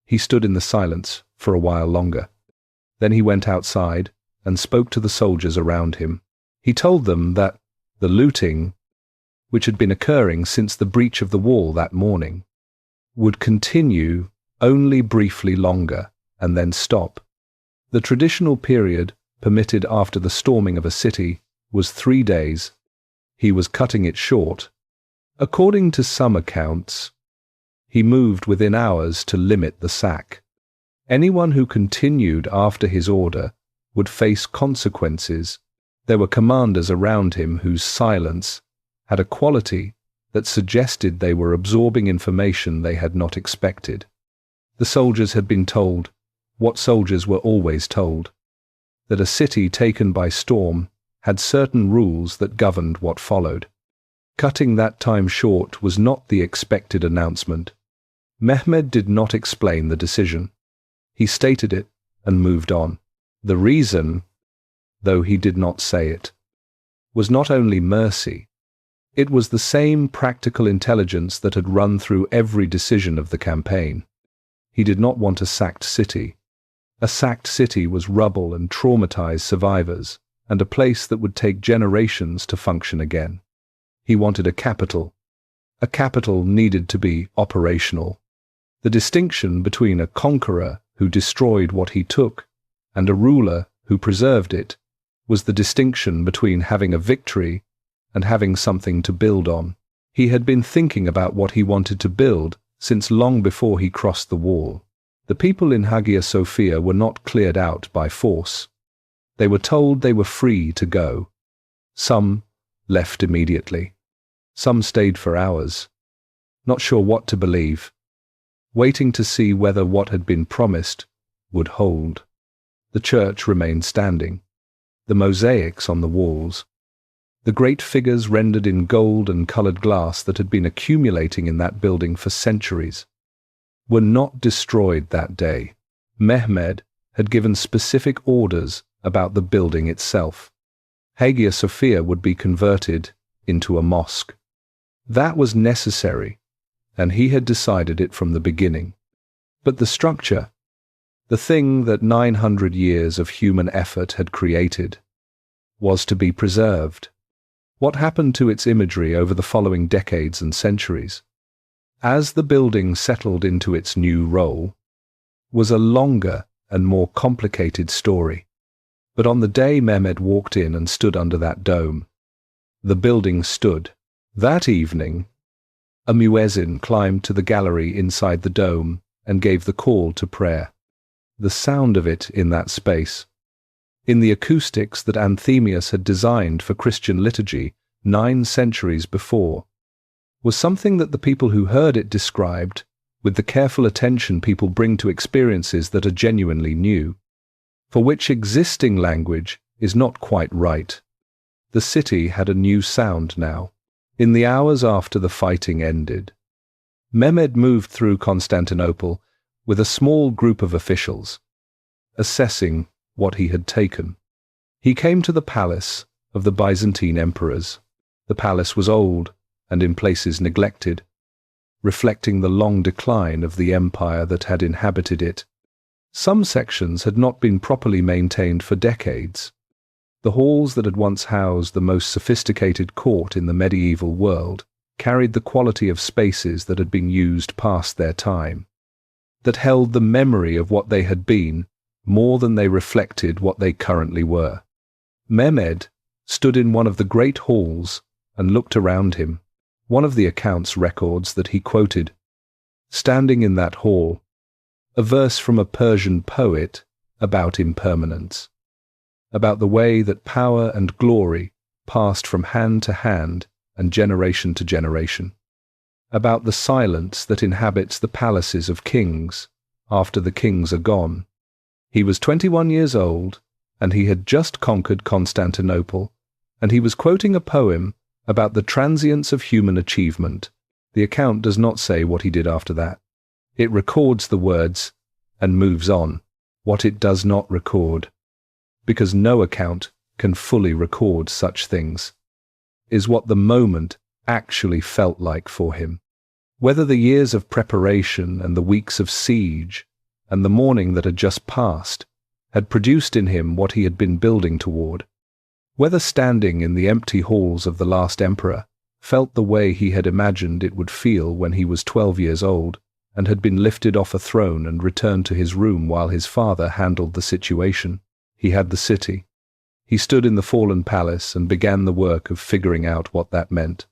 He stood in the silence for a while longer. Then he went outside and spoke to the soldiers around him. He told them that the looting, which had been occurring since the breach of the wall that morning, would continue only briefly longer and then stop. The traditional period permitted after the storming of a city was 3 days. He was cutting it short. According to some accounts, he moved within hours to limit the sack. Anyone who continued after his order would face consequences. There were commanders around him whose silence had a quality that suggested they were absorbing information they had not expected. The soldiers had been told what soldiers were always told, that a city taken by storm had certain rules that governed what followed. Cutting that time short was not the expected announcement. Mehmed did not explain the decision. He stated it and moved on. The reason, though he did not say it, was not only mercy. It was the same practical intelligence that had run through every decision of the campaign. He did not want a sacked city. A sacked city was rubble and traumatized survivors, and a place that would take generations to function again. He wanted a capital. A capital needed to be operational. The distinction between a conqueror who destroyed what he took and a ruler who preserved it was the distinction between having a victory and having something to build on. He had been thinking about what he wanted to build since long before he crossed the wall. The people in Hagia Sophia were not cleared out by force. They were told they were free to go. Some left immediately. Some stayed for hours, not sure what to believe, waiting to see whether what had been promised would hold. The church remained standing. The mosaics on the walls, the great figures rendered in gold and colored glass that had been accumulating in that building for centuries, were not destroyed that day. Mehmed had given specific orders about the building itself. Hagia Sophia would be converted into a mosque. That was necessary, and he had decided it from the beginning. But the structure, the thing that 900 years of human effort had created, was to be preserved. What happened to its imagery over the following decades and centuries, as the building settled into its new role, was a longer and more complicated story. But on the day Mehmed walked in and stood under that dome, the building stood. That evening, a muezzin climbed to the gallery inside the dome and gave the call to prayer. The sound of it in that space, in the acoustics that Anthemius had designed for Christian liturgy 9 centuries before, was something that the people who heard it described with the careful attention people bring to experiences that are genuinely new, for which existing language is not quite right. The city had a new sound now. In the hours after the fighting ended, Mehmed moved through Constantinople with a small group of officials, assessing what he had taken. He came to the palace of the Byzantine emperors. The palace was old and in places neglected, reflecting the long decline of the empire that had inhabited it. Some sections had not been properly maintained for decades. The halls that had once housed the most sophisticated court in the medieval world carried the quality of spaces that had been used past their time, that held the memory of what they had been more than they reflected what they currently were. Mehmed stood in one of the great halls and looked around him. One of the accounts records that he quoted, standing in that hall, a verse from a Persian poet about impermanence, about the way that power and glory passed from hand to hand and generation to generation, about the silence that inhabits the palaces of kings after the kings are gone. He was 21 years old, and he had just conquered Constantinople, and he was quoting a poem about the transience of human achievement. The account does not say what he did after that. It records the words and moves on. What it does not record, because no account can fully record such things, is what the moment actually felt like for him. Whether the years of preparation and the weeks of siege and the morning that had just passed had produced in him what he had been building toward, whether standing in the empty halls of the last emperor felt the way he had imagined it would feel when he was 12 years old and had been lifted off a throne and returned to his room while his father handled the situation. He had the city. He stood in the fallen palace and began the work of figuring out what that meant.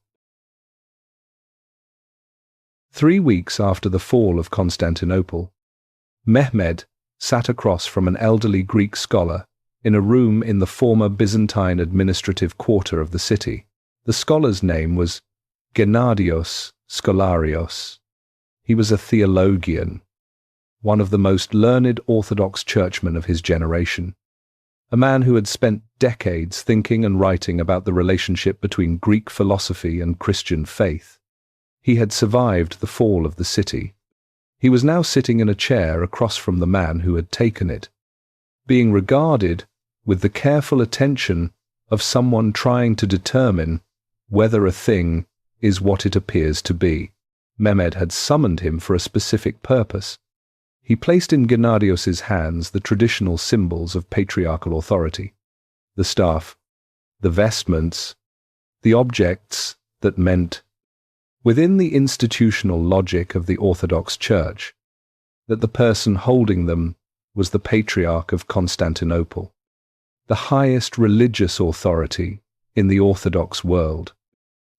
3 weeks after the fall of Constantinople, Mehmed sat across from an elderly Greek scholar in a room in the former Byzantine administrative quarter of the city. The scholar's name was Gennadios Scholarios. He was a theologian, one of the most learned Orthodox churchmen of his generation, a man who had spent decades thinking and writing about the relationship between Greek philosophy and Christian faith. He had survived the fall of the city. He was now sitting in a chair across from the man who had taken it, being regarded with the careful attention of someone trying to determine whether a thing is what it appears to be. Mehmed had summoned him for a specific purpose. He placed in Gennadios's hands the traditional symbols of patriarchal authority, the staff, the vestments, the objects that meant, within the institutional logic of the Orthodox Church, that the person holding them was the Patriarch of Constantinople, the highest religious authority in the Orthodox world.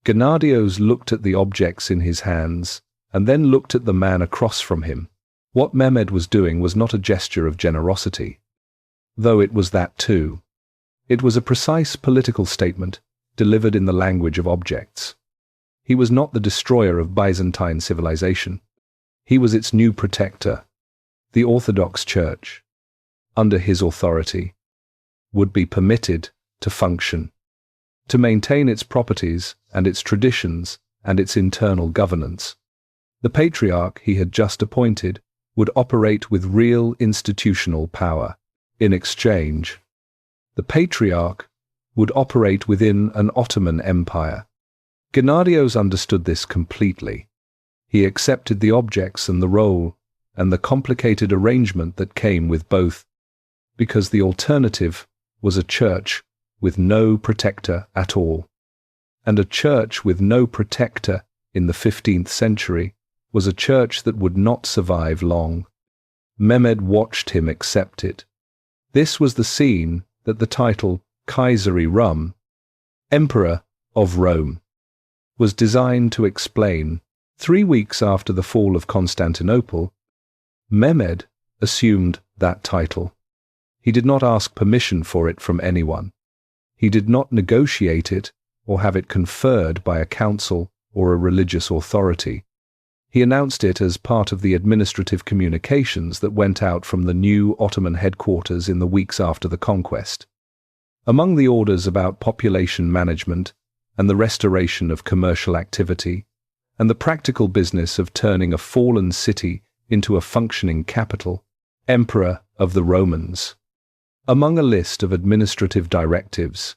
Gennadios looked at the objects in his hands and then looked at the man across from him. What Mehmed was doing was not a gesture of generosity, though it was that too. It was a precise political statement delivered in the language of objects. He was not the destroyer of Byzantine civilization. He was its new protector. The Orthodox Church, under his authority, would be permitted to function, to maintain its properties and its traditions and its internal governance. The Patriarch he had just appointed would operate with real institutional power. In exchange, the Patriarch would operate within an Ottoman Empire. Gennadios understood this completely. He accepted the objects and the role and the complicated arrangement that came with both, because the alternative was a church with no protector at all. And a church with no protector in the 15th century was a church that would not survive long. Mehmed watched him accept it. This was the scene that the title Kayser-i, Emperor of Rome, was designed to explain. 3 weeks after the fall of Constantinople, Mehmed assumed that title. He did not ask permission for it from anyone. He did not negotiate it or have it conferred by a council or a religious authority. He announced it as part of the administrative communications that went out from the new Ottoman headquarters in the weeks after the conquest. Among the orders about population management and the restoration of commercial activity, and the practical business of turning a fallen city into a functioning capital, Emperor of the Romans. Among a list of administrative directives,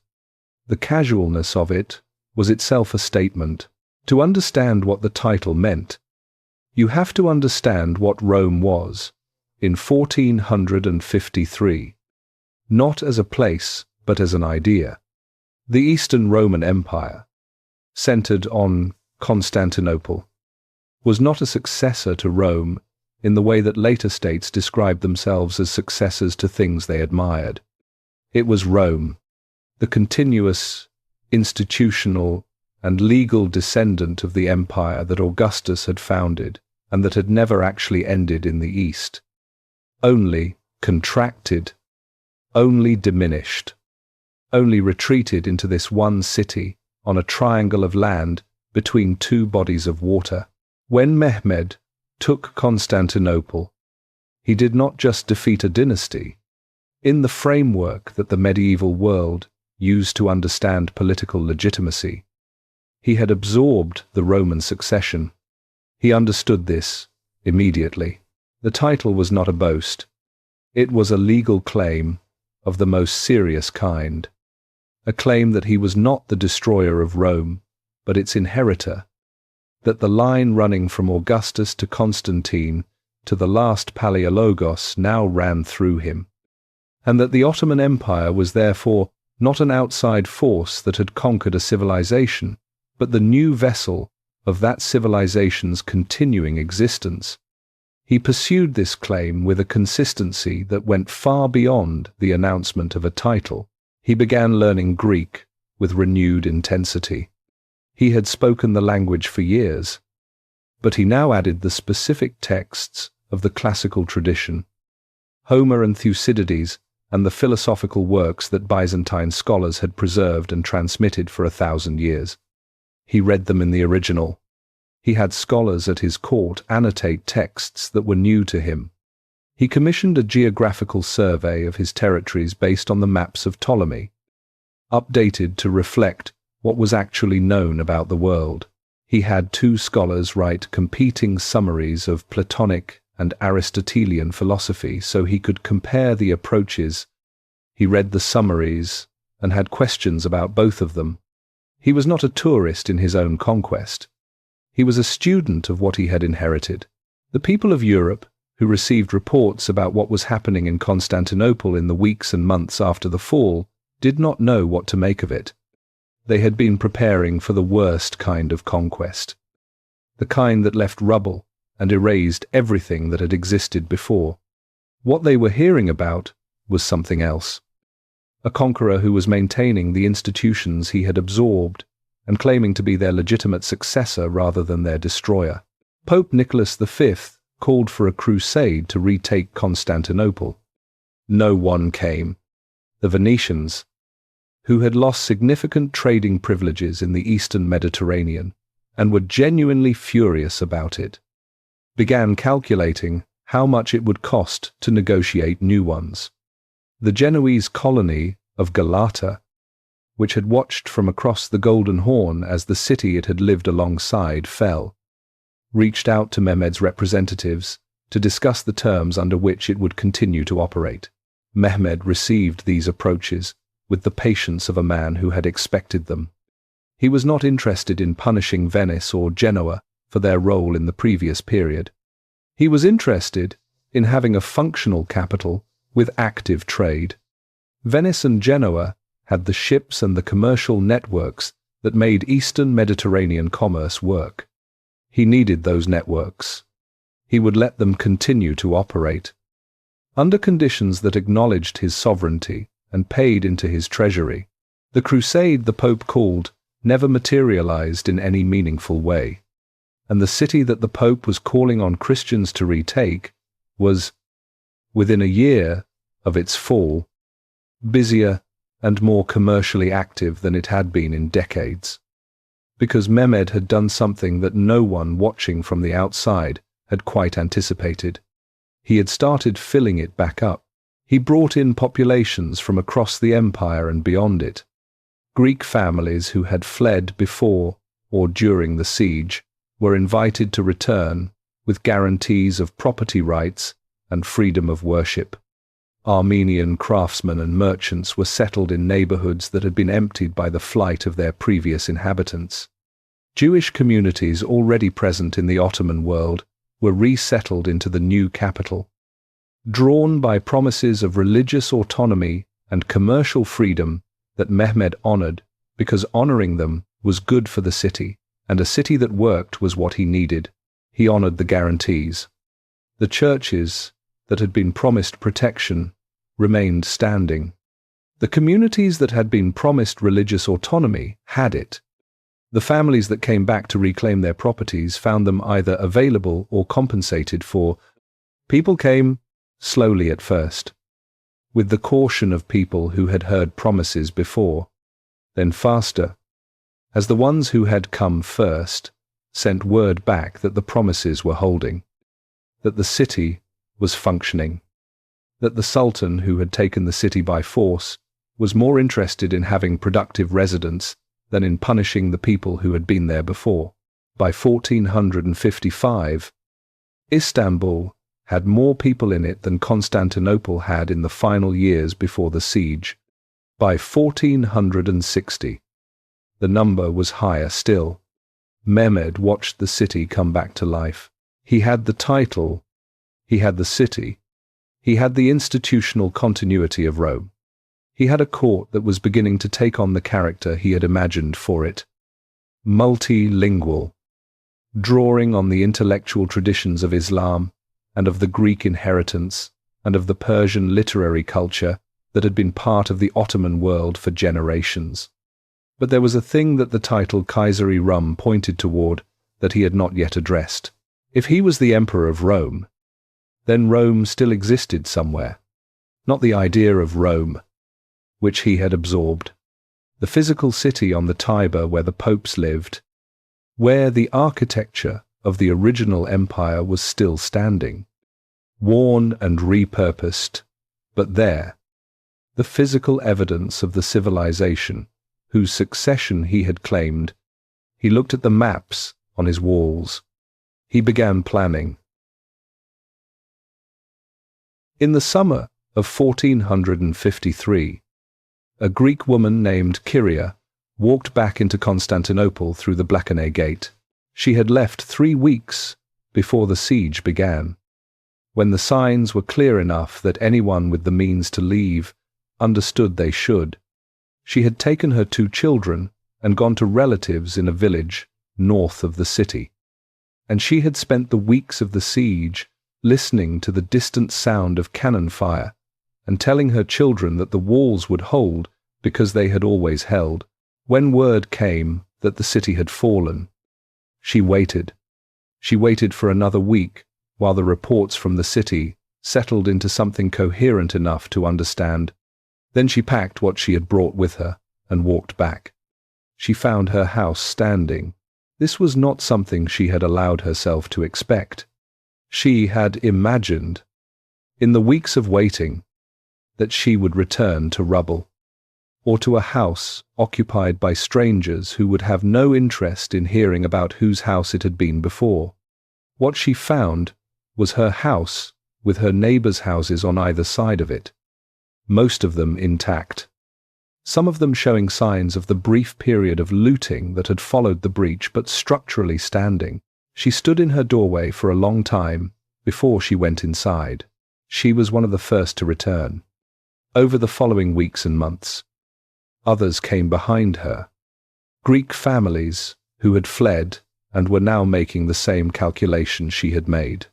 the casualness of it was itself a statement. To understand what the title meant, you have to understand what Rome was in 1453, not as a place but as an idea. The Eastern Roman Empire, centered on Constantinople, was not a successor to Rome in the way that later states described themselves as successors to things they admired. It was Rome, the continuous, institutional, and legal descendant of the empire that Augustus had founded and that had never actually ended in the East. Only contracted, only diminished, only retreated into this one city on a triangle of land between two bodies of water. When Mehmed took Constantinople, he did not just defeat a dynasty. In the framework that the medieval world used to understand political legitimacy, he had absorbed the Roman succession. He understood this immediately. The title was not a boast. It was a legal claim of the most serious kind, a claim that he was not the destroyer of Rome, but its inheritor, that the line running from Augustus to Constantine to the last Palaiologos now ran through him, and that the Ottoman Empire was therefore not an outside force that had conquered a civilization, but the new vessel of that civilization's continuing existence. He pursued this claim with a consistency that went far beyond the announcement of a title. He began learning Greek with renewed intensity. He had spoken the language for years, but he now added the specific texts of the classical tradition, Homer and Thucydides, and the philosophical works that Byzantine scholars had preserved and transmitted for 1,000 years. He read them in the original. He had scholars at his court annotate texts that were new to him. He commissioned a geographical survey of his territories based on the maps of Ptolemy, updated to reflect what was actually known about the world. He had 2 scholars write competing summaries of Platonic and Aristotelian philosophy so he could compare the approaches. He read the summaries and had questions about both of them. He was not a tourist in his own conquest. He was a student of what he had inherited. The people of Europe, who received reports about what was happening in Constantinople in the weeks and months after the fall, did not know what to make of it. They had been preparing for the worst kind of conquest, the kind that left rubble and erased everything that had existed before. What they were hearing about was something else. A conqueror who was maintaining the institutions he had absorbed and claiming to be their legitimate successor rather than their destroyer. Pope Nicholas V called for a crusade to retake Constantinople. No one came. The Venetians, who had lost significant trading privileges in the eastern Mediterranean and were genuinely furious about it, began calculating how much it would cost to negotiate new ones. The Genoese colony of Galata, which had watched from across the Golden Horn as the city it had lived alongside fell, reached out to Mehmed's representatives to discuss the terms under which it would continue to operate. Mehmed received these approaches with the patience of a man who had expected them. He was not interested in punishing Venice or Genoa for their role in the previous period. He was interested in having a functional capital with active trade. Venice and Genoa had the ships and the commercial networks that made Eastern Mediterranean commerce work. He needed those networks. He would let them continue to operate. Under conditions that acknowledged his sovereignty and paid into his treasury, the crusade the Pope called never materialized in any meaningful way, and the city that the Pope was calling on Christians to retake was, within a year of its fall, busier and more commercially active than it had been in decades, because Mehmed had done something that no one watching from the outside had quite anticipated. He had started filling it back up. He brought in populations from across the empire and beyond it. Greek families who had fled before or during the siege were invited to return with guarantees of property rights and freedom of worship. Armenian craftsmen and merchants were settled in neighborhoods that had been emptied by the flight of their previous inhabitants. Jewish communities already present in the Ottoman world were resettled into the new capital. Drawn by promises of religious autonomy and commercial freedom that Mehmed honored, because honoring them was good for the city, and a city that worked was what he needed, he honored the guarantees. The churches that had been promised protection remained standing. The communities that had been promised religious autonomy had it. The families that came back to reclaim their properties found them either available or compensated for. People came slowly at first, with the caution of people who had heard promises before, then faster, as the ones who had come first sent word back that the promises were holding, that the city was functioning, that the Sultan who had taken the city by force was more interested in having productive residents than in punishing the people who had been there before. By 1455, Istanbul had more people in it than Constantinople had in the final years before the siege. By 1460, the number was higher still. Mehmed watched the city come back to life. He had the title, he had the city, he had the institutional continuity of Rome. He had a court that was beginning to take on the character he had imagined for it. Multilingual, drawing on the intellectual traditions of Islam and of the Greek inheritance and of the Persian literary culture that had been part of the Ottoman world for generations. But there was a thing that the title Kayser-i pointed toward that he had not yet addressed. If he was the emperor of Rome, then Rome still existed somewhere. Not the idea of Rome, which he had absorbed. The physical city on the Tiber where the popes lived, where the architecture of the original empire was still standing, worn and repurposed, but there, the physical evidence of the civilization whose succession he had claimed. He looked at the maps on his walls. He began planning. In the summer of 1453, a Greek woman named Kyria walked back into Constantinople through the Blackenay Gate. She had left 3 weeks before the siege began, when the signs were clear enough that anyone with the means to leave understood they should. She had taken her 2 children and gone to relatives in a village north of the city, and she had spent the weeks of the siege listening to the distant sound of cannon fire and telling her children that the walls would hold because they had always held. When word came that the city had fallen, she waited. She waited for another week while the reports from the city settled into something coherent enough to understand. Then she packed what she had brought with her and walked back. She found her house standing. This was not something she had allowed herself to expect. She had imagined, in the weeks of waiting, that she would return to rubble, or to a house occupied by strangers who would have no interest in hearing about whose house it had been before. What she found was her house with her neighbors' houses on either side of it, most of them intact, some of them showing signs of the brief period of looting that had followed the breach, but structurally standing. She stood in her doorway for a long time before she went inside. She was one of the first to return. Over the following weeks and months, others came behind her. Greek families who had fled and were now making the same calculation she had made,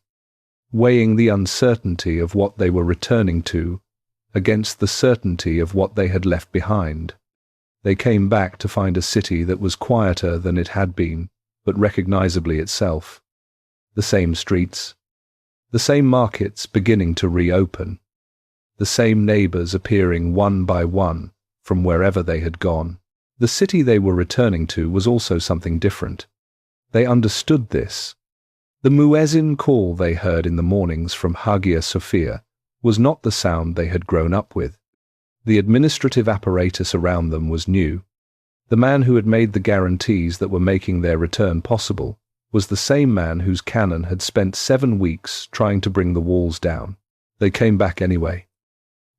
weighing the uncertainty of what they were returning to against the certainty of what they had left behind. They came back to find a city that was quieter than it had been, but recognizably itself. The same streets, the same markets beginning to reopen, the same neighbors appearing one by one from wherever they had gone. The city they were returning to was also something different. They understood this. The muezzin call they heard in the mornings from Hagia Sophia was not the sound they had grown up with. The administrative apparatus around them was new. The man who had made the guarantees that were making their return possible was the same man whose cannon had spent 7 weeks trying to bring the walls down. They came back anyway.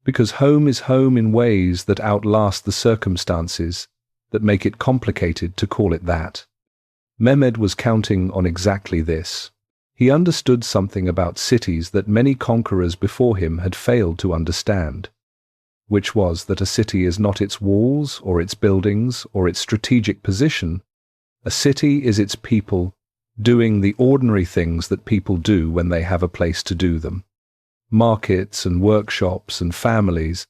Because home is home in ways that outlast the circumstances that make it complicated to call it that. Mehmed was counting on exactly this. He understood something about cities that many conquerors before him had failed to understand, which was that a city is not its walls or its buildings or its strategic position. A city is its people doing the ordinary things that people do when they have a place to do them. Markets and workshops and families,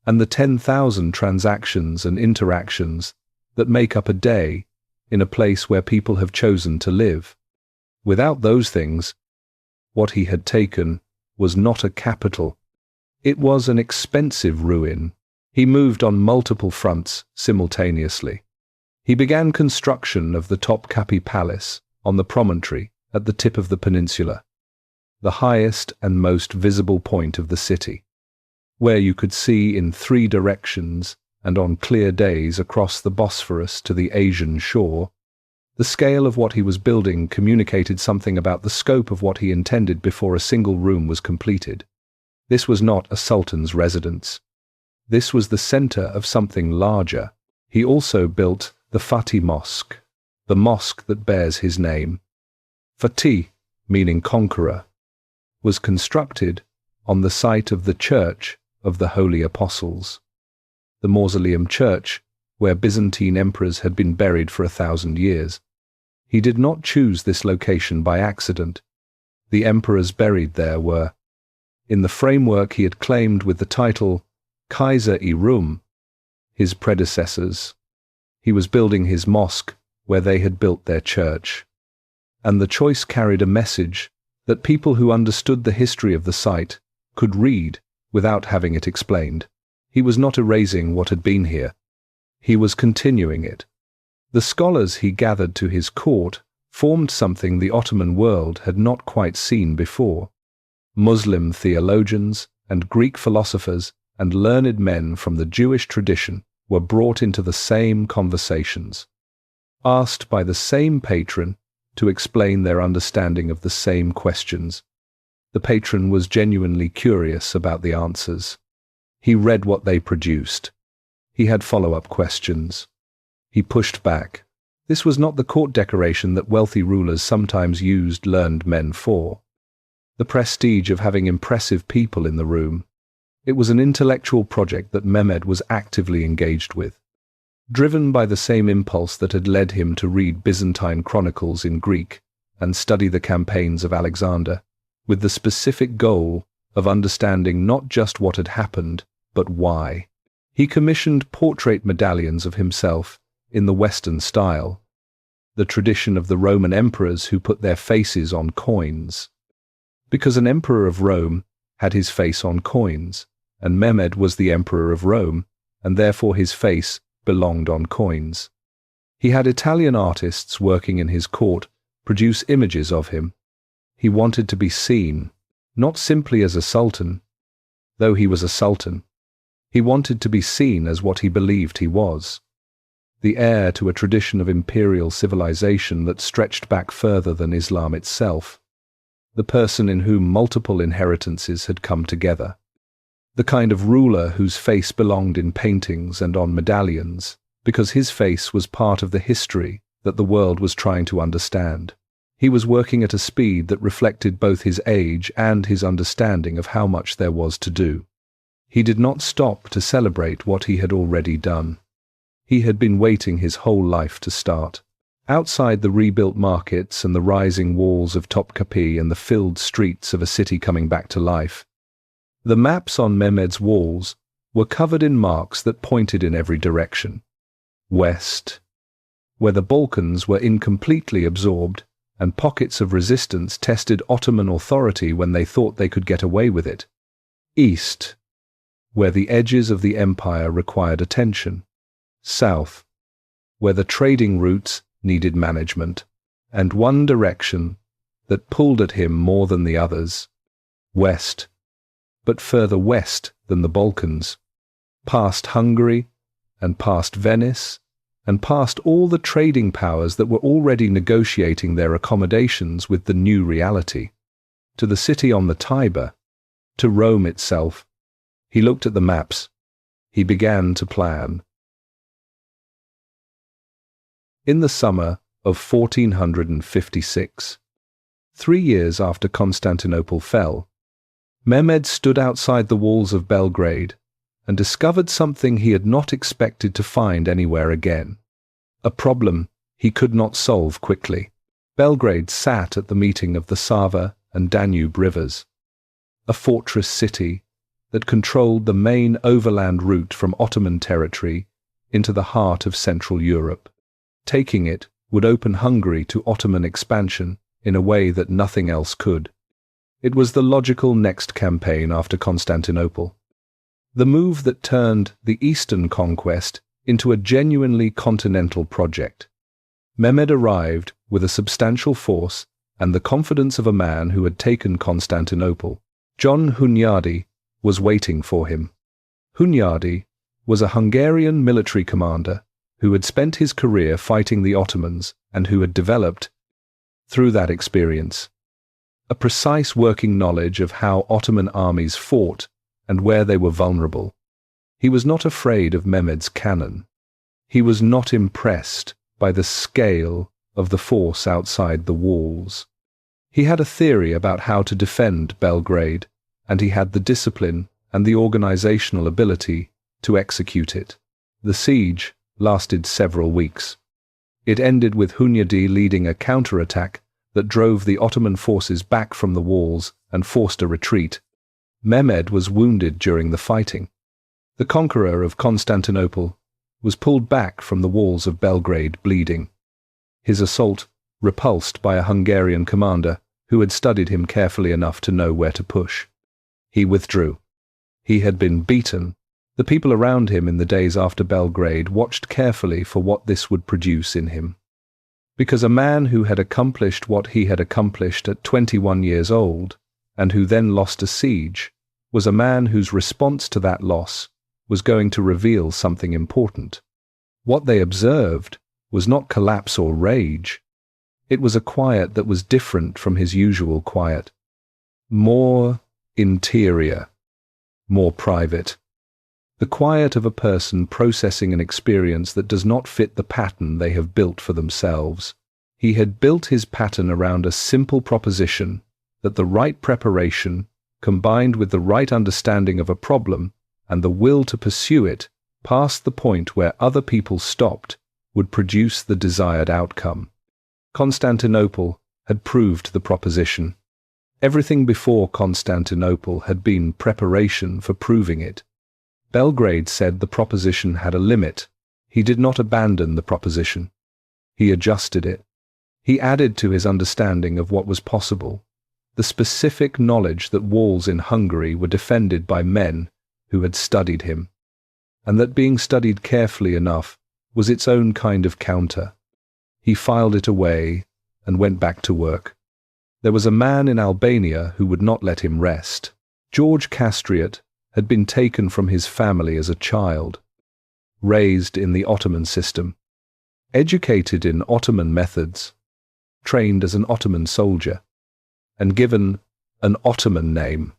and the 10,000 transactions and interactions that make up a day in a place where people have chosen to live. Without those things, what he had taken was not a capital. It was an expensive ruin. He moved on multiple fronts simultaneously. He began construction of the Topkapi Palace on the promontory at the tip of the peninsula, the highest and most visible point of the city, where you could see in 3 directions and on clear days across the Bosphorus to the Asian shore. The scale of what he was building communicated something about the scope of what he intended before a single room was completed. This was not a sultan's residence. This was the center of something larger. He also built the Fatih Mosque, the mosque that bears his name. Fatih, meaning conqueror, was constructed on the site of the Church of the Holy Apostles, the mausoleum church where Byzantine emperors had been buried for 1,000 years. He did not choose this location by accident. The emperors buried there were, in the framework he had claimed with the title Kayser-i, his predecessors. He was building his mosque where they had built their church. And the choice carried a message that people who understood the history of the site could read without having it explained. He was not erasing what had been here. He was continuing it. The scholars he gathered to his court formed something the Ottoman world had not quite seen before. Muslim theologians and Greek philosophers and learned men from the Jewish tradition were brought into the same conversations, asked by the same patron to explain their understanding of the same questions. The patron was genuinely curious about the answers. He read what they produced. He had follow-up questions. He pushed back. This was not the court decoration that wealthy rulers sometimes used learned men for. The prestige of having impressive people in the room. It was an intellectual project that Mehmed was actively engaged with, driven by the same impulse that had led him to read Byzantine chronicles in Greek and study the campaigns of Alexander, with the specific goal of understanding not just what had happened, but why. He commissioned portrait medallions of himself in the Western style, the tradition of the Roman emperors who put their faces on coins. Because an emperor of Rome had his face on coins, and Mehmed was the emperor of Rome, and therefore his face belonged on coins. He had Italian artists working in his court produce images of him. He wanted to be seen, not simply as a sultan, though he was a sultan. He wanted to be seen as what he believed he was, the heir to a tradition of imperial civilization that stretched back further than Islam itself, the person in whom multiple inheritances had come together, the kind of ruler whose face belonged in paintings and on medallions, because his face was part of the history that the world was trying to understand. He was working at a speed that reflected both his age and his understanding of how much there was to do. He did not stop to celebrate what he had already done. He had been waiting his whole life to start. Outside the rebuilt markets and the rising walls of Topkapi and the filled streets of a city coming back to life, the maps on Mehmed's walls were covered in marks that pointed in every direction. West, where the Balkans were incompletely absorbed and pockets of resistance tested Ottoman authority when they thought they could get away with it. East, where the edges of the empire required attention. South, where the trading routes needed management, and one direction that pulled at him more than the others. West, but further west than the Balkans, past Hungary and past Venice and past all the trading powers that were already negotiating their accommodations with the new reality, to the city on the Tiber, to Rome itself. He looked at the maps. He began to plan. In the summer of 1456, 3 years after Constantinople fell, Mehmed stood outside the walls of Belgrade and discovered something he had not expected to find anywhere again. A problem he could not solve quickly. Belgrade sat at the meeting of the Sava and Danube rivers, a fortress city that controlled the main overland route from Ottoman territory into the heart of Central Europe. Taking it would open Hungary to Ottoman expansion in a way that nothing else could. It was the logical next campaign after Constantinople. The move that turned the Eastern conquest into a genuinely continental project. Mehmed arrived with a substantial force and the confidence of a man who had taken Constantinople. John Hunyadi was waiting for him. Hunyadi was a Hungarian military commander who had spent his career fighting the Ottomans and who had developed, through that experience, a precise working knowledge of how Ottoman armies fought and where they were vulnerable. He was not afraid of Mehmed's cannon. He was not impressed by the scale of the force outside the walls. He had a theory about how to defend Belgrade, and he had the discipline and the organizational ability to execute it. The siege lasted several weeks. It ended with Hunyadi leading a counterattack that drove the Ottoman forces back from the walls and forced a retreat. Mehmed was wounded during the fighting. The conqueror of Constantinople was pulled back from the walls of Belgrade bleeding. His assault repulsed by a Hungarian commander who had studied him carefully enough to know where to push. He withdrew. He had been beaten. The people around him in the days after Belgrade watched carefully for what this would produce in him. Because a man who had accomplished what he had accomplished at 21 years old, and who then lost a siege, was a man whose response to that loss was going to reveal something important. What they observed was not collapse or rage. It was a quiet that was different from his usual quiet. More interior, more private. The quiet of a person processing an experience that does not fit the pattern they have built for themselves. He had built his pattern around a simple proposition that the right preparation, combined with the right understanding of a problem and the will to pursue it past the point where other people stopped, would produce the desired outcome. Constantinople had proved the proposition. Everything before Constantinople had been preparation for proving it. Belgrade said the proposition had a limit. He did not abandon the proposition. He adjusted it. He added to his understanding of what was possible, the specific knowledge that walls in Hungary were defended by men who had studied him, and that being studied carefully enough was its own kind of counter. He filed it away and went back to work. There was a man in Albania who would not let him rest. George Castriot had been taken from his family as a child, raised in the Ottoman system, educated in Ottoman methods, trained as an Ottoman soldier, and given an Ottoman name,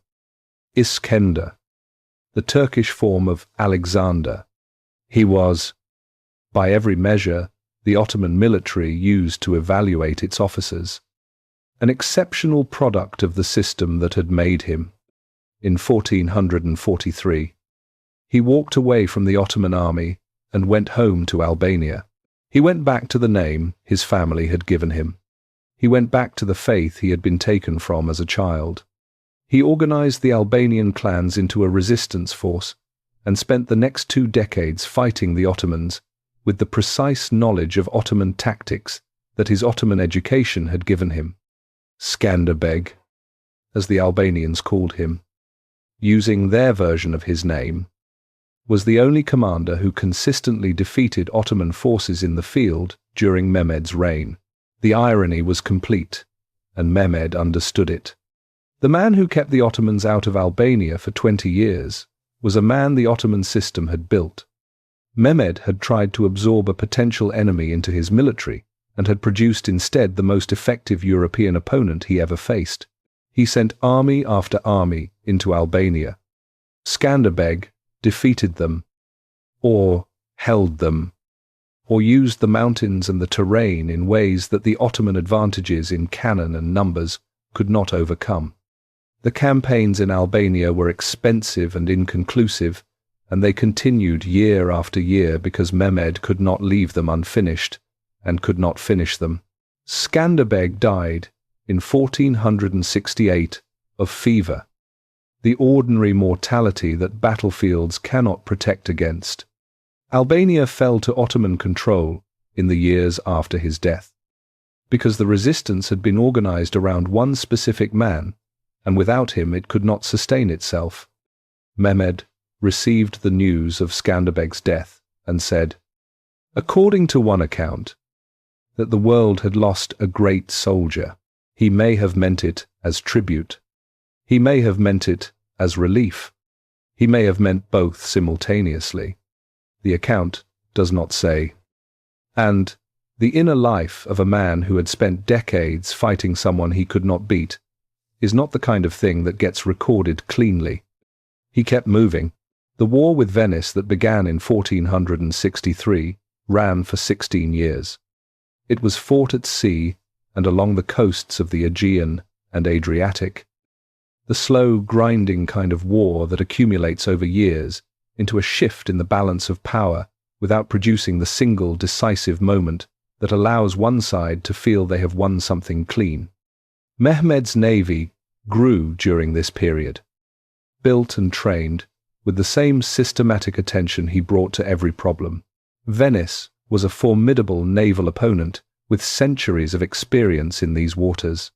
Iskender, the Turkish form of Alexander. He was, by every measure, the Ottoman military used to evaluate its officers, an exceptional product of the system that had made him. In 1443, he walked away from the Ottoman army and went home to Albania. He went back to the name his family had given him. He went back to the faith he had been taken from as a child. He organized the Albanian clans into a resistance force and spent the next 2 decades fighting the Ottomans with the precise knowledge of Ottoman tactics that his Ottoman education had given him. Skanderbeg, as the Albanians called him, using their version of his name, was the only commander who consistently defeated Ottoman forces in the field during Mehmed's reign. The irony was complete, and Mehmed understood it. The man who kept the Ottomans out of Albania for 20 years was a man the Ottoman system had built. Mehmed had tried to absorb a potential enemy into his military and had produced instead the most effective European opponent he ever faced. He sent army after army into Albania. Skanderbeg defeated them, or held them, or used the mountains and the terrain in ways that the Ottoman advantages in cannon and numbers could not overcome. The campaigns in Albania were expensive and inconclusive, and they continued year after year because Mehmed could not leave them unfinished and could not finish them. Skanderbeg died in 1468 of fever, the ordinary mortality that battlefields cannot protect against. Albania fell to Ottoman control in the years after his death, because the resistance had been organized around one specific man, and without him it could not sustain itself. Mehmed received the news of Skanderbeg's death and said, according to one account, that the world had lost a great soldier. He may have meant it as tribute. He may have meant it as relief. He may have meant both simultaneously. The account does not say. And the inner life of a man who had spent decades fighting someone he could not beat is not the kind of thing that gets recorded cleanly. He kept moving. The war with Venice that began in 1463 ran for 16 years. It was fought at sea and along the coasts of the Aegean and Adriatic. The slow, grinding kind of war that accumulates over years into a shift in the balance of power without producing the single decisive moment that allows one side to feel they have won something clean. Mehmed's navy grew during this period, built and trained with the same systematic attention he brought to every problem. Venice was a formidable naval opponent with centuries of experience in these waters.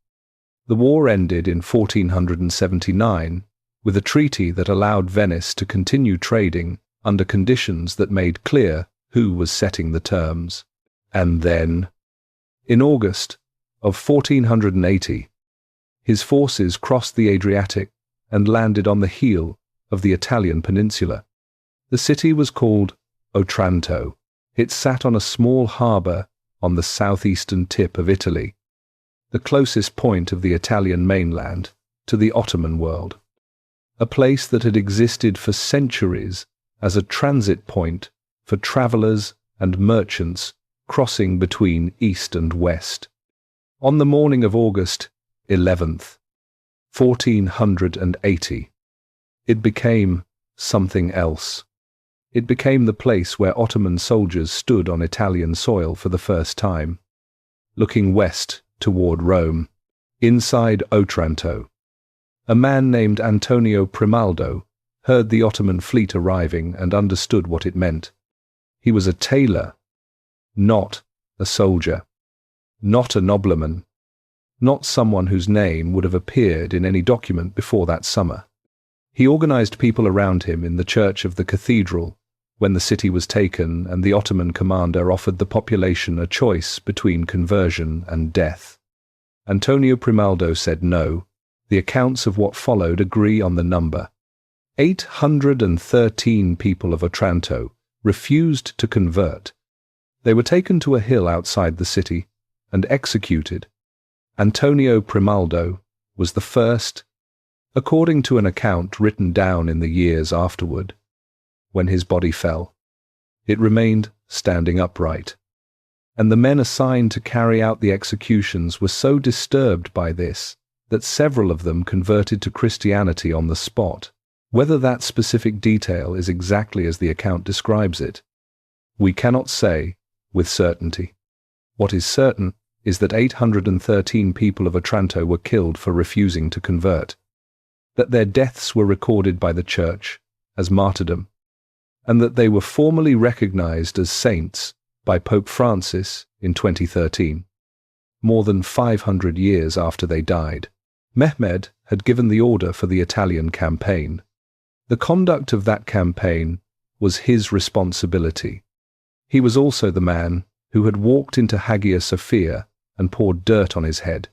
The war ended in 1479 with a treaty that allowed Venice to continue trading under conditions that made clear who was setting the terms. And then, in August of 1480, his forces crossed the Adriatic and landed on the heel of the Italian peninsula. The city was called Otranto. It sat on a small harbour on the southeastern tip of Italy, the closest point of the Italian mainland to the Ottoman world, a place that had existed for centuries as a transit point for travellers and merchants crossing between east and west. On the morning of August 11th, 1480, it became something else. It became the place where Ottoman soldiers stood on Italian soil for the first time, looking west toward Rome. Inside Otranto, a man named Antonio Primaldo heard the Ottoman fleet arriving and understood what it meant. He was a tailor, not a soldier, not a nobleman, not someone whose name would have appeared in any document before that summer. He organized people around him in the church of the cathedral when the city was taken and the Ottoman commander offered the population a choice between conversion and death. Antonio Primaldo said no. The accounts of what followed agree on the number. 813 people of Otranto refused to convert. They were taken to a hill outside the city and executed. Antonio Primaldo was the first, according to an account written down in the years afterward. When his body fell, it remained standing upright, and the men assigned to carry out the executions were so disturbed by this that several of them converted to Christianity on the spot. Whether that specific detail is exactly as the account describes it, we cannot say with certainty. What is certain is that 813 people of Otranto were killed for refusing to convert, that their deaths were recorded by the Church as martyrdom, and that they were formally recognized as saints by Pope Francis in 2013, more than 500 years after they died. Mehmed had given the order for the Italian campaign. The conduct of that campaign was his responsibility. He was also the man who had walked into Hagia Sophia and poured dirt on his head.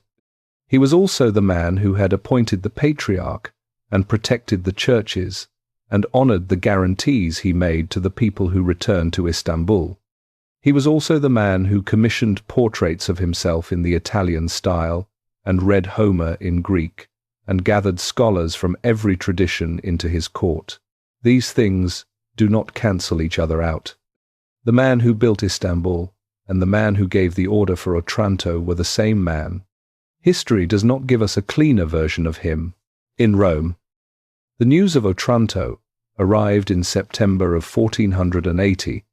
He was also the man who had appointed the patriarch and protected the churches and honored the guarantees he made to the people who returned to Istanbul. He was also the man who commissioned portraits of himself in the Italian style and read Homer in Greek, and gathered scholars from every tradition into his court. These things do not cancel each other out. The man who built Istanbul and the man who gave the order for Otranto were the same man. History does not give us a cleaner version of him. In Rome, the news of Otranto arrived in September of 1480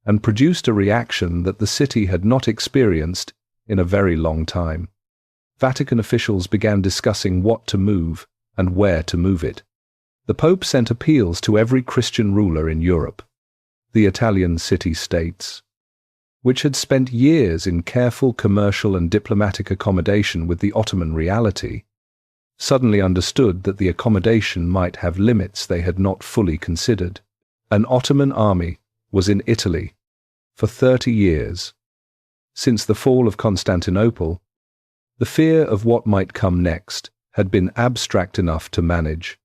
and produced a reaction that the city had not experienced in a very long time. Vatican officials began discussing what to move and where to move it. The Pope sent appeals to every Christian ruler in Europe. The Italian city-states, which had spent years in careful commercial and diplomatic accommodation with the Ottoman reality, suddenly understood that the accommodation might have limits they had not fully considered. An Ottoman army was in Italy for 30 years. Since the fall of Constantinople, the fear of what might come next had been abstract enough to manage,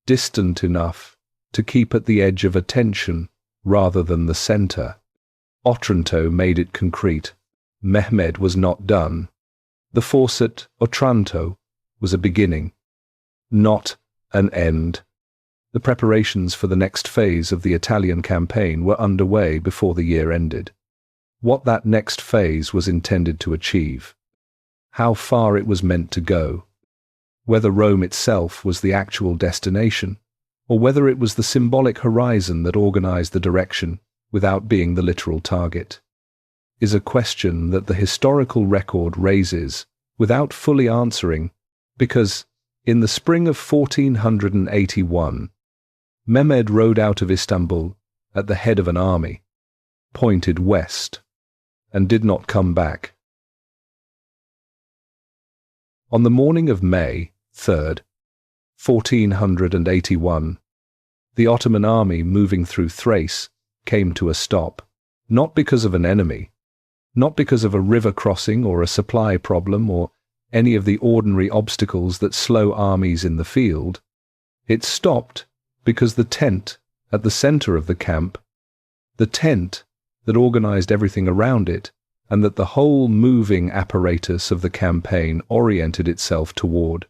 distant enough to keep at the edge of attention rather than the center. Otranto made it concrete. Mehmed was not done. The force at Otranto was a beginning, not an end. The preparations for the next phase of the Italian campaign were underway before the year ended. What that next phase was intended to achieve, how far it was meant to go, whether Rome itself was the actual destination, or whether it was the symbolic horizon that organized the direction without being the literal target, is a question that the historical record raises without fully answering, because in the spring of 1481, Mehmed rode out of Istanbul at the head of an army, pointed west, and did not come back. On the morning of May 3rd, 1481, the Ottoman army moving through Thrace came to a stop, not because of an enemy, not because of a river crossing or a supply problem or any of the ordinary obstacles that slow armies in the field. It stopped because the tent at the center of the camp, the tent that organized everything around it, and that the whole moving apparatus of the campaign oriented itself toward,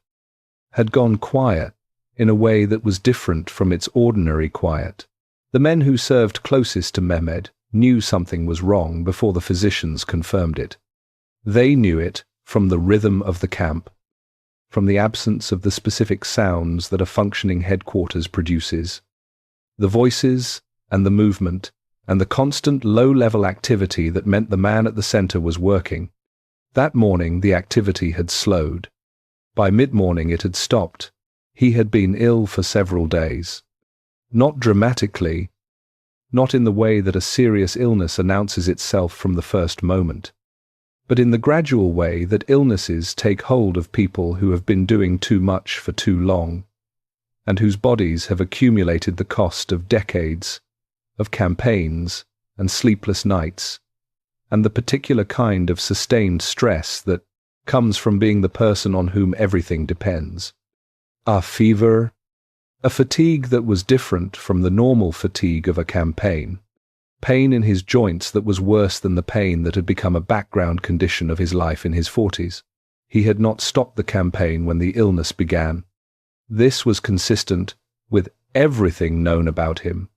had gone quiet in a way that was different from its ordinary quiet. The men who served closest to Mehmed knew something was wrong before the physicians confirmed it. They knew it from the rhythm of the camp, from the absence of the specific sounds that a functioning headquarters produces, the voices and the movement, and the constant low-level activity that meant the man at the center was working. That morning the activity had slowed. By mid-morning it had stopped. He had been ill for several days. Not dramatically, not in the way that a serious illness announces itself from the first moment, but in the gradual way that illnesses take hold of people who have been doing too much for too long, and whose bodies have accumulated the cost of decades, of campaigns and sleepless nights, and the particular kind of sustained stress that comes from being the person on whom everything depends. A fever, a fatigue that was different from the normal fatigue of a campaign, pain in his joints that was worse than the pain that had become a background condition of his life in his 40s. He had not stopped the campaign when the illness began. This was consistent with everything known about him.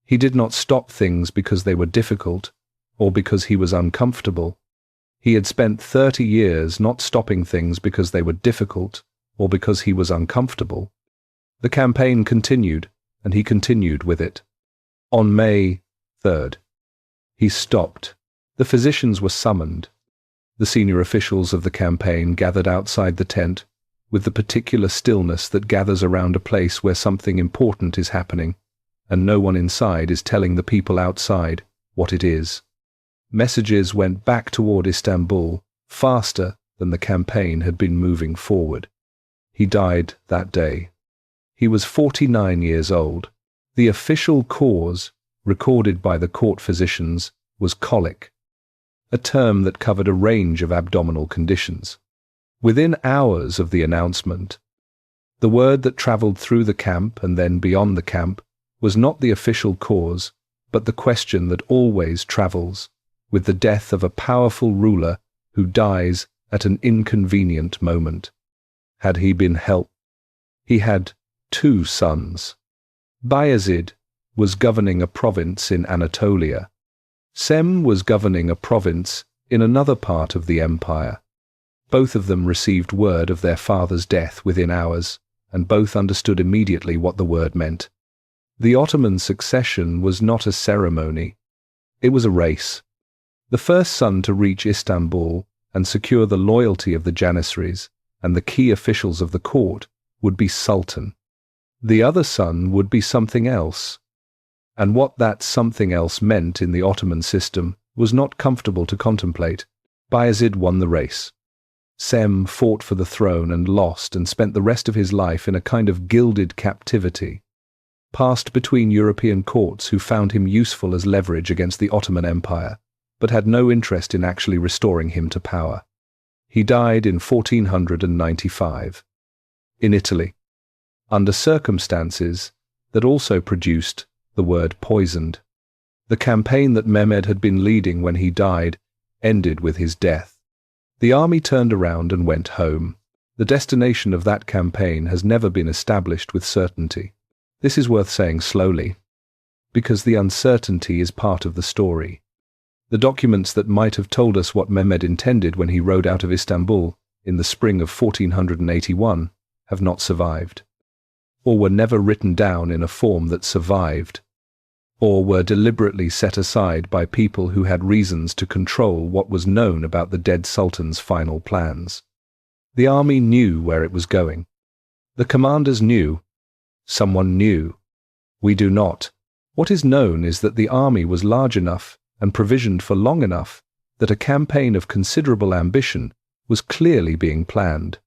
He did not stop things because they were difficult or because he was uncomfortable. He had spent 30 years not stopping things because they were difficult or because he was uncomfortable. The campaign continued, and he continued with it. On May 3rd, he stopped. The physicians were summoned. The senior officials of the campaign gathered outside the tent with the particular stillness that gathers around a place where something important is happening, and no one inside is telling the people outside what it is. Messages went back toward Istanbul faster than the campaign had been moving forward. He died that day. He was 49 years old. The official cause, recorded by the court physicians, was colic, a term that covered a range of abdominal conditions. Within hours of the announcement, The word that travelled through the camp and then beyond the camp was not the official cause, but the question that always travels, with the death of a powerful ruler who dies at an inconvenient moment. Had he been helped? He had 2 sons. Bayezid was governing a province in Anatolia. Sem was governing a province in another part of the empire. Both of them received word of their father's death within hours, and both understood immediately what the word meant. The Ottoman succession was not a ceremony. It was a race. The first son to reach Istanbul and secure the loyalty of the Janissaries and the key officials of the court would be Sultan. The other son would be something else. And what that something else meant in the Ottoman system was not comfortable to contemplate. Bayezid won the race. Sem fought for the throne and lost and spent the rest of his life in a kind of gilded captivity. Passed between European courts who found him useful as leverage against the Ottoman Empire, but had no interest in actually restoring him to power. He died in 1495. In Italy, under circumstances that also produced the word poisoned. The campaign that Mehmed had been leading when he died ended with his death. The army turned around and went home. The destination of that campaign has never been established with certainty. This is worth saying slowly, because the uncertainty is part of the story. The documents that might have told us what Mehmed intended when he rode out of Istanbul in the spring of 1481 have not survived, or were never written down in a form that survived, or were deliberately set aside by people who had reasons to control what was known about the dead sultan's final plans. The army knew where it was going. The commanders knew. Someone knew. We do not. What is known is that the army was large enough and provisioned for long enough that a campaign of considerable ambition was clearly being planned.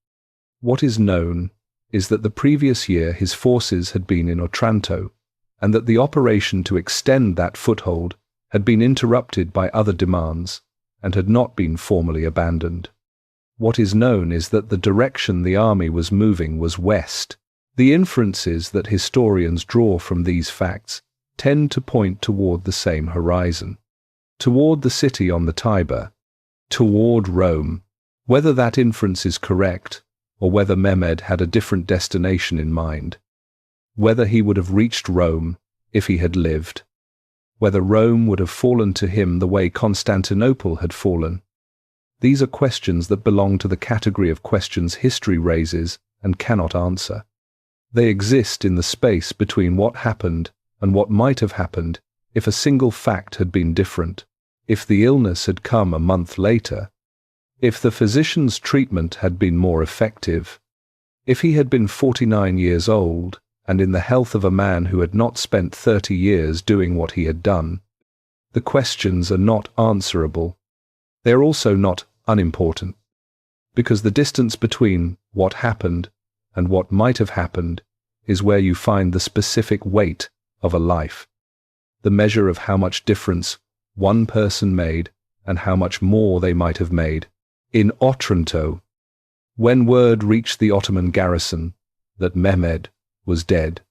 What is known is that the previous year his forces had been in Otranto, and that the operation to extend that foothold had been interrupted by other demands and had not been formally abandoned. What is known is that the direction the army was moving was west. The inferences that historians draw from these facts tend to point toward the same horizon, toward the city on the Tiber, toward Rome. Whether that inference is correct, or whether Mehmed had a different destination in mind, whether he would have reached Rome if he had lived, whether Rome would have fallen to him the way Constantinople had fallen. These are questions that belong to the category of questions history raises and cannot answer. They exist in the space between what happened and what might have happened if a single fact had been different, if the illness had come a month later, if the physician's treatment had been more effective, if he had been 49 years old, and in the health of a man who had not spent 30 years doing what he had done. The questions are not answerable. They are also not unimportant, because the distance between what happened and what might have happened is where you find the specific weight of a life, the measure of how much difference one person made and how much more they might have made. In Otranto, when word reached the Ottoman garrison that Mehmed was dead,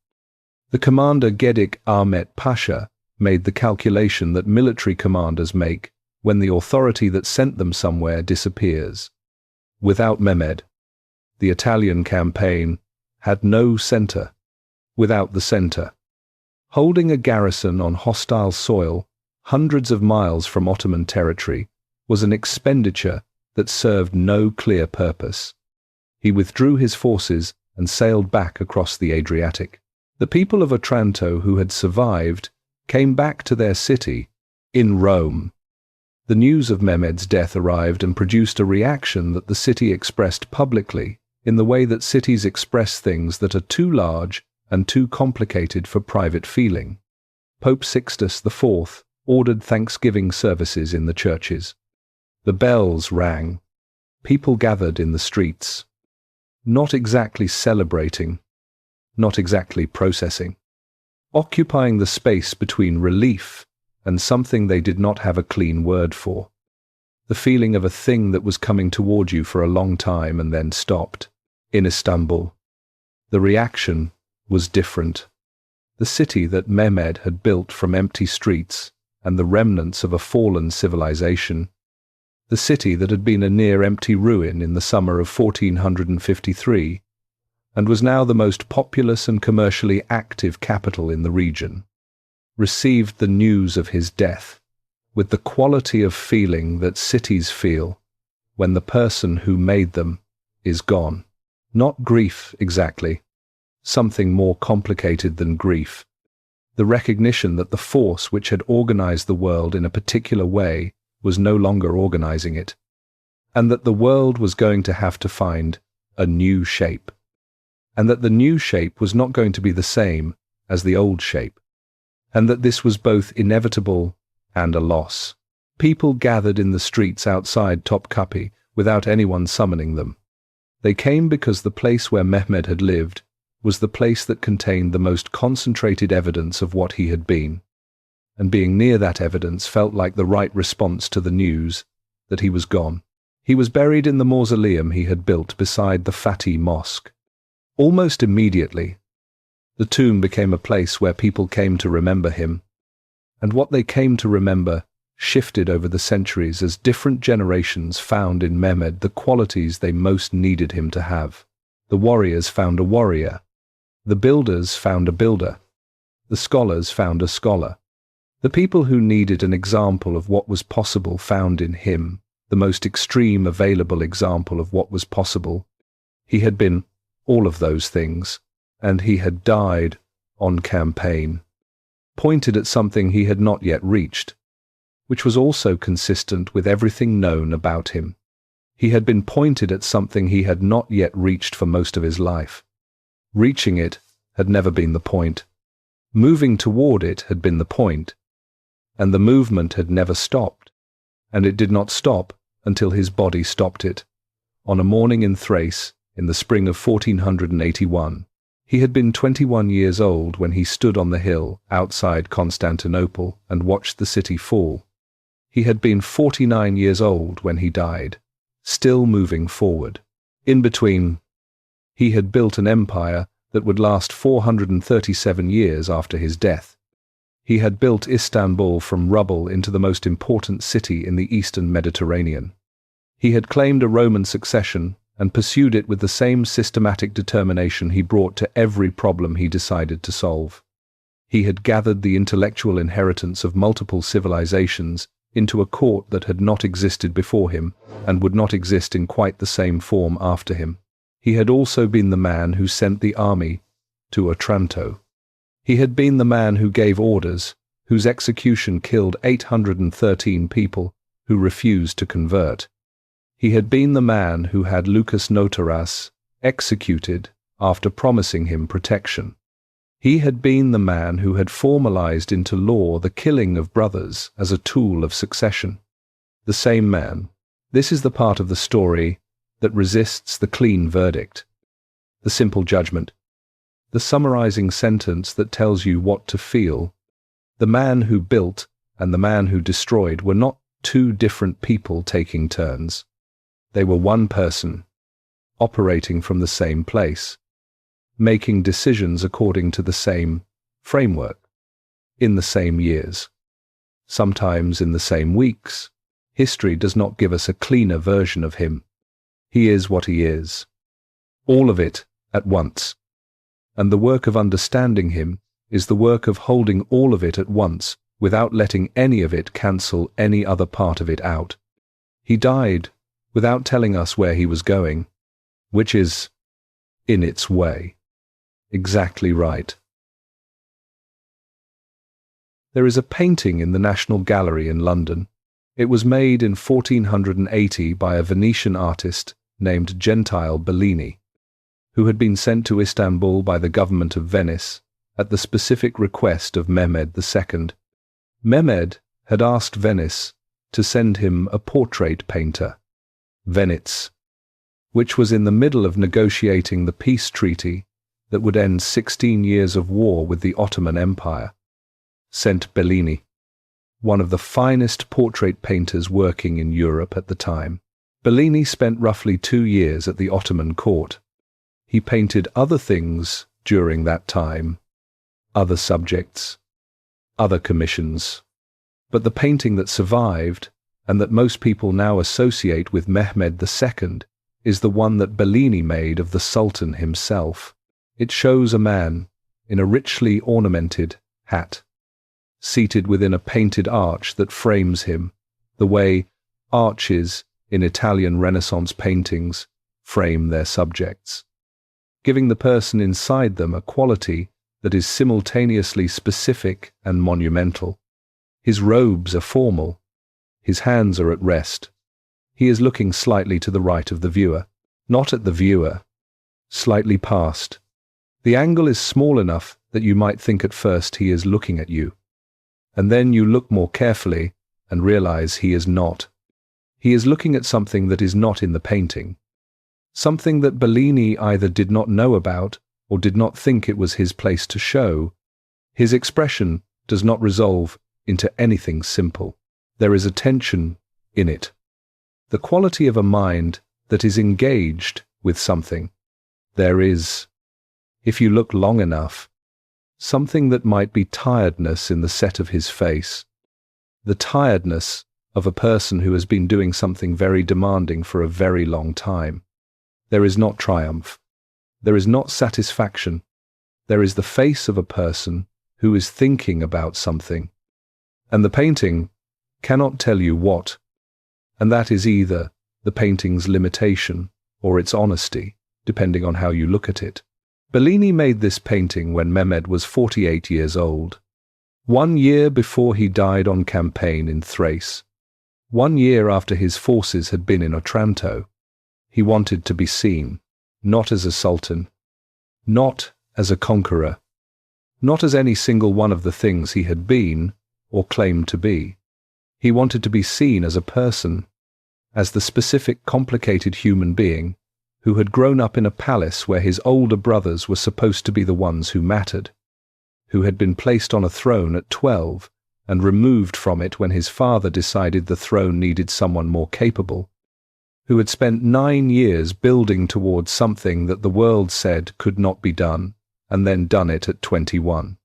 the commander Gedik Ahmet Pasha made the calculation that military commanders make when the authority that sent them somewhere disappears. Without Mehmed, the Italian campaign had no center. Without the center, holding a garrison on hostile soil hundreds of miles from Ottoman territory was an expenditure that served no clear purpose. He withdrew his forces and sailed back across the Adriatic. The people of Otranto who had survived came back to their city in Rome. The news of Mehmed's death arrived and produced a reaction that the city expressed publicly in the way that cities express things that are too large and too complicated for private feeling. Pope Sixtus IV ordered Thanksgiving services in the churches. The bells rang. People gathered in the streets, not exactly celebrating, not exactly processing, occupying the space between relief and something they did not have a clean word for, the feeling of a thing that was coming toward you for a long time and then stopped. In Istanbul, The reaction was different. The city that Mehmed had built from empty streets and the remnants of a fallen civilization, the city that had been a near-empty ruin in the summer of 1453 and was now the most populous and commercially active capital in the region, received the news of his death with the quality of feeling that cities feel when the person who made them is gone. Not grief exactly, something more complicated than grief. The recognition that the force which had organized the world in a particular way was no longer organizing it, and that the world was going to have to find a new shape, and that the new shape was not going to be the same as the old shape, and that this was both inevitable and a loss. People gathered in the streets outside Topkapi without anyone summoning them. They came because the place where Mehmed had lived was the place that contained the most concentrated evidence of what he had been, and being near that evidence felt like the right response to the news that he was gone. He was buried in the mausoleum he had built beside the Fatih Mosque. Almost immediately, the tomb became a place where people came to remember him, and what they came to remember shifted over the centuries as different generations found in Mehmed the qualities they most needed him to have. The warriors found a warrior, the builders found a builder, the scholars found a scholar. The people who needed an example of what was possible found in him the most extreme available example of what was possible. He had been all of those things, and he had died on campaign, pointed at something he had not yet reached, which was also consistent with everything known about him. He had been pointed at something he had not yet reached for most of his life. Reaching it had never been the point. Moving toward it had been the point, and the movement had never stopped, and it did not stop until his body stopped it. On a morning in Thrace, in the spring of 1481, he had been 21 years old when he stood on the hill outside Constantinople and watched the city fall. He had been 49 years old when he died, still moving forward. In between, he had built an empire that would last 437 years after his death. He had built Istanbul from rubble into the most important city in the eastern Mediterranean. He had claimed a Roman succession and pursued it with the same systematic determination he brought to every problem he decided to solve. He had gathered the intellectual inheritance of multiple civilizations into a court that had not existed before him and would not exist in quite the same form after him. He had also been the man who sent the army to Otranto. He had been the man who gave orders, whose execution killed 813 people who refused to convert. He had been the man who had Lucas Notaras executed after promising him protection. He had been the man who had formalized into law the killing of brothers as a tool of succession. The same man. This is the part of the story that resists the clean verdict, the simple judgment, the summarizing sentence that tells you what to feel. The man who built and the man who destroyed were not two different people taking turns. They were one person, operating from the same place, making decisions according to the same framework, in the same years, sometimes in the same weeks. History does not give us a cleaner version of him. He is what he is, all of it at once. And the work of understanding him is the work of holding all of it at once without letting any of it cancel any other part of it out. He died without telling us where he was going, which is, in its way, exactly right. There is a painting in the National Gallery in London. It was made in 1480 by a Venetian artist named Gentile Bellini, who had been sent to Istanbul by the government of Venice at the specific request of Mehmed the Second. Mehmed had asked Venice to send him a portrait painter, Venice, which was in the middle of negotiating the peace treaty that would end 16 years of war with the Ottoman Empire, sent Bellini, one of the finest portrait painters working in Europe at the time. Bellini spent roughly 2 years at the Ottoman court. He painted other things during that time, other subjects, other commissions. But the painting that survived, and that most people now associate with Mehmed the Second, is the one that Bellini made of the Sultan himself. It shows a man in a richly ornamented hat, seated within a painted arch that frames him, the way arches in Italian Renaissance paintings frame their subjects, giving the person inside them a quality that is simultaneously specific and monumental. His robes are formal, his hands are at rest. He is looking slightly to the right of the viewer, not at the viewer, slightly past. The angle is small enough that you might think at first he is looking at you, and then you look more carefully and realize he is not. He is looking at something that is not in the painting, something that Bellini either did not know about or did not think it was his place to show. His expression does not resolve into anything simple. There is a tension in it, the quality of a mind that is engaged with something. There is, if you look long enough, something that might be tiredness in the set of his face, the tiredness of a person who has been doing something very demanding for a very long time. There is not triumph. There is not satisfaction. There is the face of a person who is thinking about something. And the painting cannot tell you what, and that is either the painting's limitation or its honesty, depending on how you look at it. Bellini made this painting when Mehmed was 48 years old, 1 year before he died on campaign in Thrace, 1 year after his forces had been in Otranto. He wanted to be seen, not as a sultan, not as a conqueror, not as any single one of the things he had been or claimed to be. He wanted to be seen as a person, as the specific, complicated human being who had grown up in a palace where his older brothers were supposed to be the ones who mattered, who had been placed on a throne at 12 and removed from it when his father decided the throne needed someone more capable, who had spent 9 years building towards something that the world said could not be done, and then done it at 21,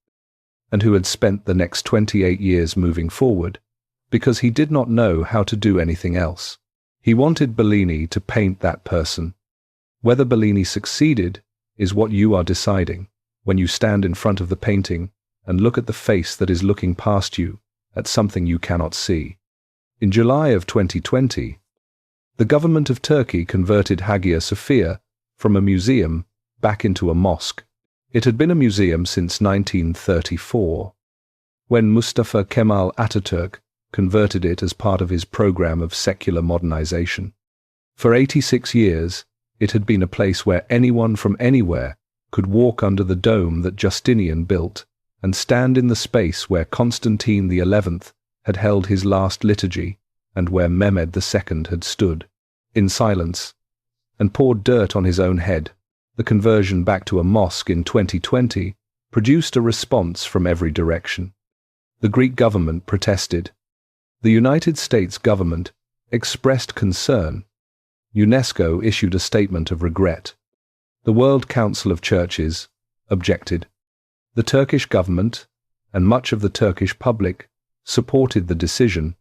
and who had spent the next 28 years moving forward, because he did not know how to do anything else. He wanted Bellini to paint that person. Whether Bellini succeeded is what you are deciding when you stand in front of the painting and look at the face that is looking past you at something you cannot see. In July of 2020, the government of Turkey converted Hagia Sophia from a museum back into a mosque. It had been a museum since 1934, when Mustafa Kemal Ataturk converted it as part of his program of secular modernization. For 86 years, it had been a place where anyone from anywhere could walk under the dome that Justinian built and stand in the space where Constantine XI had held his last liturgy and where Mehmed the Second had stood, in silence, and poured dirt on his own head. The conversion back to a mosque in 2020 produced a response from every direction. The Greek government protested. The United States government expressed concern. UNESCO issued a statement of regret. The World Council of Churches objected. The Turkish government and much of the Turkish public supported the decision.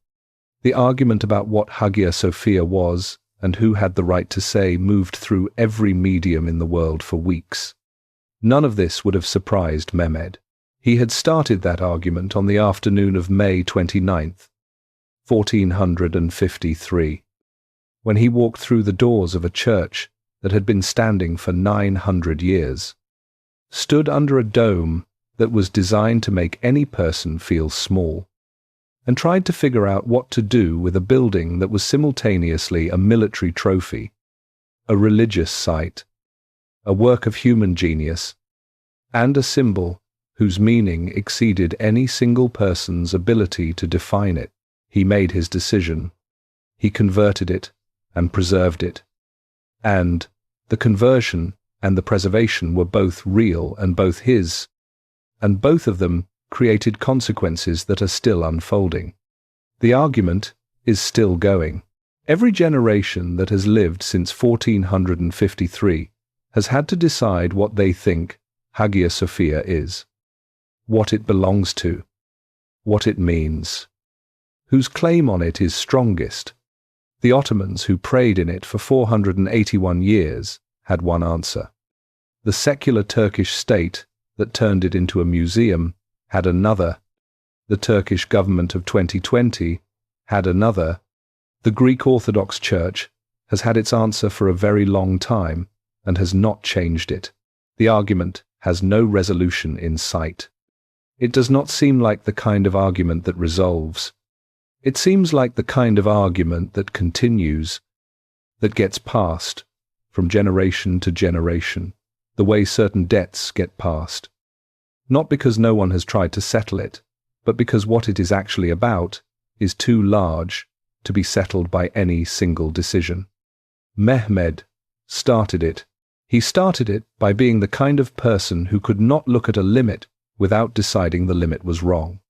The argument about what Hagia Sophia was and who had the right to say moved through every medium in the world for weeks. None of this would have surprised Mehmed. He had started that argument on the afternoon of May 29th, 1453, when he walked through the doors of a church that had been standing for 900 years, stood under a dome that was designed to make any person feel small, and tried to figure out what to do with a building that was simultaneously a military trophy, a religious site, a work of human genius, and a symbol whose meaning exceeded any single person's ability to define it. He made his decision. He converted it and preserved it. And the conversion and the preservation were both real and both his, and both of them created consequences that are still unfolding. The argument is still going. Every generation that has lived since 1453 has had to decide what they think Hagia Sophia is, what it belongs to, what it means, whose claim on it is strongest. The Ottomans, who prayed in it for 481 years, had one answer. The secular Turkish state that turned it into a museum had another. The Turkish government of 2020 had another. The Greek Orthodox Church has had its answer for a very long time and has not changed it. The argument has no resolution in sight. It does not seem like the kind of argument that resolves. It seems like the kind of argument that continues, that gets passed from generation to generation, the way certain debts get passed. Not because no one has tried to settle it, but because what it is actually about is too large to be settled by any single decision. Mehmed started it. He started it by being the kind of person who could not look at a limit without deciding the limit was wrong,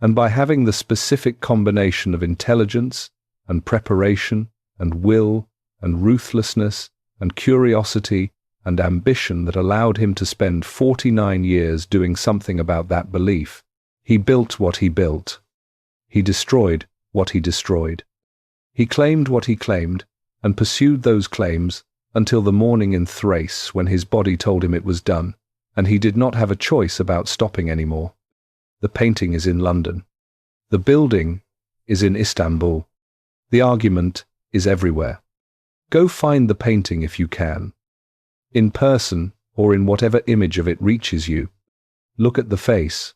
and by having the specific combination of intelligence and preparation and will and ruthlessness and curiosity and ambition that allowed him to spend 49 years doing something about that belief. He built what he built. He destroyed what he destroyed. He claimed what he claimed and pursued those claims until the morning in Thrace when his body told him it was done, and he did not have a choice about stopping anymore. The painting is in London. The building is in Istanbul. The argument is everywhere. Go find the painting if you can, in person or in whatever image of it reaches you. Look at the face.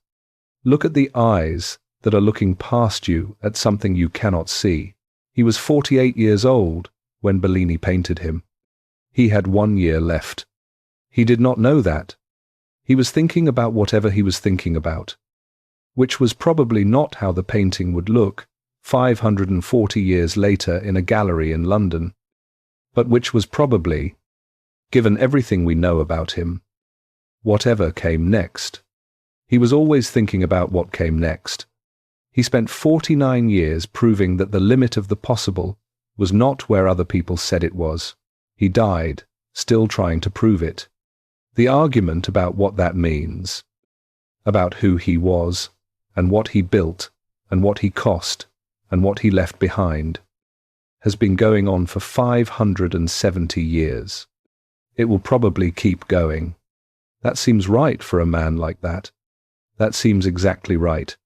Look at the eyes that are looking past you at something you cannot see. He was 48 years old when Bellini painted him. He had 1 year left. He did not know that. He was thinking about whatever he was thinking about, which was probably not how the painting would look 540 years later in a gallery in London, but which was probably, given everything we know about him, whatever came next. He was always thinking about what came next. He spent 49 years proving that the limit of the possible was not where other people said it was. He died, still trying to prove it. The argument about what that means, about who he was, and what he built, and what he cost, and what he left behind, has been going on for 570 years. It will probably keep going. That seems right for a man like that. That seems exactly right.